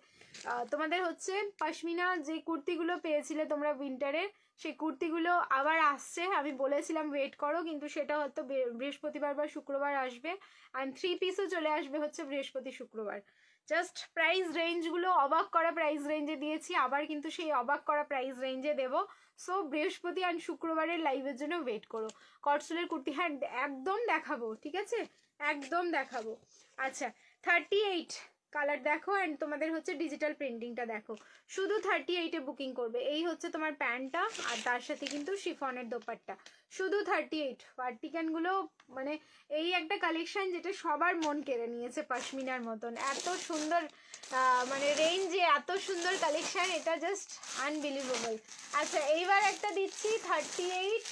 Speaker 1: তোমাদের হচ্ছে পশমিনা যে কুর্তিগুলো পেয়েছিলে তোমরা উইন্টারে সেই কুর্তিগুলো আবার আসছে আমি বলেছিলাম ওয়েট করো কিন্তু সেটা হয়তো বৃহস্পতিবার বা শুক্রবার আসবে আর 3 পিসও চলে আসবে হচ্ছে বৃহস্পতি শুক্রবার জাস্ট প্রাইস রেঞ্জগুলো অবাক করা প্রাইস রেঞ্জে দিয়েছি আবার কিন্তু সেই অবাক করা প্রাইস রেঞ্জে দেবো সো বৃহস্পতি আর শুক্রবারের লাইভের জন্য ওয়েট করো কটসুলের কুর্তি হ্যাঁ একদম দেখাবো ঠিক আছে একদম দেখাবো আচ্ছা 38 কালার দেখো অ্যান্ড তোমাদের হচ্ছে ডিজিটাল প্রিন্টিংটা দেখো শুধু 38 এ বুকিং করবে এই হচ্ছে তোমার প্যান্টটা আর তার সাথে কিন্তু শিফনের দোপাট্টা শুধু 38 ভার্টিকানগুলো মানে এই একটা কালেকশন যেটা সবার মন কেড়ে নিয়েছে পশমিনার মতন এত সুন্দর মানে রেঞ্জে এত সুন্দর কালেকশন এটা জাস্ট আনবিলিভেবল আচ্ছা এইবার একটা দিচ্ছি 38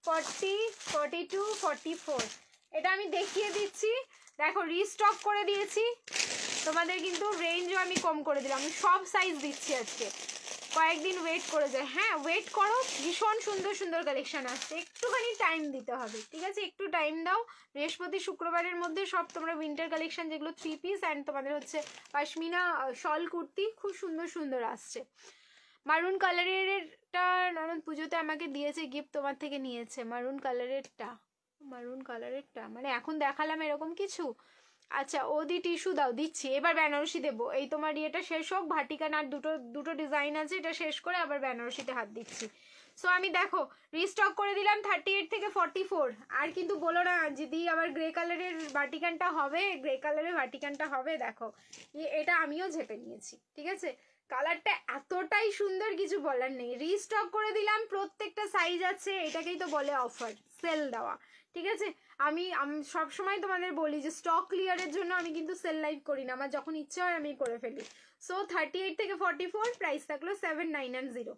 Speaker 1: 40 42 44 এটা আমি দেখিয়ে দিচ্ছি দেখো রিস্টক করে দিয়েছি তোমাদের কিন্তু রেঞ্জও আমি কম করে দিলাম আমি সব সাইজ দিচ্ছি আজকে কয়েকদিন ওয়েট করে যায় হ্যাঁ ওয়েট করো ভীষণ সুন্দর সুন্দর কালেকশন আসছে একটুখানি টাইম দিতে হবে ঠিক আছে একটু টাইম দাও বৃহস্পতি শুক্রবারের মধ্যে সব তোমরা উইন্টার কালেকশন যেগুলো 3 পিস অ্যান্ড তোমাদের হচ্ছে পশমিনা শল কুর্তি খুব সুন্দর সুন্দর আসছে মারুন কালারেরটা ননদ পুজোতে আমাকে দিয়েছে গিফট তোমার থেকে নিয়েছে মারুন কালারেরটা মানে এখন দেখালাম এরকম কিছু আচ্ছা ওদি টিস্যু দাও দিচ্ছি এবার বেনারসি দেবো এই তোমার ইয়েটা শেষ হোক ভার্টিকান আর দুটো ডিজাইন আছে এটা শেষ করে আবার বেনারসিতে হাত দিচ্ছি সো আমি দেখো রিস্টক করে দিলাম 38 থেকে 44 আর কিন্তু বলো না যদি আবার গ্রে কালারের ভার্টিকানটা হবে গ্রে কালারের ভার্টিকানটা হবে দেখো এটা আমিও ঝেপে নিয়েছি ঠিক আছে কালারটা এতটাই সুন্দর, কিছু বলার নেই। রিস্টক করে দিলাম, প্রত্যেকটা সাইজ আছে, এটাকেই তো বলে অফার, সেল দেওয়া, ঠিক আছে। আমি সবসময় তোমাদের বলি যে স্টক ক্লিয়ারের জন্য আমি কিন্তু সেল লাইভ করি না, আমার যখন ইচ্ছে হয় আমি করে ফেলি। সো 38 থেকে 44 প্রাইস থাকলো 7990।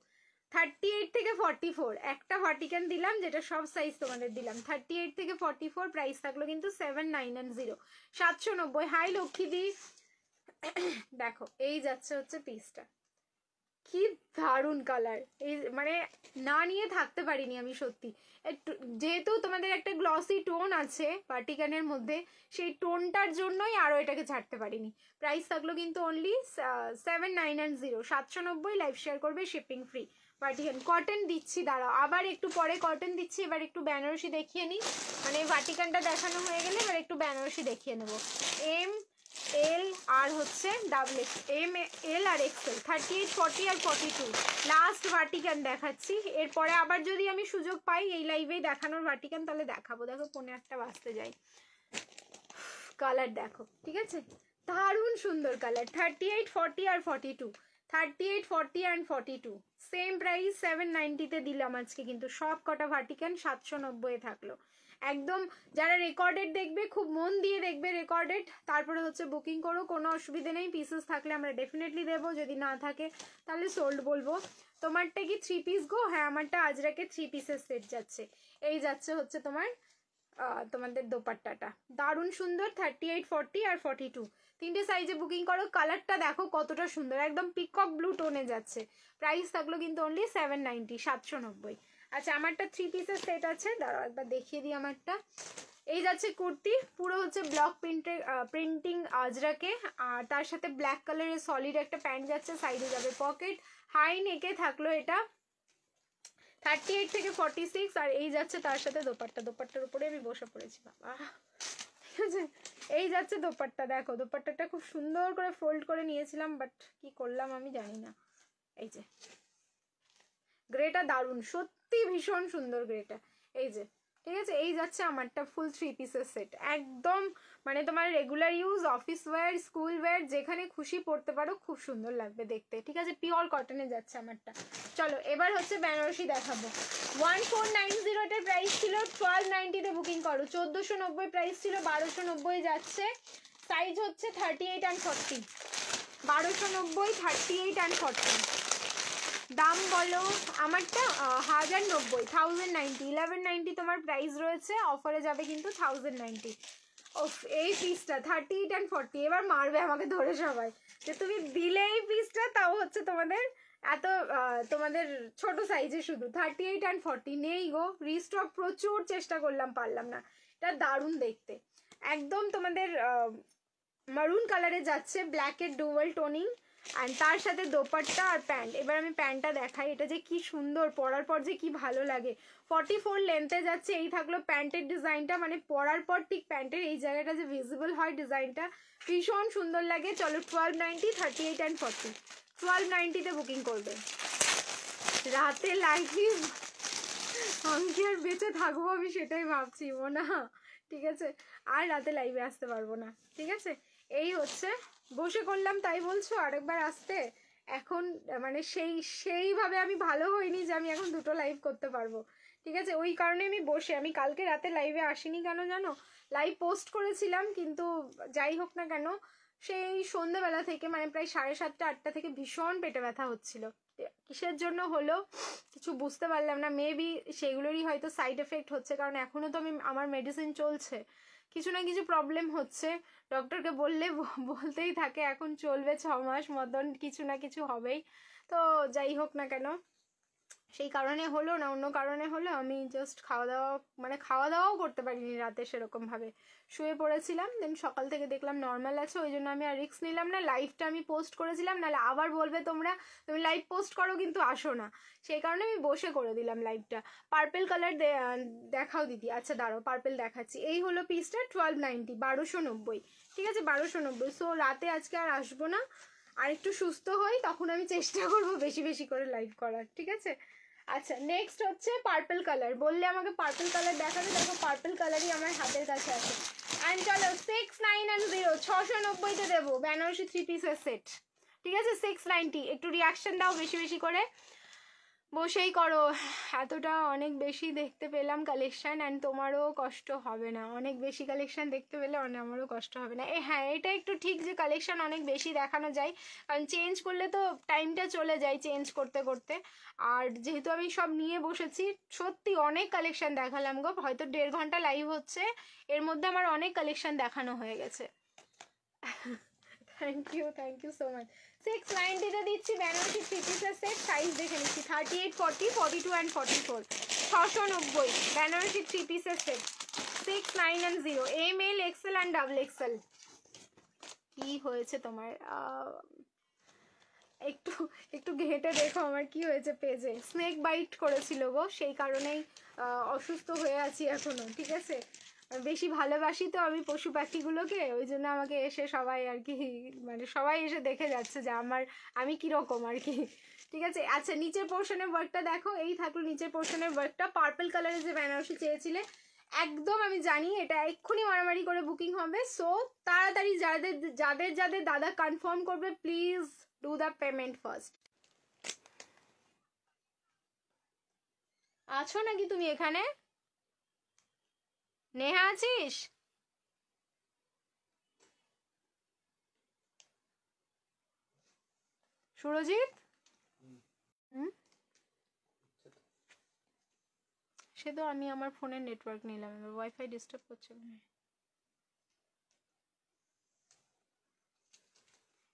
Speaker 1: 38 থেকে 44 একটা ভার্টিকান দিলাম, যেটা সব সাইজ তোমাদের দিলাম। 38 থেকে 44 প্রাইস থাকলো কিন্তু 7990, 790। হাই লক্ষ্মীদি, দেখো এই যাচ্ছে হচ্ছে পিসটা, কি দারুণ কালার। এই মানে না নিয়ে থাকতে পারিনি আমি সত্যি। যেহেতু তোমাদের একটা গ্লসি টোন আছে ভার্টিকানের মধ্যে, সেই টোনটার জন্যই আরও এটাকে ছাড়তে পারিনি। প্রাইস থাকলো কিন্তু অনলি 7990, 790। লাইভ শেয়ার করবে, শিপিং ফ্রি। ভার্টিকান কটন দিচ্ছি, দাঁড়াও আবার একটু পরে কটন দিচ্ছি। এবার একটু বেনারসি দেখিয়ে নিই, মানে ভার্টিকানটা দেখানো হয়ে গেলে এবার একটু বেনারসি দেখিয়ে নেবো। এম এল আর হচ্ছে ডাবল এক্স, এম এল আর এক্সেল, 38 40 আর 42 লাস্ট ভার্টিকান দেখাচ্ছি। এরপরে আবার যদি আমি সুযোগ পাই এই লাইভেই দেখানোর ভার্টিকান, তাহলে দেখাবো। দেখো 15টা বাজতে যাই, কালার দেখো, ঠিক আছে, দারুণ সুন্দর কালার। 38 40 আর 42, 38 40 অ্যান্ড 42 সেম প্রাইস 790-তে দিলাম আজকে, কিন্তু সব কটা ভার্টিকান 790-এ থাকলো। একদম যারা রেকর্ডেড দেখবে খুব মন দিয়ে দেখবে রেকর্ডেড, তারপরে হচ্ছে বুকিং করো, কোনো অসুবিধা নেই। পিসেস থাকলে আমরা ডেফিনেটলি দেবো, যদি না থাকে তাহলে সোল্ড বলবো। তোমারটা কি 3 পিস গো? হ্যাঁ, আমারটা আজরাকে 3 পিসের সেট যাচ্ছে। এই যাচ্ছে হচ্ছে তোমাদের দোপাট্টাটা, দারুণ সুন্দর। 38 40 আর 42 তিনটে সাইজে বুকিং করো। কালারটা দেখো কতটা সুন্দর, একদম পিকক ব্লু টোনে যাচ্ছে। প্রাইস থাকলো কিন্তু অনলি 790, 790। আচ্ছা, আমারটা 3 পিসের সেট আছে, দাঁড়াও একবার দেখিয়ে দিই আমারটা। এই যাচ্ছে কুর্তি, পুরো হচ্ছে ব্লক প্রিন্টিং আজরাকে, আর তার সাথে ব্ল্যাক কালারের সলিড একটা প্যান্ট যাচ্ছে, সাইডে যাবে পকেট, হাই নেকে থাকলো এটা। 38 থেকে 46, আর এই যাচ্ছে তার সাথে দোপাট্টা, দোপাট্টার উপরে আমি বসে পড়েছি বাবা, ঠিক আছে। এই যাচ্ছে দোপাট্টা, দেখো দোপাট্টাটা খুব সুন্দর করে ফোল্ড করে নিয়েছিলাম, বাট কি করলাম আমি জানি না। এই যে গ্রেটা দারুণ, সত্যি ভীষণ সুন্দর গ্রেটা, এই যে, ঠিক আছে। এই যাচ্ছে আমারটা ফুল 3 পিসের সেট, একদম মানে তোমার regular use, office wear, school wear, যেখানে খুশি পড়তে পারো, খুব সুন্দর লাগবে দেখতে, ঠিক আছে। পিওর কটনে যাচ্ছে আমারটা। চলো এবার হচ্ছে বেনারসি দেখাবো। 1490 এটার প্রাইস ছিল, 1290-তে বুকিং করো। 1490 প্রাইস ছিল, 1290 যাচ্ছে। সাইজ হচ্ছে 38 অ্যান্ড 40, 1290, 38 অ্যান্ড 40। দাম বলো, আমারটা 1090, 1090, 1190 তোমার প্রাইস রয়েছে, অফারে যাবে কিন্তু 1090। ওফ, এই পিসটা 38 অ্যান্ড 40, এবার মারবে আমাকে ধরে সবাই যে তুমি দিলে এই পিসটা, তাও হচ্ছে তোমাদের এত তোমাদের ছোট সাইজে শুধু 38 অ্যান্ড 40 নেই গো। রিস্টক প্রচুর চেষ্টা করলাম, পারলাম না। এটা দারুণ দেখতে, একদম তোমাদের মারুন কালারে যাচ্ছে, ব্ল্যাকের ডুয়াল টোনিং, আর তার সাথে দোপাট্টা আর প্যান্ট। এবার আমি প্যান্টটা দেখাই, এটা যে কি সুন্দর, পরার পর যে কি ভালো লাগে। 44 লেন্থে যাচ্ছে। এই থাকলো প্যান্টের ডিজাইনটা, মানে পরার পর ঠিক প্যান্টের এই জায়গাটা যে ভিজিবল হয়, ডিজাইনটা ভীষণ সুন্দর লাগে। চলো 1290, 38 অ্যান্ড 40, 1290-তে বুকিং করবে। রাতে লাইভ আমি কি আর বেঁচে থাকবো, আমি সেটাই ভাবছি না, ঠিক আছে। আর রাতে লাইভে আসতে পারবো না, ঠিক আছে। এই হচ্ছে বসে করলাম, তাই বলছো আরেকবার আসতে? এখন মানে সেইভাবে আমি ভালো হইনি যে আমি এখন দুটো লাইভ করতে পারবো, ঠিক আছে। ওই কারণে আমি বসে, আমি কালকে রাতে লাইভে আসিনি কেন জানো, লাইভ পোস্ট করেছিলাম, কিন্তু যাই হোক না কেন সেই সন্ধ্যেবেলা থেকে, মানে প্রায় 7:30 8টা থেকে ভীষণ পেটে ব্যথা হচ্ছিল। কিসের জন্য হলো কিছু বুঝতে পারলাম না, মেবি সেগুলোরই হয়তো সাইড এফেক্ট হচ্ছে, কারণ এখনও তো আমার মেডিসিন চলছে, কিছু না কিছু প্রবলেম হচ্ছে। ডক্টরকে বললে বলতেই থাকে এখন চলবে 6 মাস মতন, কিছু না কিছু হবেই। তো যাই হোক না কেন, সেই কারণে হলো না অন্য কারণে হলো, আমি জাস্ট খাওয়া দাওয়াও করতে পারিনি রাতে সেরকমভাবে, শুয়ে পড়েছিলাম। দেন সকাল থেকে দেখলাম নর্মাল আছে, ওই জন্য আমি আর রিস্ক নিলাম না। লাইভটা আমি পোস্ট করেছিলাম, নাহলে আবার বলবে তোমরা তুমি লাইভ পোস্ট করো কিন্তু আসো না, সেই কারণে আমি বসে করে দিলাম লাইভটা। পার্পেল কালার দেখাও দিদি। আচ্ছা দাঁড়াও, পার্পেল দেখাচ্ছি। এই হলো পিসটা 1290, 1290, ঠিক আছে, 1290। সো রাতে আজকে আর আসবো না, আর একটু সুস্থ হই তখন আমি চেষ্টা করবো বেশি বেশি করে লাইভ করার, ঠিক আছে। আচ্ছা, নেক্সট হচ্ছে পার্পল কালার, বললে আমাকে পার্পল কালার দেখাবে, দেখো পার্পল কালারই আমার হাতের কাছে আছে। অ্যান্ড চলো 6990, 690-তে দেবো বেনারসি 3 পিসের সেট, ঠিক আছে 690। একটু রিয়াকশন দাও বেশি বেশি করে, বসেই করো। এতটা অনেক বেশি দেখতে পেলাম কালেকশন, অ্যান্ড তোমারও কষ্ট হবে না, অনেক বেশি কালেকশন দেখতে পেলে আমারও কষ্ট হবে না। হ্যাঁ এটা একটু ঠিক যে কালেকশন অনেক বেশি দেখানো যায়, কারণ চেঞ্জ করলে তো টাইমটা চলে যায় চেঞ্জ করতে করতে। আর যেহেতু আমি সব নিয়ে বসেছি, সত্যি অনেক কালেকশন দেখালাম গো, হয়তো 1.5 ঘন্টা লাইভ হচ্ছে, এর মধ্যে আমার অনেক কালেকশন দেখানো হয়ে গেছে। Thank you so much. 690 দিচ্ছি বেনারসি 3 পিসের সেট, সাইজ দেখে নিচ্ছি 38, 40, 42 অ্যান্ড 44, 690 বেনারসি 3 পিসের set, 690 ML XL and XXL। কি হয়েছে তোমার? একটু একটু ঘেঁটে দেখো আমার কি হয়েছে পেজে, স্নেক বাইট করেছিল গো, সেই কারণেই অসুস্থ হয়ে আছি এখনো, ঠিক আছে। বেশি ভালোবাসি তো আমি পশু পাখিগুলোকে, ওই জন্য আমাকে এসে সবাই আর কি, মানে সবাই এসে দেখে যাচ্ছে যে আমি কীরকম আর কি, ঠিক আছে। আচ্ছা নিচের পোর্শনের ওয়ার্কটা দেখো, এই থাকলো নিচের পোর্শনের ওয়ার্কটা, পার্পল কালারের যে বেনারসি চেয়েছিলে, একদম আমি জানি এটা এক্ষুনি মারামারি করে বুকিং হবে। সো তাড়াতাড়ি যাদের যাদের যাদের দাদা কনফার্ম করবে, please do the payment first. আছো নাকি তুমি এখানে? নেহা আছিস? সুরজিৎ? সে তো আমি আমার ফোনের নেটওয়ার্ক নিলাম, এবার ওয়াইফাই ডিস্টার্ব করছে মনে হয়।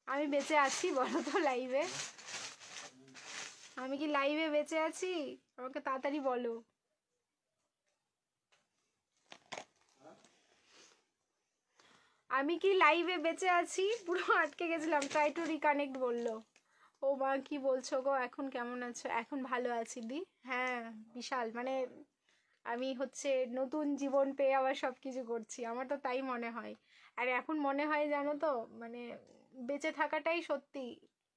Speaker 1: আমি বেঁচে আছি বলো তো লাইভে? আমি কি লাইভে বেঁচে আছি? আমাকে তাড়াতাড়ি বলো। আমি কি লাইভে বেঁচে আছি? পুরো আটকে গেছিলাম, ট্রাই টু রিকানেক্ট বললো। ও মা কি বলছো গো, এখন কেমন আছো? এখন ভালো আছি দি। হ্যাঁ বিশাল, মানে আমি হচ্ছে নতুন জীবন পেয়ে আবার সব কিছু করছি, আমার তো তাই মনে হয়। আর এখন মনে হয় জানো তো, মানে বেঁচে থাকাটাই সত্যি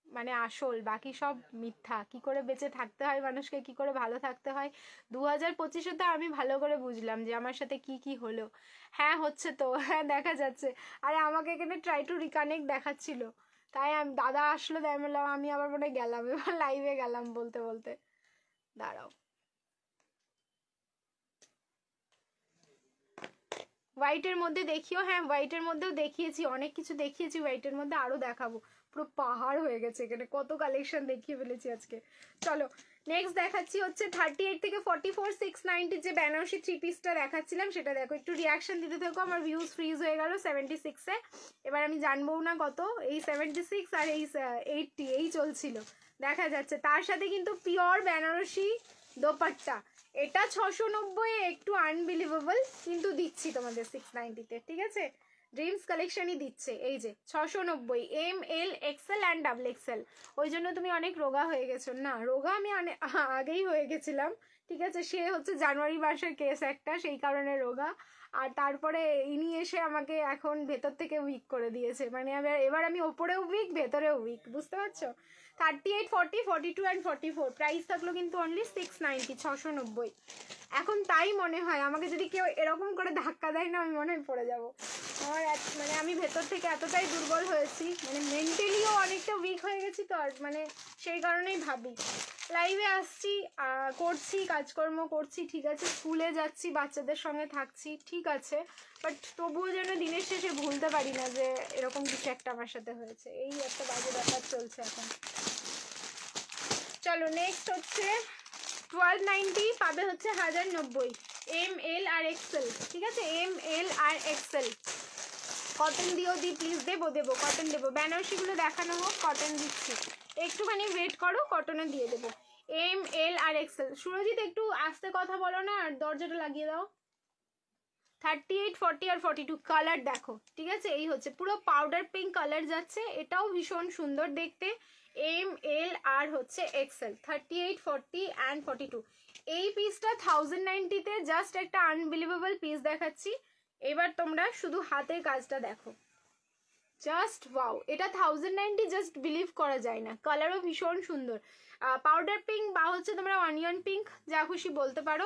Speaker 1: মানে আসল, বাকি সব মিথ্যা। কি করে বেঁচে থাকতে হয় মানুষকে, কি করে ভালো থাকতে হয়, 2025-এ তো আমি ভালো করে বুঝলাম যে আমার সাথে কি কি হলো। হ্যাঁ হচ্ছে তো, হ্যাঁ দেখা যাচ্ছে। আরে আমাকে এখানে ট্রাই টু রিকানেক্ট দেখাচ্ছিল, তাই আমি দাদা আসলো, তাই বললাম আমি আবার মনে গেলাম, এবার লাইভে গেলাম বলতে বলতে। দাঁড়াও, হোয়াইটের মধ্যে দেখিও। হ্যাঁ হোয়াইটের মধ্যেও দেখিয়েছি, অনেক কিছু দেখিয়েছি, হোয়াইটের মধ্যে আরও দেখাবো। পুরো পাহাড় হয়ে গেছে এখানে, কত কালেকশন দেখিয়ে ফেলেছি আজকে। চলো নেক্সট দেখাচ্ছি হচ্ছে 38 থেকে 44 690 যে বেনারসি 3 পিসটা দেখাচ্ছিলাম সেটা দেখো। একটু রিয়াকশন দিতে থাকো, আমার ভিউজ ফ্রিজ হয়ে গেল 76-এ। এবার আমি জানবো না কত, এই 76 আর এই 80 এই চলছিল, দেখা যাচ্ছে। তার সাথে কিন্তু পিওর বেনারসি দোপাট্টা, এটা 690, একটু আনবিলিভেবল, কিন্তু দিচ্ছি তোমাদের 690-তে, ঠিক আছে। ড্রিমস কালেকশনই দিচ্ছে, এই যে 690 ML XL অ্যান্ড XXL। ওই জন্য তুমি অনেক রোগা হয়ে গেছো না? রোগা আমি আগেই হয়ে গেছিলাম, ঠিক আছে। সে হচ্ছে জানুয়ারি মাসের কেস একটা, সেই কারণে রোগা। আর তারপরে ইনি এসে আমাকে এখন ভেতর থেকে উইক করে দিয়েছে, মানে এবার আমি ওপরেও উইক ভেতরেও উইক, বুঝতে পারছো। 38, 40, 42 অ্যান্ড 44 প্রাইস থাকলো কিন্তু অনলি 690, 690। এখন তাই মনে হয় আমাকে যদি কেউ এরকম করে ধাক্কা দেয় না, আমি মনে হয় পড়ে যাবো। আমার মানে আমি ভেতর থেকে এতটাই দুর্বল হয়েছি, মানে মেন্টালিও অনেকটা উইক হয়ে গেছি তো, আর মানে সেই কারণেই ভাবি লাইভে আসছি, করছি কাজকর্ম করছি, ঠিক আছে, স্কুলে যাচ্ছি, বাচ্চাদের সঙ্গে থাকছি, ঠিক আছে, বাট তবুও যেন দিনের শেষে ভুলতে পারি না যে এরকম কিছু একটা আমার সাথে হয়েছে। এই একটা বাজে ব্যাপার চলছে এখন। চলো নেক্সট হচ্ছে 1290, পাবে হচ্ছে 1090 ML আর XL, ঠিক আছে, ML আর XL। কটন দিও দি প্লিজ, দেবো কটন দেবো, বেনারসিগুলো দেখানো হোক, কটন দিচ্ছি, একটুখানি ওয়েট করো, কটনে দিয়ে দেবো। ML আর XL। সুরজিৎ একটু আস্তে কথা বলো না, আর দরজাটা লাগিয়ে দাও। 38, 40 আর 42 কালার দেখো, ঠিক আছে। এই হচ্ছে পুরো পাউডার পিঙ্ক কালার যাচ্ছে, এটাও ভীষণ সুন্দর দেখতে। ML আর হচ্ছে XL, 38, 40 অ্যান্ড 42। এই পিসটা 1090-তে জাস্ট একটা আনবিলিভেবল পিস দেখাচ্ছি। এবার তোমরা শুধু হাতের কাজটা দেখো, জাস্ট ওয়াও। এটা 1090, জাস্ট বিলিভ করা যায় না, কালারও ভীষণ সুন্দর। পাউডার পিঙ্ক বা হচ্ছে তোমরা অনিয়ন পিঙ্ক যা খুশি বলতে পারো।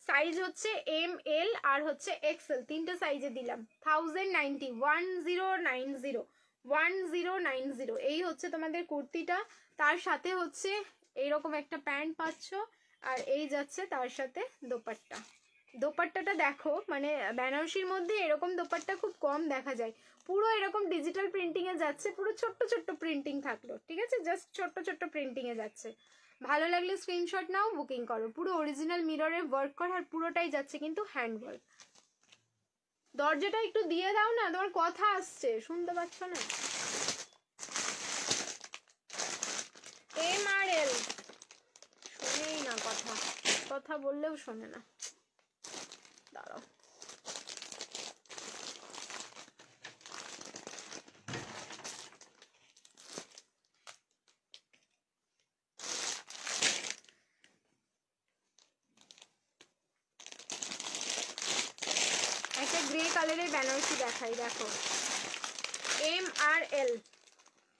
Speaker 1: সাইজ হচ্ছে ML আর হচ্ছে XL, তিনটে সাইজে দিলাম। 1090, 1090 1090। এই হচ্ছে তোমাদের কুর্তিটা, তার সাথে হচ্ছে এইরকম একটা প্যান্ট পাচ্ছ, আর এই যাচ্ছে তার সাথে দোপাট্টা। দোপাট্টাটা দেখো, মানে বেনারসির মধ্যে এরকম দোপাট্টা খুব কম দেখা যায়। পুরো এরকম ডিজিটাল প্রিন্টিং এ যাচ্ছে, পুরো ছোট্ট ছোট্ট প্রিন্টিং থাকলো, ঠিক আছে, জাস্ট ছোট্ট ছোট্ট প্রিন্টিং এ যাচ্ছে। ভালো লাগলে স্ক্রিনশট নাও, বুকিং করো। পুরো অরিজিনাল মিররে ওয়ার্ক করা, আর পুরোটাই যাচ্ছে কিন্তু হ্যান্ড ওয়ার্ক। দরজাটা একটু দিয়ে দাও না, তোমার কথা আসছে, শুনতে পাচ্ছ না? MRL শোনেই না কথা, কথা বললেও শোনে না। দাঁড়াও, একটা গ্রে কালারের বেনারসি দেখাই, দেখো MRL,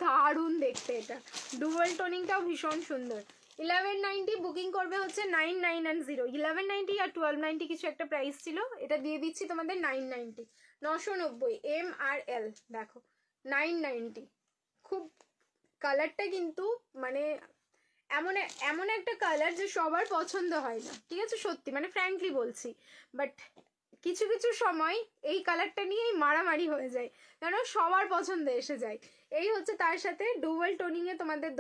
Speaker 1: দারুণ দেখতে। এটা ডুয়াল টোনিংটাও ভীষণ সুন্দর। 1190 বুকিং করবে হচ্ছে 9990। 1190 আর 1290 কিছু একটা প্রাইস ছিল, এটা দিয়ে দিচ্ছি তোমাদের 990, 990। MRL দেখো 990। খুব কালারটা কিন্তু মানে এমন এমন একটা কালার যে সবার পছন্দ হয় না, ঠিক আছে, সত্যি মানে ফ্র্যাঙ্কলি বলছি। বাট কিছু কিছু সময় এই কালারটা নিয়েই মারামারি হয়ে যায়, কারণ সবার পছন্দে এসে যায়। এই হচ্ছে তার সাথে ডুয়াল টোনিং এ তোমাদের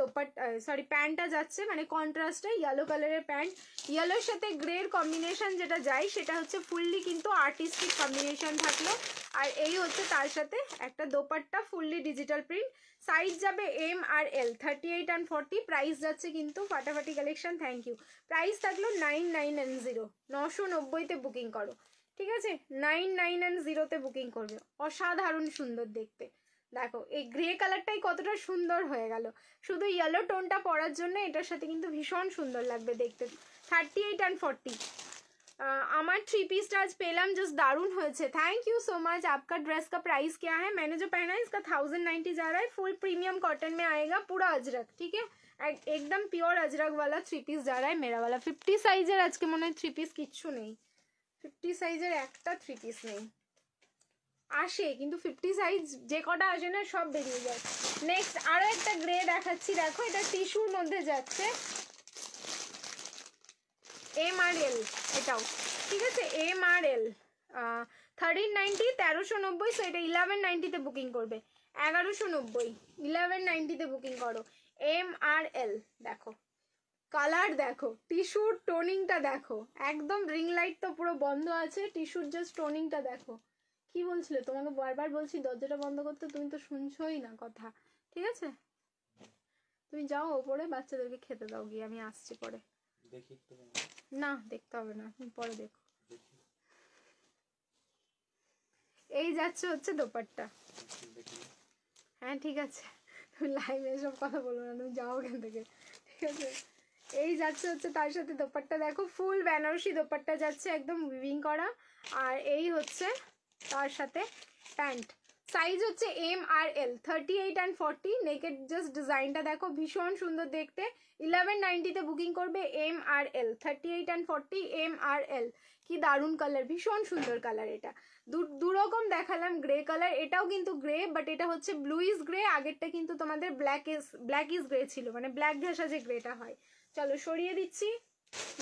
Speaker 1: সরি প্যান্টটা যাচ্ছে, মানে কন্ট্রাস্টে ইয়েলো কালারের প্যান্ট, ইয়েলোর সাথে গ্রের কম্বিনেশন যেটা যায় সেটা হচ্ছে ফুললি কিন্তু আর্টিস্টিক কম্বিনেশন থাকলো। আর এই হচ্ছে তার সাথে একটা dupatta, fully digital print. Size যাবে MRL 38 and 40। প্রাইস যাচ্ছে কিন্তু ফাটাফাটি কালেকশন, থ্যাংক ইউ। প্রাইস থাকলো 9990, 990-তে বুকিং করো, ঠিক আছে, 9990-তে বুকিং করবে। অসাধারণ সুন্দর দেখতে। দেখো এই গ্রে কালারটাই কতটা সুন্দর হয়ে গেল, শুধু ইয়েলো টোনটা পরার জন্য এটার সাথে কিন্তু ভীষণ সুন্দর লাগবে দেখতে। 38 and 40। আমার 3 पीस आज पेलम, जस्ट दारुण হয়েছে। Thank you so much. आपका ड्रेस का प्राइस क्या है? मैंने जो पहना है इसका 1090 जा रहा है। फुल प्रीमियम कॉटन में आएगा, पूरा अजरक, ठीक है, एकदम प्योर अजरक वाला 3 पीस जा रहा है मेरा वाला। 50 সাইজের আজকে মনে হয় 3 পিস কিচ্ছু নেই, 50 সাইজের একটা 3 পিস নেই। আসে কিন্তু 50 সাইজ যে কটা আসে না সব বেরিয়ে যায়। নেক্সট আরো একটা গ্রে দেখাচ্ছি, দেখো এটা টিস্যুর মধ্যে যাচ্ছে, MRL এটাও, ঠিক আছে, MRL 1390, 1390। সো এটা 1190-তে বুকিং করবে, 1190, 1190-তে বুকিং করো। MRL দেখো কালার, দেখো টিস্যুর টোনিংটা দেখো, একদম রিং লাইট তো পুরো বন্ধ আছে, টিস্যুর জাস্ট টোনিংটা দেখো। কি বলছিলে? তোমাকে বারবার বলছি দরজাটা বন্ধ করতে, তুমি তো শুনছোই না কথা, ঠিক আছে। তুমি যাও ওপরে, বাচ্চাদেরকে খেতে দাও গিয়ে, আমি আসছি পরে। না দেখতে হবে না, তুমি পরে দেখো। এই যাচ্ছে হচ্ছে দোপাট্টা। হ্যাঁ ঠিক আছে, তুমি লাইভে এসব কথা বলবো না, তুমি যাও এখান থেকে, ঠিক আছে। এই যাচ্ছে হচ্ছে তার সাথে দোপাট্টা, দেখো ফুল বেনারসি দোপাট্টা যাচ্ছে, একদম উইভিং করা। আর এই হচ্ছে তার সাথে প্যান্ট। সাইজ হচ্ছে MRL 38 and 40। নেকের জাস্ট ডিজাইনটা দেখো, ভীষণ সুন্দর দেখতে। 1190-তে বুকিং করবে। MRL 38 and 40, MRL। কি দারুণ কালার, ভীষণ সুন্দর কালার। এটা দুরকম দেখালাম গ্রে কালার, এটাও কিন্তু গ্রে, বাট এটা হচ্ছে ব্লু ইজ গ্রে, আগেরটা কিন্তু তোমাদের ব্ল্যাক ইজ গ্রে ছিল, মানে ব্ল্যাক ঘেঁষা যে গ্রেটা হয়। চলো সরিয়ে দিচ্ছি।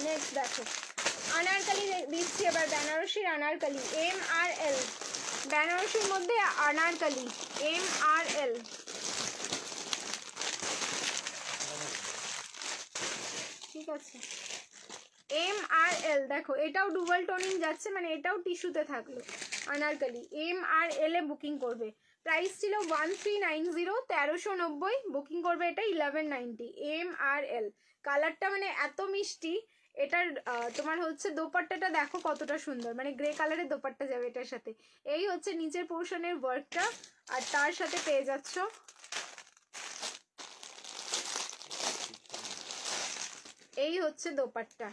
Speaker 1: নেক্সট দেখো আনারকালি দিচ্ছি এবার, বেনারসির আনারকালি MRL, বেনারসির মধ্যে আনারকালি MRL। ঠিক আছে, MRL দেখো এটাও ডুয়াল টোনিং যাচ্ছে, মানে এটাও টিস্যুতে থাকলো। আনারকালি MRL এ বুকিং করবে। প্রাইস ছিল 1390, 1390, বুকিং করবে এটা 1190। MRL কালারটা মানে এত মিষ্টি, এটার তোমার হচ্ছে দোপাট্টাটা দেখো কতটা সুন্দর, মানে গ্রে কালারের দোপাট্টা যাবে এটার সাথে। এই হচ্ছে নিচের পোর্শনের ওয়ার্কটা, আর তার সাথে পেয়ে যাচ্ছ এই হচ্ছে দোপাট্টা,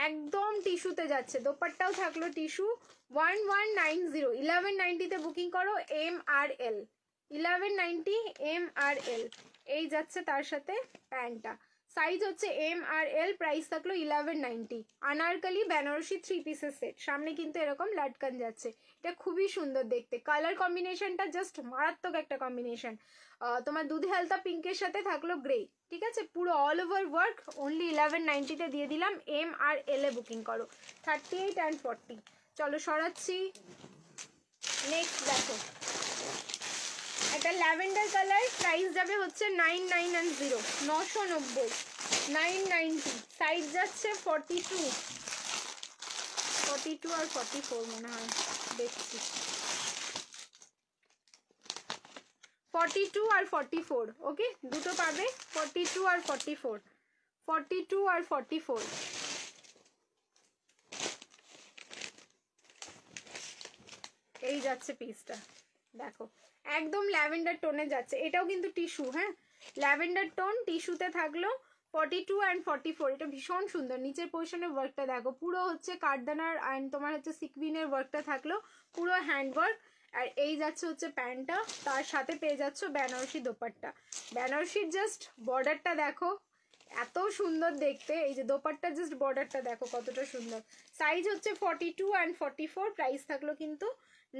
Speaker 1: একদম টিস্যুতে যাচ্ছে, দোপাট্টাও থাকলো টিস্যু। 1190, 1190-তে বুকিং করো। MRL 1190, MRL। এই যাচ্ছে তার সাথে প্যান্টটা। সাইজ হচ্ছে এম আর এল, প্রাইস থাকলো 1190। আনারকলি বেনারসি 3 পিসের সেট, সামনে কিন্তু এরকম লাটকান যাচ্ছে, এটা খুবই সুন্দর দেখতে, কালার কম্বিনেশনটা জাস্ট মারাত্মক একটা কম্বিনেশন। তোমার দুধে হালতা পিঙ্কের সাথে থাকলো গ্রে, ঠিক আছে, পুরো অল ওভার ওয়ার্ক, অনলি 1190-তে দিয়ে দিলাম। এম আর এল এ বুকিং করো, 38 অ্যান্ড 40। চলো সরাচ্ছি, নেক্সট দেখো একটা ল্যাভেন্ডার কালার, প্রাইস যাবে হচ্ছে 990, 990, 990, সাইজ যাচ্ছে 42, 42 আর 44 মনে হয়, দেখছি 42 আর 44, ওকে দুটো পাবে, 42 আর 44, 42 আর 44। এই যাচ্ছে পিসটা, দেখো একদম ল্যাভেন্ডার টোনে যাচ্ছে, এটাও কিন্তু টিস্যু, হ্যাঁ ল্যাভেন্ডার টোন টিস্যুতে থাকলো, 42 অ্যান্ড 44, এটা ভীষণ সুন্দর। নিচের পোর্শনের ওয়ার্কটা দেখো, পুরো হচ্ছে কাঠদানার অ্যান্ড তোমার হচ্ছে সিকুইনের ওয়ার্কটা থাকলো, পুরো হ্যান্ড ওয়ার্ক। আর এই যাচ্ছে হচ্ছে প্যান্টটা, তার সাথে পেয়ে যাচ্ছ বেনারসি দোপাট্টা। বেনারসির জাস্ট বর্ডারটা দেখো, এত সুন্দর দেখতে, এই যে দোপাট্টা জাস্ট বর্ডারটা দেখো কতটা সুন্দর। সাইজ হচ্ছে 42 অ্যান্ড 44, প্রাইস থাকলো কিন্তু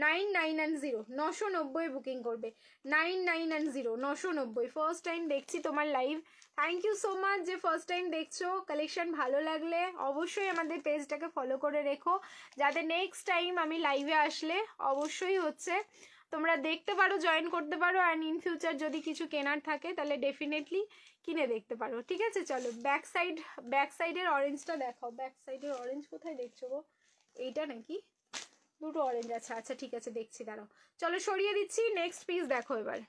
Speaker 1: 990, 990 বুকিং করবে, 990, 990। ফার্স্ট টাইম দেখছি তোমার live, thank you so much যে ফার্স্ট টাইম দেখছো। কালেকশন ভালো লাগলে অবশ্যই আমাদের পেজটাকে ফলো করে রেখো, যাতে নেক্সট টাইম আমি লাইভে আসলে অবশ্যই হচ্ছে তোমরা দেখতে পারো, জয়েন করতে পারো, অ্যান্ড ইন ফিউচার যদি কিছু কেনার থাকে তাহলে ডেফিনেটলি কিনে দেখতে পারো, ঠিক আছে। চলো ব্যাক সাইডের অরেঞ্জটা দেখাও, ব্যাক সাইডের অরেঞ্জ কোথায় দেখছো গো, এইটা নাকি, দুটো অরেঞ্জ আছে, আচ্ছা ঠিক আছে দেখছি, দাঁড়াও চলো সরিয়ে দিচ্ছি। নেক্সট পিস দেখো এবার,